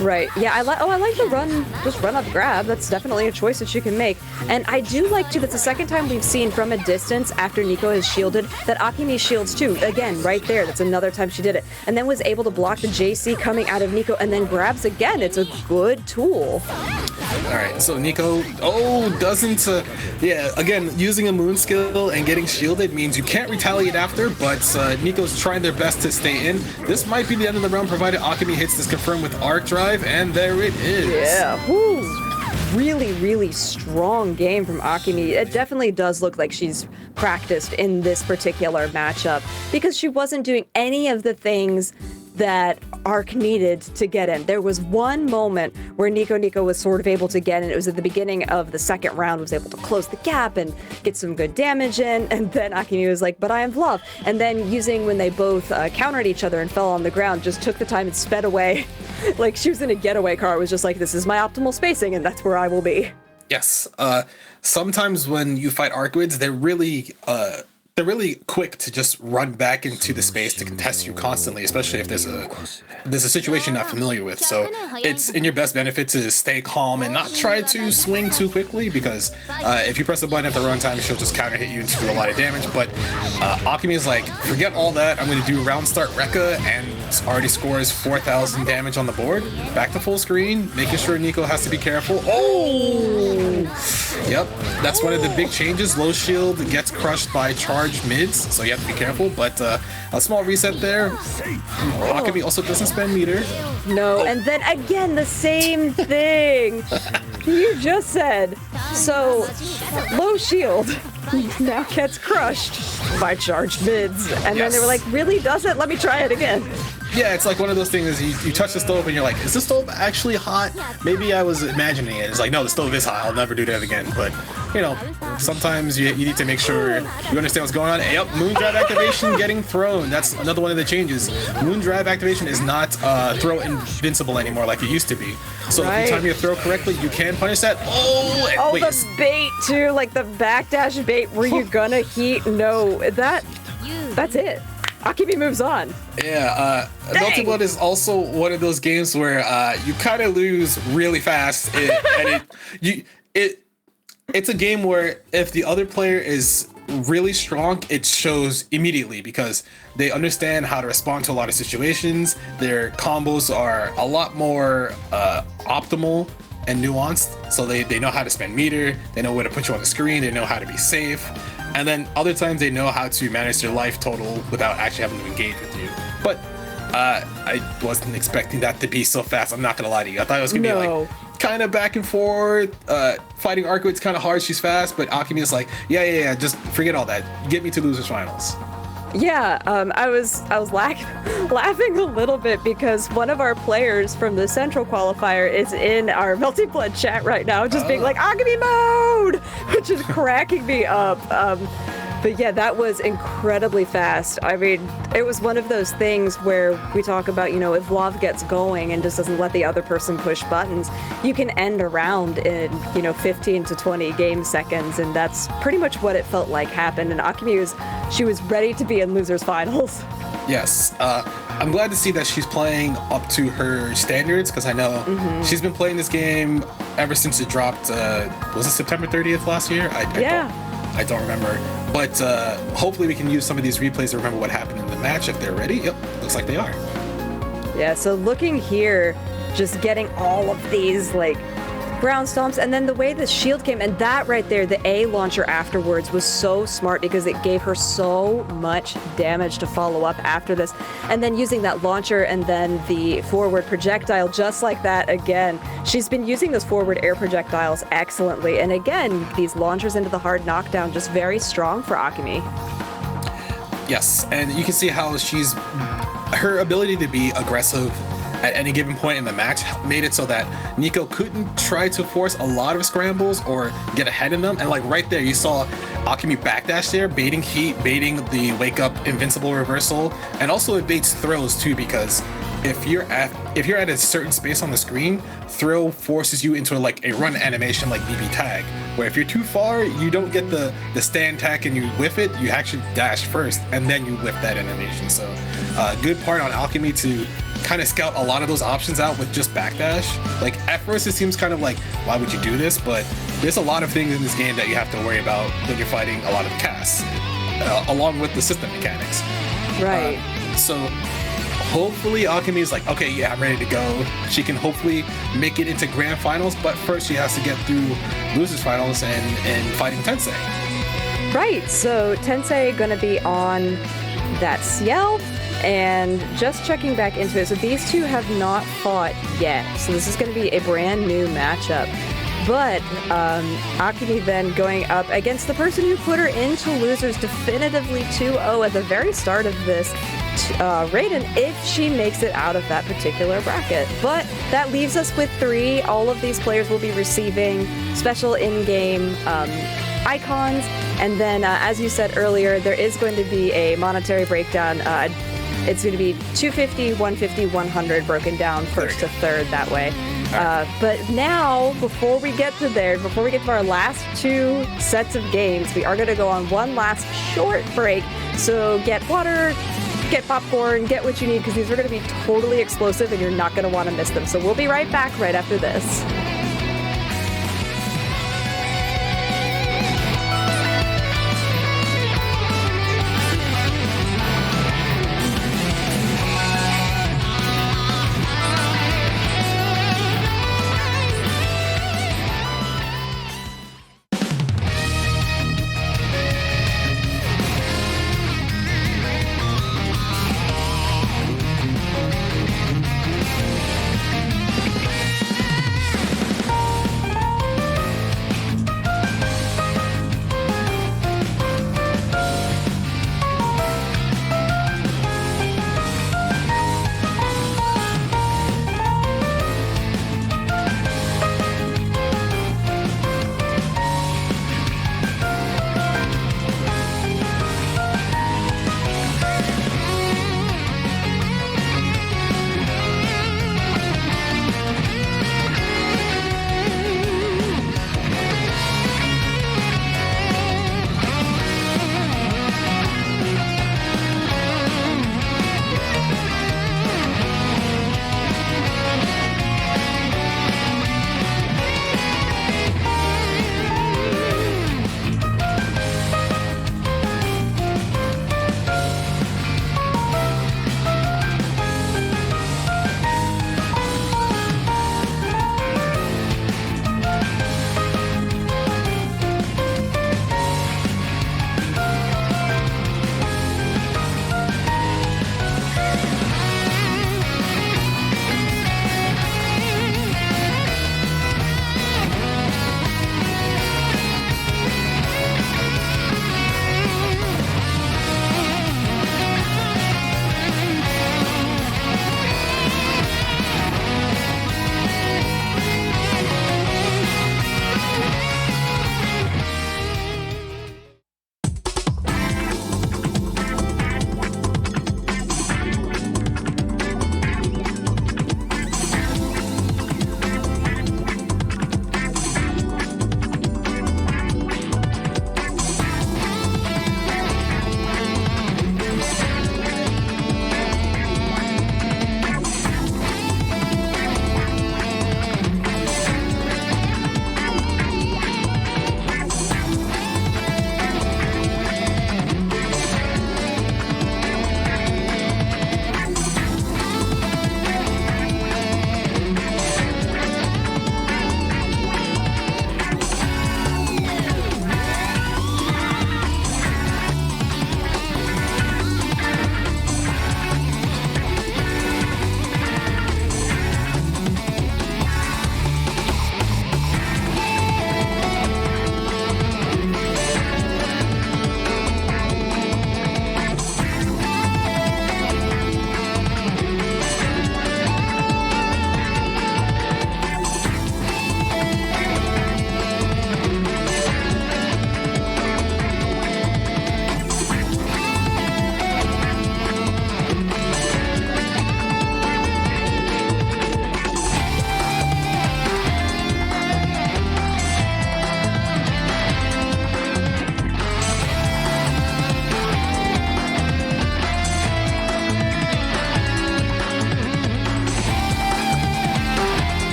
Right. Yeah, I like the run up grab. That's definitely a choice that she can make. And I do like too, that's the second time we've seen from a distance after Nico has shielded that Akumi shields too. Again, right there. That's another time she did it. And then was able to block the JC coming out of Nico and then grabs again. It's a good tool. Alright, so Nico, doesn't, again, using a moon skill and getting shielded means you can't retaliate after, but Nico's trying their best to stay in. This might be the end of the round provided Akumi hits this confirm with arc drive, and there it is. Yeah. Woo. Really, really strong game from Akumi. It definitely does look like she's practiced in this particular matchup because she wasn't doing any of the things that Arc needed to get in. There was one moment where Nico Nico was sort of able to get in. It was at the beginning of the second round, was able to close the gap and get some good damage in. And then Akumi was like, but I am love. And then using when they both countered each other and fell on the ground, just took the time and sped away. Like she was in a getaway car. It was just like, this is my optimal spacing and that's where I will be. Yes. Sometimes when you fight Arcoids, they're really quick to just run back into the space to contest you constantly, especially if there's a situation you're not familiar with. So it's in your best benefit to stay calm and not try to swing too quickly, because if you press the button at the wrong time, she'll just counter hit you and do a lot of damage. But Akumi is like, forget all that. I'm going to do round start Rekka, and already scores 4,000 damage on the board. Back to full screen, making sure Nico has to be careful. Oh! Yep, that's one of the big changes. Low shield gets crushed by charged mids, so you have to be careful, but a small reset there. Akumi also doesn't spend meter. No, and then again, the same thing you just said. So, low shield now gets crushed by charged mids, and then they were like, really, does it? Let me try it again. Yeah, it's like one of those things, you touch the stove and you're like, is the stove actually hot? Maybe I was imagining it. It's like, no, the stove is hot. I'll never do that again. But, you know, sometimes you need to make sure you understand what's going on. Yep, Moondrive activation getting thrown. That's another one of the changes. Moondrive activation is not throw invincible anymore like it used to be. So if you time your throw correctly, you can punish that. Oh, and oh, wait, the bait too, like the backdash bait where you're gonna heat. No, that's it. Akumi moves on. Yeah, Melty Blood is also one of those games where you kind of lose really fast, it's a game where if the other player is really strong, it shows immediately because they understand how to respond to a lot of situations. Their combos are a lot more optimal and nuanced, so they know how to spend meter, they know where to put you on the screen, they know how to be safe. And then other times they know how to manage their life total without actually having to engage with you. But I wasn't expecting that to be so fast. I'm not gonna lie to you. I thought it was gonna be like kind of back and forth. Fighting Arcoid's kind of hard. She's fast, but Akumi is like, yeah. Just forget all that. Get me to losers finals. Yeah, I was laughing a little bit because one of our players from the Central Qualifier is in our Melty Blood chat right now, just being like, Akumi mode, which is cracking me up. But yeah, that was incredibly fast. I mean, it was one of those things where we talk about, you know, if love gets going and just doesn't let the other person push buttons, you can end a round in, 15 to 20 game seconds, and that's pretty much what it felt like happened. And Akumi was ready to be in losers finals. Yes, I'm glad to see that she's playing up to her standards, because I know she's been playing this game ever since it dropped. Was it September 30th last year? I don't remember. But hopefully we can use some of these replays to remember what happened in the match if they're ready. Yep, looks like they are. Yeah, so looking here, just getting all of these ground stomps, and then the way the shield came, and that right there, the A launcher afterwards was so smart because it gave her so much damage to follow up after this. And then using that launcher and then the forward projectile just like that again. She's been using those forward air projectiles excellently. And again, these launchers into the hard knockdown, just very strong for Akumi. Yes, and you can see how her ability to be aggressive at any given point in the match made it so that Nico couldn't try to force a lot of scrambles or get ahead in them. And right there, you saw Akumi backdash there, baiting heat, baiting the wake up invincible reversal, and also it baits throws too, because if you're at a certain space on the screen, throw forces you into a run animation like BB tag, where if you're too far, you don't get the stand tag and you whiff it, you actually dash first and then you whiff that animation. So good part on Akumi to kind of scout a lot of those options out with just backdash. At first it seems kind of like, why would you do this? But there's a lot of things in this game that you have to worry about when you're fighting a lot of the casts, along with the system mechanics. Right. So hopefully Akumi is like, okay, yeah, I'm ready to go. She can hopefully make it into grand finals, but first she has to get through losers finals and fighting Tensei. Right, so Tensei gonna be on that Ciel. And just checking back into it, so these two have not fought yet. So this is going to be a brand new matchup. But Akumi then going up against the person who put her into losers definitively 2-0 at the very start of this, Raiden, if she makes it out of that particular bracket. But that leaves us with 3. All of these players will be receiving special in-game icons. And then, as you said earlier, there is going to be a monetary breakdown. It's going to be 250, 150, 100 broken down first to third that way. But now, before we get to our last 2 sets of games, we are going to go on one last short break. So get water, get popcorn, get what you need, because these are going to be totally explosive and you're not going to want to miss them. So we'll be right back right after this.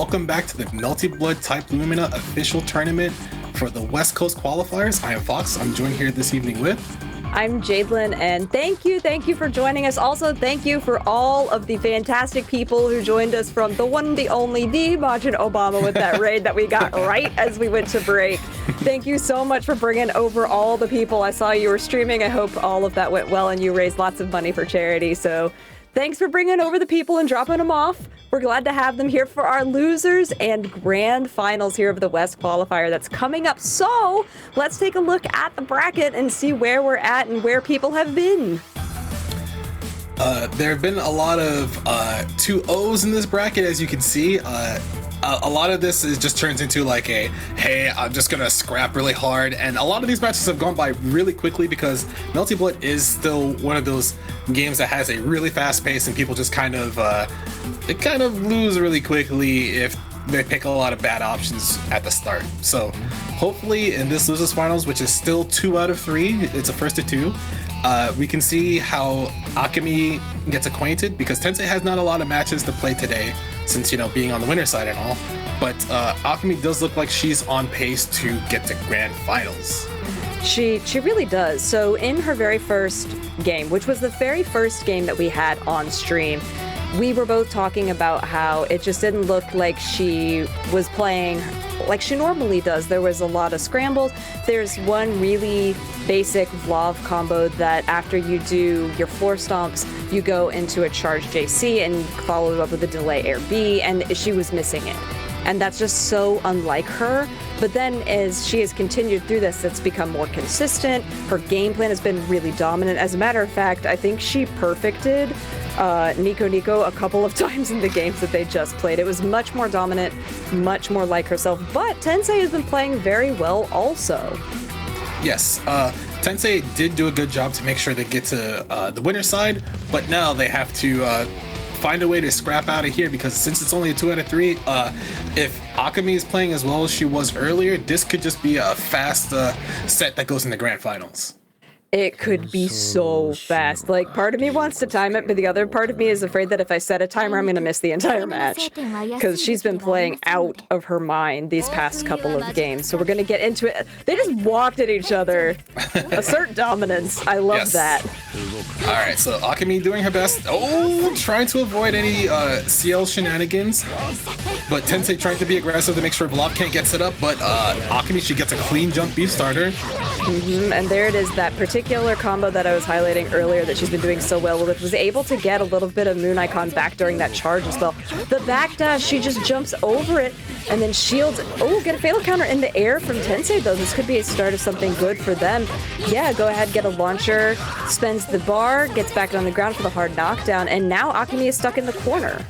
welcome back to the Melty Blood Type Lumina official tournament for the West Coast Qualifiers. I am Fox. I'm joined here this evening with... I'm Jadelyn, and thank you for joining us. Also, thank you for all of the fantastic people who joined us from the one, the only, the Majin Obama with that raid that we got right as we went to break. Thank you so much for bringing over all the people. I saw you were streaming. I hope all of that went well and you raised lots of money for charity. So thanks for bringing over the people and dropping them off. We're glad to have them here for our losers and grand finals here of the West Qualifier that's coming up. So let's take a look at the bracket and see where we're at and where people have been. There have been a lot of 2-0s in this bracket, as you can see. A lot of this just turns into like a, hey, I'm just gonna scrap really hard, and a lot of these matches have gone by really quickly because Melty Blood is still one of those games that has a really fast pace, and people just kind of lose really quickly if they pick a lot of bad options at the start. So hopefully in this losers finals, which is still 2 out of 3, it's a first to 2. We can see how Akumi gets acquainted because Tensei has not a lot of matches to play today since, you know, being on the winner side and all. But Akumi does look like she's on pace to get to grand finals. She really does. So in her very first game, which was the very first game that we had on stream, we were both talking about how it just didn't look like she was playing like she normally does. There was a lot of scrambles. There's one really basic Vlav combo that after you do your floor stomps, you go into a charge JC and follow it up with a delay air B, and she was missing it. And that's just so unlike her. But then as she has continued through this, it's become more consistent. Her game plan has been really dominant. As a matter of fact, I think she perfected Nico Nico a couple of times in the games that they just played. It was much more dominant, much more like herself. But Tensei has been playing very well also. Yes, Tensei did do a good job to make sure they get to the winner's side, but now they have to find a way to scrap out of here because since it's only a 2 out of 3, if Akumi is playing as well as she was earlier, this could just be a fast set that goes in the grand finals. It could be so fast. Like, part of me wants to time it, but the other part of me is afraid that if I set a timer, I'm going to miss the entire match. Because she's been playing out of her mind these past couple of games. So we're going to get into it. They just walked at each other. Assert dominance. I love that. All right, so Akumi doing her best. Oh, trying to avoid any CL shenanigans. But Tensei trying to be aggressive to make sure Vlav can't get set up. But Akumi, she gets a clean jump B starter. And there it is, that particular combo that I was highlighting earlier that she's been doing so well with, was able to get a little bit of Moon Icon back during that charge as well. The backdash, she just jumps over it and then shields. Oh, get a fatal counter in the air from Tensei though. This could be a start of something good for them. Yeah, go ahead, get a launcher, spends the bar, gets back on the ground for the hard knockdown, and now Akumi is stuck in the corner.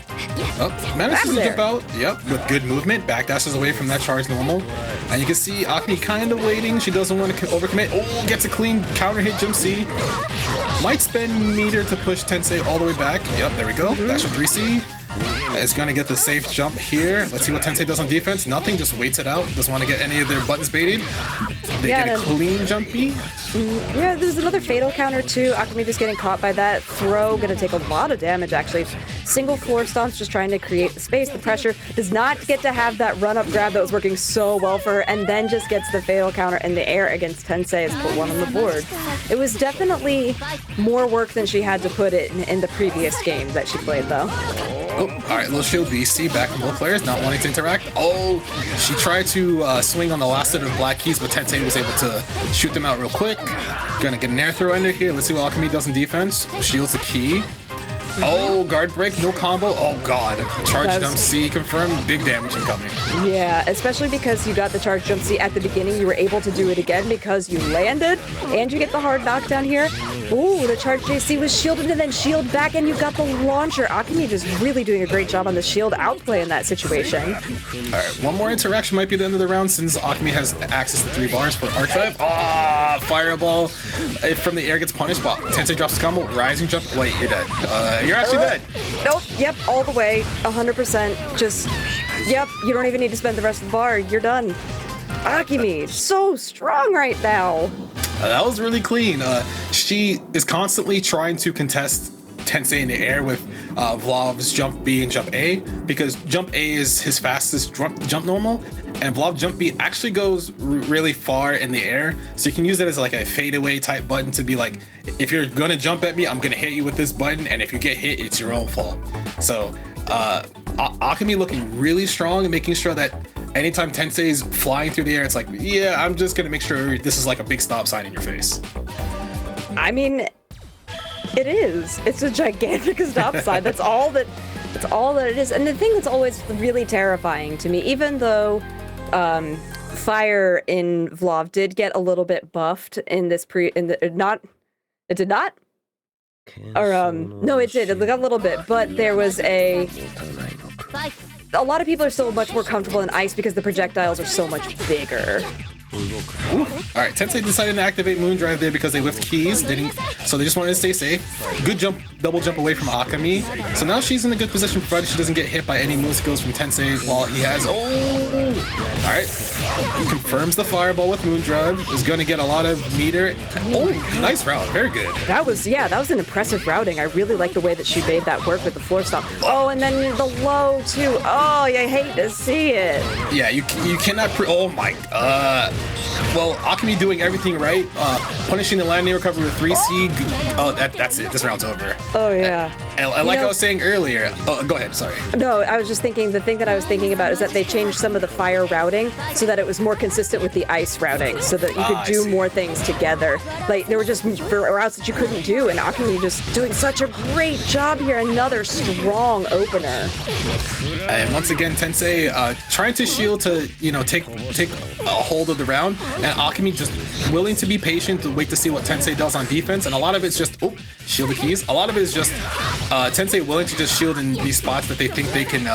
Oh, manages to jump out, yep, with good movement, backdashes away from that charge normal. And you can see Akumi kind of waiting, she doesn't want to overcommit. Oh, gets a clean counter hit jump C. Might spend meter to push Tensei all the way back. Yep, there we go, dash of 3C. Is going to get the safe jump here. Let's see what Tensei does on defense. Nothing, just waits it out. Doesn't want to get any of their buttons baited. They get a clean jumpy. Yeah, there's another fatal counter too. Akumi just getting caught by that throw. Gonna take a lot of damage actually. Single floor stomps, just trying to create the space, the pressure. Does not get to have that run-up grab that was working so well for her, and then just gets the fatal counter in the air against Tensei. Has put one on the board. It was definitely more work than she had to put it in the previous game that she played though. Oh, all right, little shield BC back from both players, not wanting to interact. Oh, she tried to swing on the last set of black keys, but Tensei was able to shoot them out real quick. Gonna get an air throw under here. Let's see what Akumi does in defense. Shields the key. Oh, guard break, no combo. Oh god, charge jump C confirmed, big damage incoming. Yeah, especially because you got the charge jump C at the beginning. You were able to do it again because you landed, and you get the hard knockdown here. Ooh, the charge JC was shielded and then shield back, and you got the launcher. Akumi just really doing a great job on the shield outplay in that situation. All right, one more interaction might be the end of the round since Akumi has access to 3 bars for arc drive. Ah, fireball. If from the air gets punished, but Tensei drops the combo, rising jump. Wait, you're dead. You're actually dead. Nope, yep, all the way, 100%. Just, yep, you don't even need to spend the rest of the bar. You're done. Akumi, so strong right now. That was really clean. She is constantly trying to contest Tensei in the air with Vlov's jump B and jump A, because jump A is his fastest jump normal, and Vlov jump B actually goes really far in the air, so you can use it as like a fadeaway type button to be like, if you're gonna jump at me, I'm gonna hit you with this button, and if you get hit, it's your own fault. So Akumi looking really strong and making sure that anytime Tensei's flying through the air, it's like, yeah, I'm just gonna make sure this is like a big stop sign in your face. I mean, it is. It's a gigantic stop sign. That's all that it is. And the thing that's always really terrifying to me, even though fire in Vlov did get a little bit buffed in this it did not? Or no, it did. It got a little bit, but there was a lot of people are still much more comfortable in ice because the projectiles are so much bigger. Ooh. All right, Tensei decided to activate Moondrive there because they lift keys, so they just wanted to stay safe. Good jump, double jump away from Akumi. So now she's in a good position provided she doesn't get hit by any move skills from Tensei while he has. Oh! All right, he confirms the fireball with Moondrive. Is going to get a lot of meter. Oh, nice route, very good. That was an impressive routing. I really like the way that she made that work with the floor stomp. Oh, and then the low too. Oh, I hate to see it. Yeah, you cannot. Oh my. Well, Akumi doing everything right, punishing the landing recovery with 3C. Oh, that's it. This round's over. Oh yeah. And like I was saying earlier. Oh, go ahead. Sorry. No, I was just thinking. The thing that I was thinking about is that they changed some of the fire routing so that it was more consistent with the ice routing, so that you could do more things together. Like there were just routes that you couldn't do, and Akumi just doing such a great job here. Another strong opener. And once again, Tensei trying to shield to take a hold of the round, and Akumi just willing to be patient to wait to see what Tensei does on defense. And a lot of it's just shield the keys. A lot of it is just Tensei willing to just shield in these spots that they think they can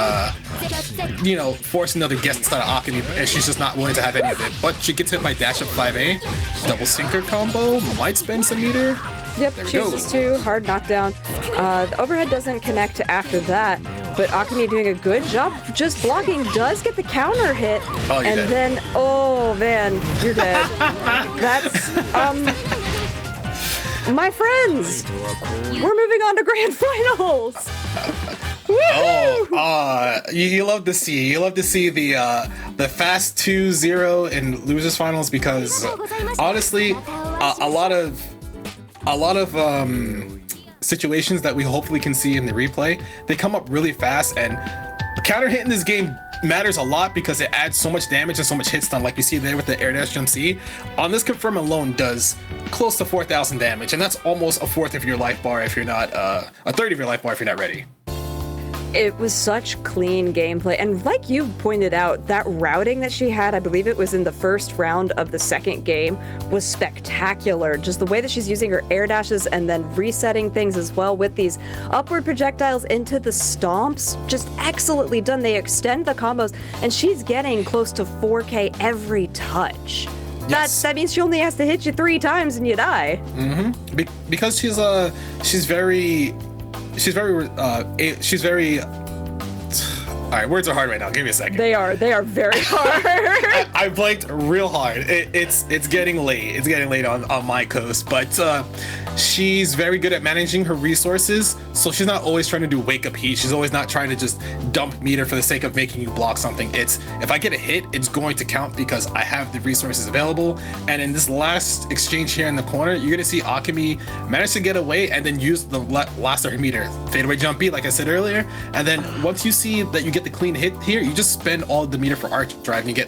force another guest out of Akumi, and she's just not willing to have any of it. But she gets hit by dash up 5A, double sinker combo, might spend some meter. Yep, chooses to, hard knockdown. The overhead doesn't connect after that, but Akumi doing a good job just blocking, does get the counter hit, and dead. Then, oh man, you're dead. That's, my friends, we're moving on to grand finals. You love to see the fast 2-0 in losers finals, because honestly, a lot of situations that we hopefully can see in the replay, they come up really fast, and counter hit in this game matters a lot because it adds so much damage and so much hit stun, like you see there with the air dash jump C. On this confirm alone does close to 4,000 damage, and that's almost a fourth of your life bar if you're not a third of your life bar if you're not ready. It was such clean gameplay, and like you pointed out, that routing that she had, I believe it was in the first round of the second game, was spectacular. Just the way that she's using her air dashes and then resetting things as well with these upward projectiles into the stomps, just excellently done. They extend the combos, and she's getting close to 4K every touch. Yes. That means she only has to hit you 3 times and you die. Mm-hmm. Because she's very all right, words are hard right now. Give me a second. They are very hard. I blanked real hard. It's getting late. It's getting late on my coast, but she's very good at managing her resources. So she's not always trying to do wake up heat. She's always not trying to just dump meter for the sake of making you block something. It's, if I get a hit, it's going to count because I have the resources available. And in this last exchange here in the corner, you're gonna see Akumi manage to get away and then use the last of her meter. Fadeaway jump B, like I said earlier. And then once you see that you get the clean hit here, you just spend all the meter for arch drive and you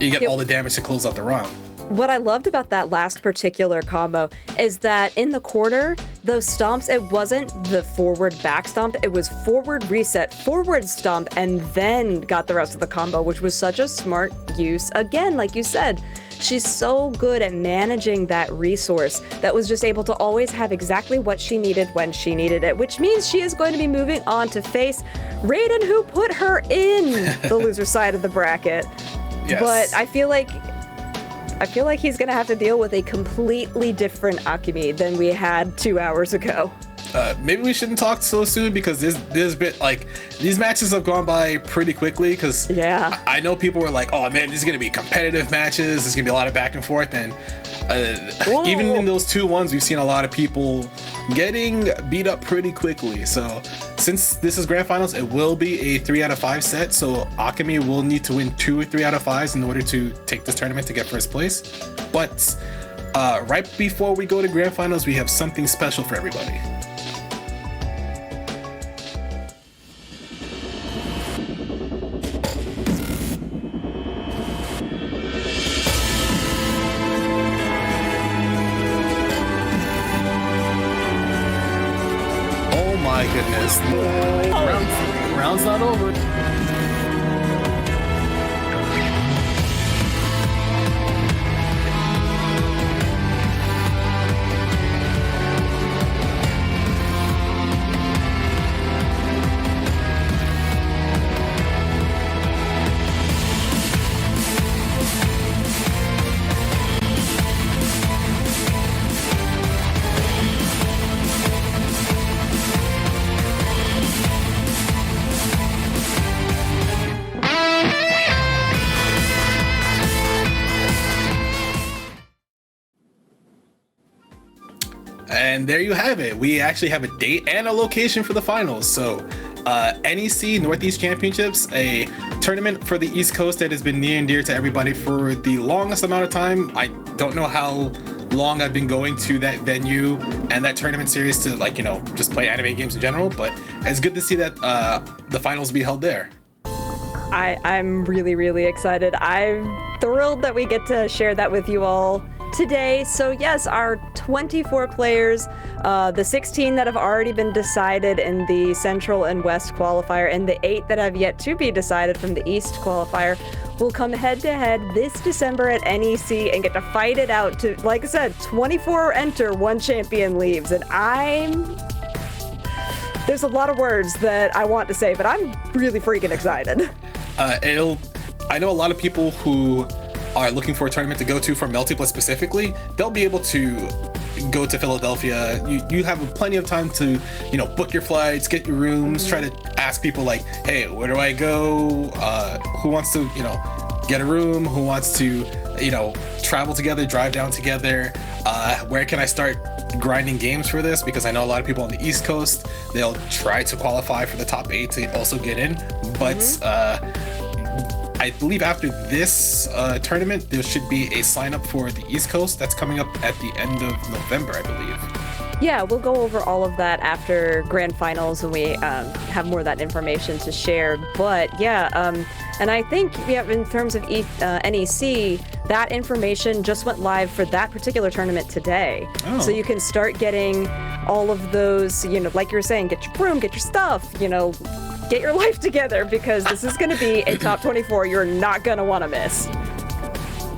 get all the damage to close out the round. What I loved about that last particular combo is that in the corner, those stomps, it wasn't the forward back stomp, it was forward reset, forward stomp, and then got the rest of the combo, which was such a smart use. Again, like you said, she's so good at managing that resource that was just able to always have exactly what she needed when she needed it, which means she is going to be moving on to face Raiden, who put her in the loser side of the bracket. Yes. But I feel like he's gonna have to deal with a completely different Akumi than we had 2 hours ago. Maybe we shouldn't talk so soon because this bit, like, these matches have gone by pretty quickly, because yeah, I know people were like, oh man, these are gonna be competitive matches, there's gonna be a lot of back and forth, and even in those 2-1s we've seen a lot of people getting beat up pretty quickly. So since this is grand finals, it will be a 3 out of 5 set. So Akumi will need to win 2 or 3 out of 5s in order to take this tournament to get first place. But right before we go to grand finals, we have something special for everybody. My goodness. No. Round's not over. And there you have it. We actually have a date and a location for the finals. So NEC Northeast Championships, a tournament for the East Coast that has been near and dear to everybody for the longest amount of time. I don't know how long I've been going to that venue and that tournament series to, like, you know, just play anime games in general, but it's good to see that the finals be held there. I'm really excited. I'm thrilled that we get to share that with you all today. So yes, our 24 players, the 16 that have already been decided in the Central and West qualifier, and the 8 that have yet to be decided from the East qualifier, will come head-to-head this December at NEC and get to fight it out to, like I said, 24 enter, 1 champion leaves. And there's a lot of words that I want to say, but I'm really freaking excited. I know a lot of people who are looking for a tournament to go to for Melty specifically, they'll be able to go to Philadelphia. You have plenty of time to, you know, book your flights, get your rooms, try to ask people like, hey, where do I go? Who wants to, you know, get a room? Who wants to, you know, travel together, drive down together? Where can I start grinding games for this? Because I know a lot of people on the East Coast, they'll try to qualify for the top 8 to also get in. But I believe after this tournament, there should be a sign up for the East Coast that's coming up at the end of November, I believe. Yeah, we'll go over all of that after grand finals when we have more of that information to share. But yeah, and I think in terms of NEC, that information just went live for that particular tournament today. Oh. So you can start getting all of those, you know, like you were saying, get your room, get your stuff, you know, get your life together, because this is going to be a top 24 you're not going to want to miss.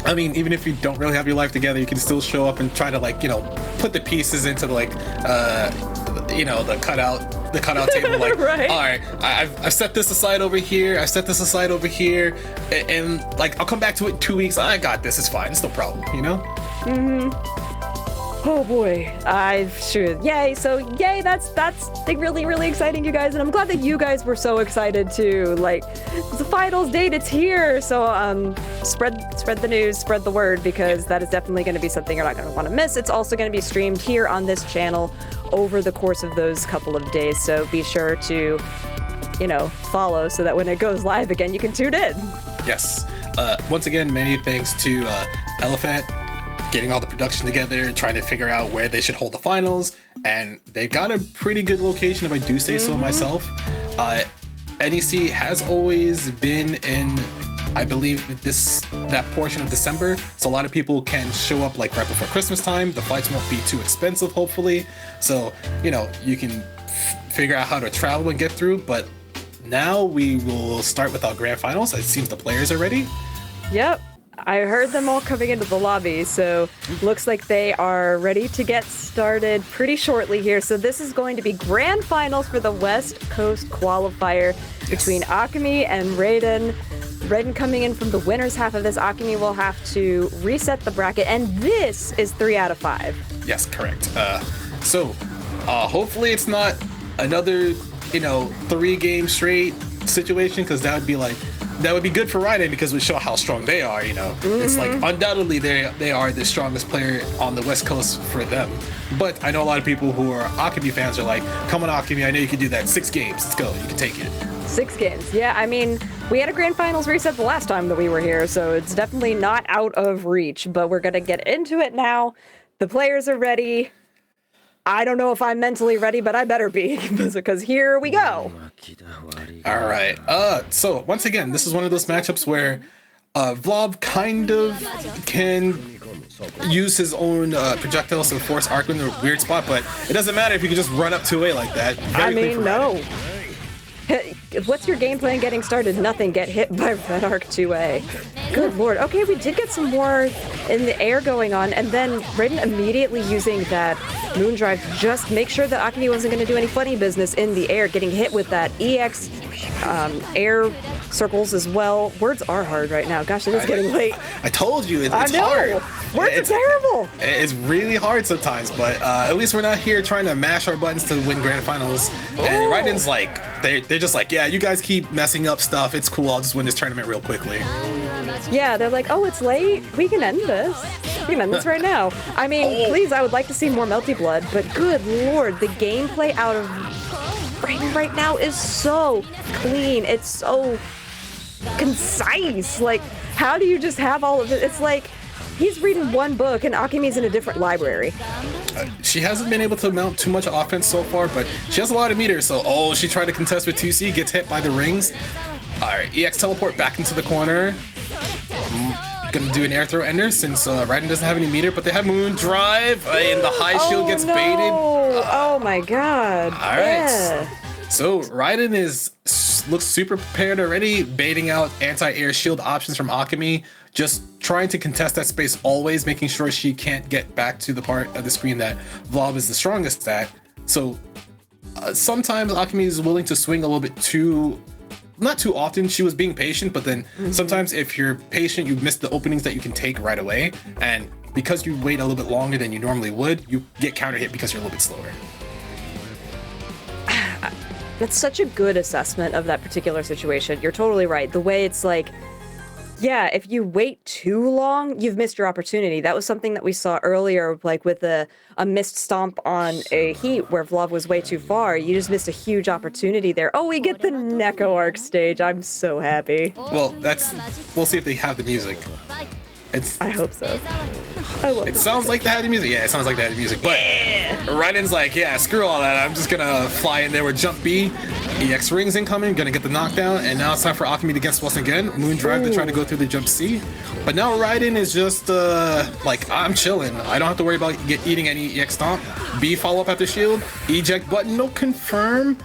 I mean, even if you don't really have your life together, you can still show up and try to, like, you know, put the pieces into the, like, you know, the cutout table. Like, right. All right, I've set this aside over here. I've set this aside over here, and like, I'll come back to it in 2 weeks. I got this. It's fine. It's no problem. You know. Oh boy, yay! So yay, that's really exciting, you guys, and I'm glad that you guys were so excited too. Like, the finals date, it's here. So spread the news, spread the word, because that is definitely going to be something you're not going to want to miss. It's also going to be streamed here on this channel over the course of those couple of days. So be sure to, you know, follow so that when it goes live again, you can tune in. Yes. Once again, many thanks to Eliphant, getting all the production together, trying to figure out where they should hold the finals, and they got a pretty good location, if I do say so myself. NEC has always been in, I believe, that portion of December, so a lot of people can show up like right before Christmas time. The flights won't be too expensive, hopefully, so, you know, you can figure out how to travel and get through. But now we will start with our grand finals. It seems the players are ready. Yep. I heard them all coming into the lobby, so looks like they are ready to get started pretty shortly here. So this is going to be grand finals for the West Coast qualifier between Akumi and Raiden. Raiden coming in from the winner's half of this. Akumi will have to reset the bracket, and this is 3 out of 5. Yes, correct. So hopefully it's not another, you know, 3 game straight situation, because that would be like that would be good for Raiden because it would show how strong they are, you know. It's like undoubtedly they are the strongest player on the West Coast for them. But I know a lot of people who are Akumi fans are like, come on Akumi, I know you can do that. 6 games, let's go, you can take it. 6 games. Yeah, I mean, we had a grand finals reset the last time that we were here, so it's definitely not out of reach, but we're gonna get into it now. The players are ready. I don't know if I'm mentally ready, but I better be, because here we go. All right. So once again, this is one of those matchups where Vlob kind of can use his own projectiles to force Arc in a weird spot, but it doesn't matter if you can just run up 2A like that. I mean, no. What's your game plan getting started? Nothing. Get hit by Red Arc 2A. Good lord. Okay, we did get some more in the air going on, and then Raiden immediately using that Moondrive to just make sure that Akumi wasn't going to do any funny business in the air, getting hit with that EX air circles as well. Words are hard right now. Gosh, it is getting late. I told you, it's I know. hard. Words are terrible. It's really hard sometimes, but at least we're not here trying to mash our buttons to win grand finals. And Raiden's like, they're just like, yeah, you guys keep messing up stuff. It's cool. I'll just win this tournament real quickly. Yeah, they're like, oh, it's late. We can end this. We can end this right now. I mean, please, I would like to see more Melty Blood, but good lord, the gameplay out of Raiden right now is so clean. It's so concise. Like, how do you just have all of it? It's like he's reading one book and Akumi's in a different library. She hasn't been able to mount too much offense so far, but she has a lot of meters. So, she tried to contest with 2C, gets hit by the rings. All right, EX teleport back into the corner. Gonna do an air throw ender since Raiden doesn't have any meter, but they have Moon Drive, and the high shield gets baited. Oh my god. All right. Yeah. So Raiden looks super prepared already, baiting out anti-air shield options from Akumi, just trying to contest that space always, making sure she can't get back to the part of the screen that Vlob is the strongest at. So sometimes Akumi is willing to swing a little bit too. Not too often. She was being patient, but then sometimes if you're patient, you miss the openings that you can take right away. And because you wait a little bit longer than you normally would, you get counter hit because you're a little bit slower. That's such a good assessment of that particular situation. You're totally right. The way it's like, yeah, if you wait too long, you've missed your opportunity. That was something that we saw earlier, like with a missed stomp on a heat where Vlov was way too far. You just missed a huge opportunity there. Oh, we get the Neko Arc stage. I'm so happy. Well, we'll see if they have the music. I hope so. It sounds like they had the music. Yeah, it sounds like they had the music. But Raiden's like, yeah, screw all that. I'm just gonna fly in there with jump B. EX rings incoming, gonna get the knockdown, and now it's time for Akumi to guess once again. Moon Drive to try to go through the jump C. But now Raiden is just like, I'm chilling. I don't have to worry about eating any EX stomp. B follow up after shield. Eject button, no confirm.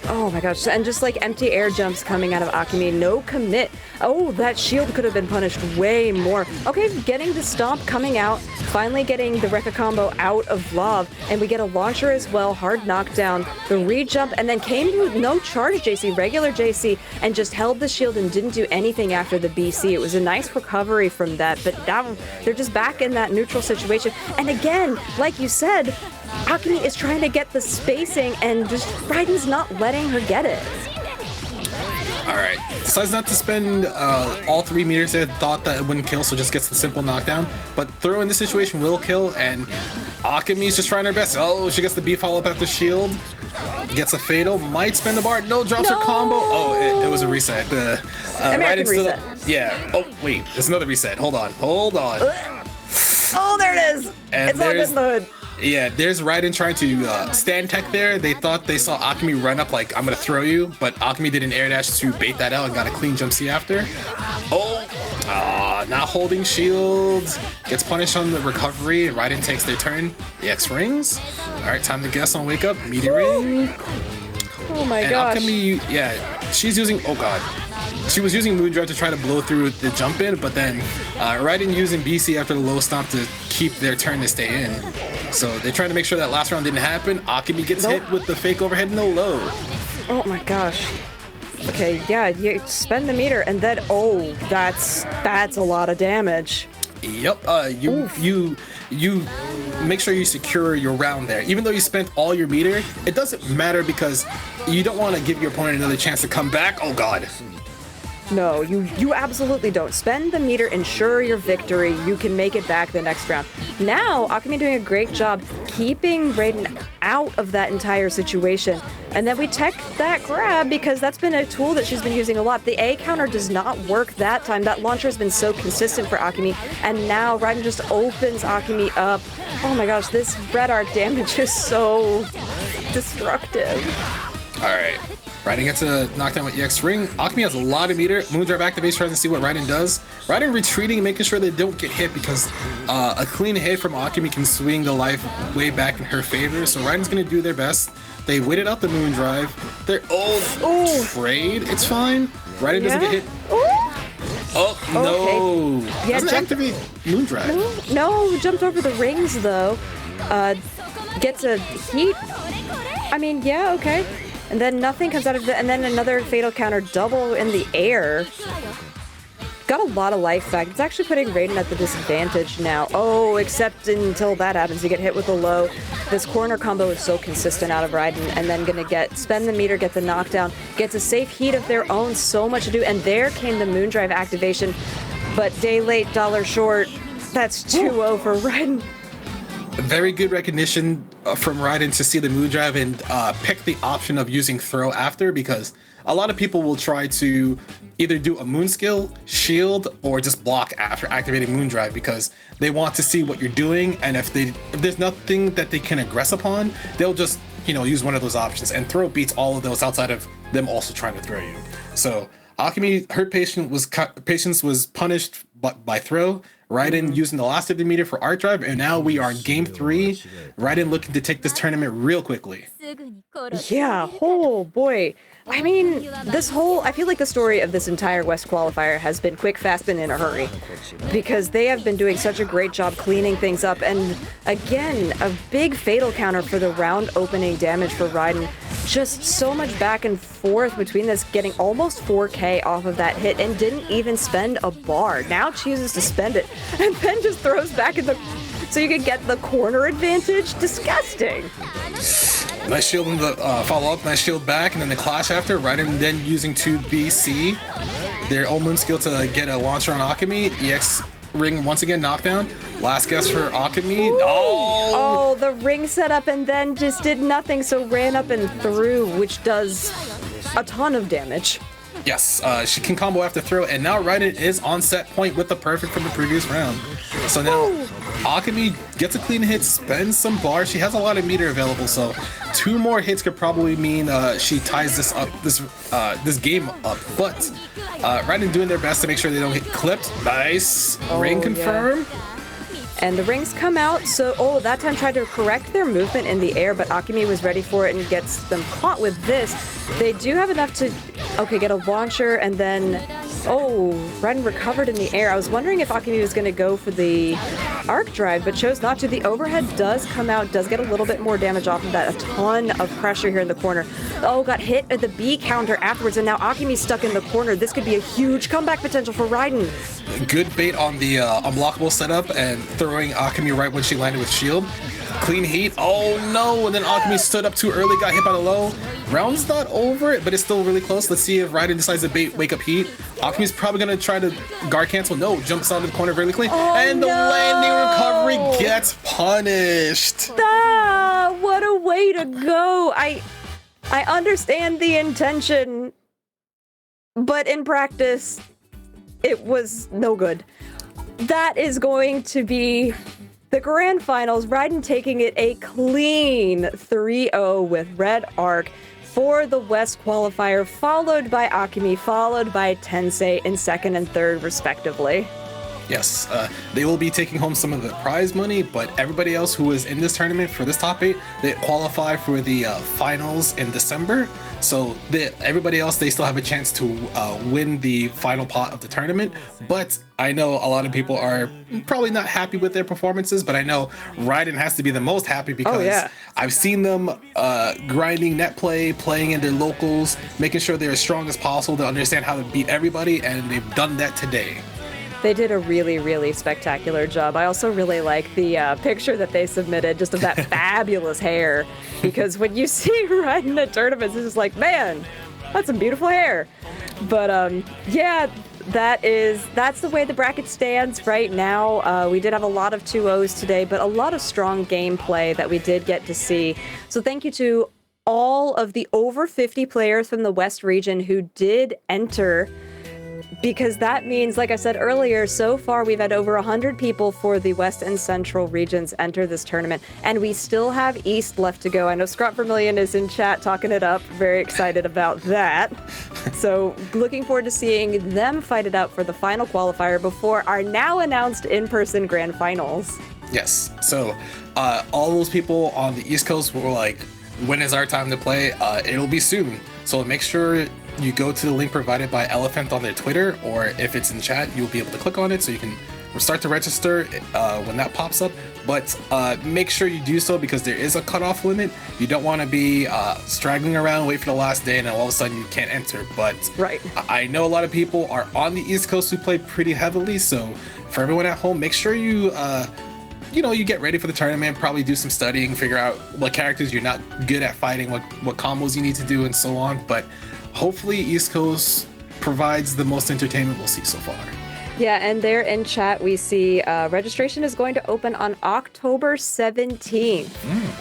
Oh my gosh, and just like empty air jumps coming out of Akumi, no commit. Oh, that shield could have been punished way more. Okay, getting the stomp coming out, finally getting the Rekka combo out of Vlov, and we get a launcher as well, hard knockdown, the re-jump, and then came to no charge JC, regular JC, and just held the shield and didn't do anything after the BC. It was a nice recovery from that, but now they're just back in that neutral situation. And again, like you said, Akumi is trying to get the spacing, and just Raiden's not letting her get it. Alright, decides not to spend all 3 meters there, thought that it wouldn't kill, so just gets the simple knockdown. But throw in this situation will kill, and Akumi's just trying her best. Oh, she gets the B follow-up after shield. Gets a fatal, might spend the bar, no, drops her combo. Oh, it was a reset. American reset. Yeah, oh, wait, there's another reset. Hold on. Oh, there it is! And it's all good in the hood. Yeah, there's Raiden trying to stand tech there. They thought they saw Akumi run up like, I'm gonna throw you, but Akumi did an air dash to bait that out and got a clean jump C after. Not holding shields. Gets punished on the recovery. Raiden takes their turn. EX rings. Alright, time to guess on wake up. Meteor ring. Oh my gosh. gosh. Akumi, yeah, she's using, oh god. She was using Moondrive to try to blow through the jump in, but then Raiden using BC after the low stomp to keep their turn to stay in. So they're trying to make sure that last round didn't happen. Akumi gets hit with the fake overhead no low. Oh my gosh. Okay, yeah, you spend the meter and then, oh, that's a lot of damage. Yep, you make sure you secure your round there. Even though you spent all your meter, it doesn't matter because you don't want to give your opponent another chance to come back. Oh god. No, you absolutely don't. Spend the meter, ensure your victory. You can make it back the next round. Now, Akumi doing a great job keeping Raiden out of that entire situation. And then we tech that grab because that's been a tool that she's been using a lot. The A counter does not work that time. That launcher has been so consistent for Akumi. And now Raiden just opens Akumi up. Oh my gosh, this red arc damage is so destructive. All right. Raiden gets a knockdown with EX Ring. Akumi has a lot of meter. Moondrive activates, tries to see what Raiden does. Raiden retreating, making sure they don't get hit because a clean hit from Akumi can swing the life way back in her favor. So Raiden's going to do their best. They waited out the Moondrive. They're all trade. It's fine. Raiden doesn't get hit. Oh, no. Okay. Yeah, doesn't activate Moondrive. No, jumped over the rings, though. Gets a heat. I mean, yeah, okay. And then nothing comes out of it, and then another fatal counter double in the air. Got a lot of life back. It's actually putting Raiden at the disadvantage now. Oh, except until that happens, you get hit with a low. This corner combo is so consistent out of Raiden, and then gonna spend the meter, get the knockdown, gets a safe heat of their own, so much to do, and there came the Moondrive activation. But day late, dollar short. That's 2-0 for Raiden. Very good recognition from Raiden to see the Moondrive and pick the option of using throw after, because a lot of people will try to either do a moon skill, shield, or just block after activating Moondrive because they want to see what you're doing, and if there's nothing that they can aggress upon, they'll just use one of those options, and throw beats all of those outside of them also trying to throw you. So Akumi, her patience was punished by throw. Raiden using the last of the meter for arc drive, and now we are in game 3. Raiden looking to take this tournament real quickly. Yeah, oh boy. I mean, I feel like the story of this entire West qualifier has been quick, fast, and in a hurry. Because they have been doing such a great job cleaning things up, and again, a big fatal counter for the round opening damage for Raiden. Just so much back and forth between this, getting almost 4K off of that hit, and didn't even spend a bar. Now chooses to spend it, and then just throws back in so you can get the corner advantage. Disgusting. Nice shield in the follow-up, nice shield back, and then the clash after. Raiden then using 2BC, their own moon skill to get a launcher on Akumi. EX ring once again knockdown. Last guess for Akumi. Oh, the ring setup and then just did nothing, so ran up and through, which does a ton of damage. Yes, she can combo after throw, and now Raiden is on set point with the perfect from the previous round. So now Akumi gets a clean hit, spends some bars. She has a lot of meter available, so 2 more hits could probably mean she ties this game up. But Raiden doing their best to make sure they don't get clipped. Nice. Ring confirm. Yeah. And the rings come out, so, that time tried to correct their movement in the air, but Akumi was ready for it and gets them caught with this. They do have enough to, get a launcher, and then, Raiden recovered in the air. I was wondering if Akumi was going to go for the arc drive, but chose not to. The overhead does come out, does get a little bit more damage off of that. A ton of pressure here in the corner. Got hit at the B counter afterwards, and now Akumi's stuck in the corner. This could be a huge comeback potential for Raiden. Good bait on the unblockable setup and throwing Akumi right when she landed with shield. Clean heat. Oh no! And then Akumi stood up too early, got hit by the low. Round's not over, but it's still really close. Let's see if Raiden decides to bait wake up heat. Akumi's probably gonna try to guard cancel. No, jumps out of the corner really clean. And the landing recovery gets punished. What a way to go. I understand the intention, but in practice, it was no good. That is going to be the grand finals. Raiden taking it a clean 3-0 with Red Arc for the West qualifier, followed by Akumi, followed by Tensei in second and third, respectively. Yes, they will be taking home some of the prize money, but everybody else who is in this tournament for this top 8, they qualify for the finals in December. So everybody else, they still have a chance to win the final pot of the tournament. But I know a lot of people are probably not happy with their performances, but I know Raiden has to be the most happy because I've seen them grinding net play, playing in their locals, making sure they're as strong as possible to understand how to beat everybody, and they've done that today. They did a really, really spectacular job. I also really like the picture that they submitted, just of that fabulous hair. Because when you see Raiden at tournaments, it's just like, man, That's some beautiful hair. But yeah, that's the way the bracket stands right now. We did have a lot of 2-0s today, but a lot of strong gameplay that we did get to see. So thank you to all of the over 50 players from the West region who did enter, because that means, like I said earlier, so far we've had over 100 people for the West and Central regions enter this tournament, and we still have East left to go. I know Scott Vermillion is in chat talking it up, very excited about that. So looking forward to seeing them fight it out for the final qualifier before our now announced in-person grand finals. Yes. So all those people on the East Coast were like, when is our time to play? It'll be soon. So make sure you go to the link provided by Eliphant on their Twitter, or if it's in chat, you'll be able to click on it so you can start to register when that pops up. But make sure you do so, because there is a cutoff limit. You don't want to be straggling around, wait for the last day, and then all of a sudden you can't enter. But right. I know a lot of people are on the East Coast who play pretty heavily, so for everyone at home, make sure you you get ready for the tournament, probably do some studying, figure out what characters you're not good at fighting, what combos you need to do, and so on. But hopefully East Coast provides the most entertainment we'll see so far. Yeah, and there in chat we see registration is going to open on October 17th.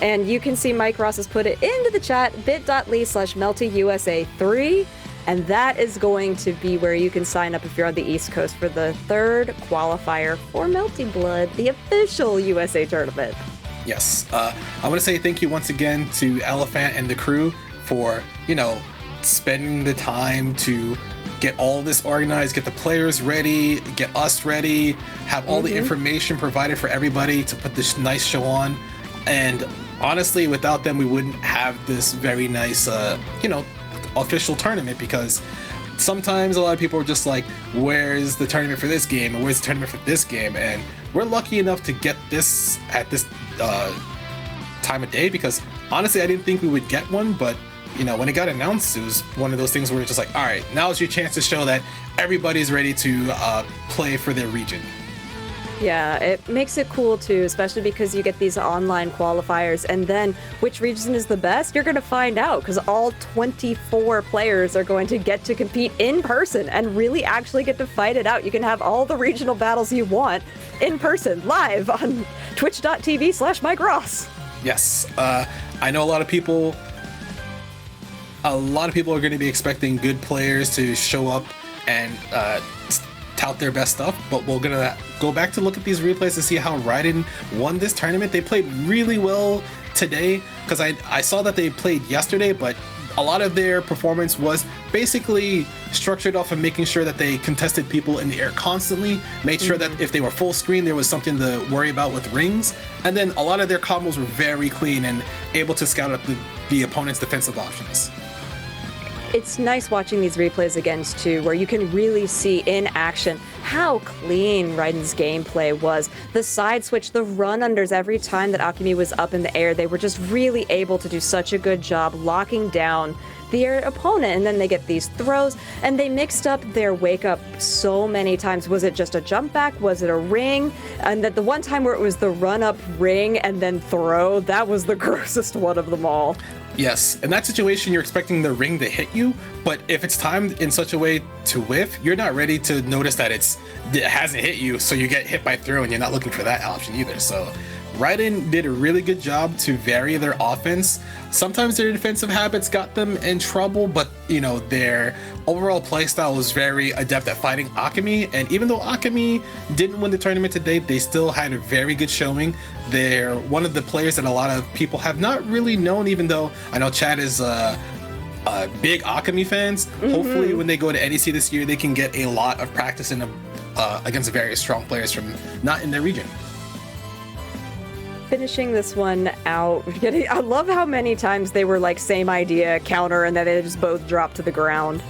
And you can see Mike Ross has put it into the chat, bit.ly/MeltyUSA3. And that is going to be where you can sign up if you're on the East Coast for the third qualifier for Melty Blood, the official USA tournament. Yes. I want to say thank you once again to Eliphant and the crew for, spending the time to get all this organized, get the players ready, get us ready, have all the information provided for everybody to put this nice show on. And honestly, without them, we wouldn't have this very nice, official tournament, because sometimes a lot of people are just like, where's the tournament for this game, and where's the tournament for this game? And we're lucky enough to get this at this time of day, because honestly I didn't think we would get one, but when it got announced, it was one of those things where it's just like, all right, now's your chance to show that everybody's ready to play for their region. Yeah, it makes it cool too, especially because you get these online qualifiers, and then which region is the best, you're going to find out, because all 24 players are going to get to compete in person and really actually get to fight it out. You can have all the regional battles you want in person, live on twitch.tv/Mike Ross. Yes, I know a lot of people are going to be expecting good players to show up and tout their best stuff, but we're gonna go back to look at these replays to see how Raiden won this tournament. They played really well today, because I saw that they played yesterday, but a lot of their performance was basically structured off of making sure that they contested people in the air constantly, made sure that if they were full screen there was something to worry about with rings, and then a lot of their combos were very clean and able to scout out the opponent's defensive options. It's nice watching these replays again too, where you can really see in action how clean Raiden's gameplay was. The side switch, the run unders, every time that Akumi was up in the air, they were just really able to do such a good job locking down their opponent, and then they get these throws, and they mixed up their wake up so many times. Was it just a jump back? Was it a ring? And that the one time where it was the run up ring and then throw, that was the grossest one of them all. Yes, in that situation, you're expecting the ring to hit you, but if it's timed in such a way to whiff, you're not ready to notice that it hasn't hit you, so you get hit by throw, and you're not looking for that option either. So Raiden did a really good job to vary their offense. Sometimes their defensive habits got them in trouble, but their overall playstyle was very adept at fighting Akumi. And even though Akumi didn't win the tournament today, they still had a very good showing. They're one of the players that a lot of people have not really known, even though I know Chad is big Akumi fans. Hopefully when they go to NEC this year, they can get a lot of practice against various strong players from not in their region. Finishing this one out, I love how many times they were like same idea, counter, and then they just both dropped to the ground.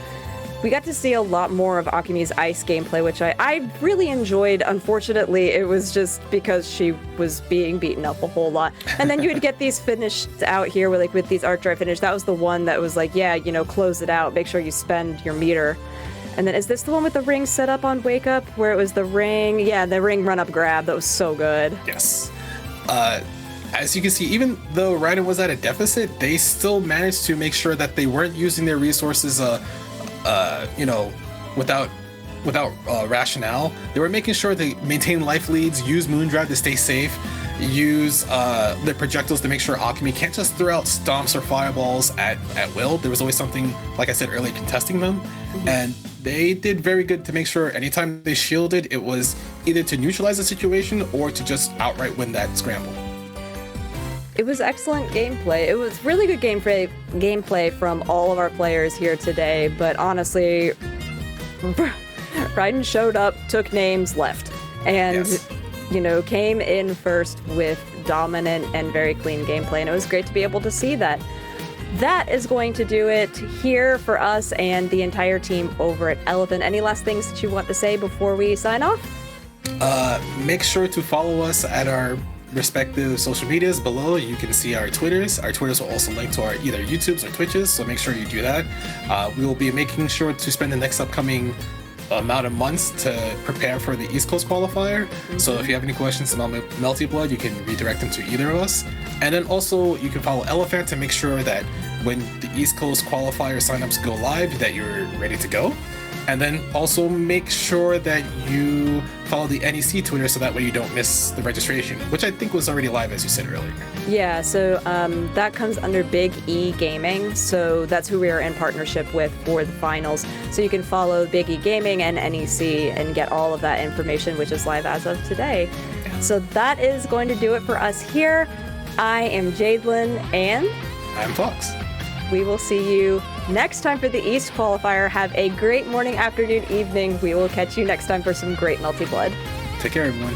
We got to see a lot more of Akumi's ice gameplay, which I really enjoyed. Unfortunately, it was just because she was being beaten up a whole lot. And then you would get these finished out here with these arc dry finish. That was the one that was like, yeah, close it out, make sure you spend your meter. And then is this the one with the ring set up on Wake Up, where it was the ring? Yeah, the ring run up grab. That was so good. Yes. as you can see, even though Raiden was at a deficit, they still managed to make sure that they weren't using their resources, you know, without rationale. They were making sure they maintain life leads, use Moondrive to stay safe, use the projectiles to make sure Akumi can't just throw out stomps or fireballs at will. There was always something, like I said earlier, contesting them. And they did very good to make sure anytime they shielded, it was either to neutralize the situation or to just outright win that scramble. It was excellent gameplay. It was really good gameplay from all of our players here today, but honestly, Raiden showed up, took names, left, and Yes. you know, came in first with dominant and very clean gameplay, and it was great to be able to see that. That is going to do it here for us and the entire team over at Elephant. Any last things that you want to say before we sign off? Make sure to follow us at our respective social medias below. You can see our Twitters. Our Twitters will also link to our either YouTubes or Twitches, so make sure you do that. We will be making sure to spend the next upcoming amount of months to prepare for the East Coast qualifier. So if you have any questions about Melty Blood, you can redirect them to either of us. And then also you can follow Eliphant to make sure that when the East Coast qualifier signups go live, that you're ready to go. And then also make sure that you follow the NEC Twitter so that way you don't miss the registration, which I think was already live, as you said earlier. Yeah, so that comes under Big E Gaming, so that's who we are in partnership with for the finals. So you can follow Big E Gaming and NEC and get all of that information, which is live as of today. So that is going to do it for us here. I am Jadelyn, and I'm Fox. we will see you next time for the East qualifier. Have a great morning, afternoon, evening. We will catch you next time for some great Melty Blood. Take care, everyone.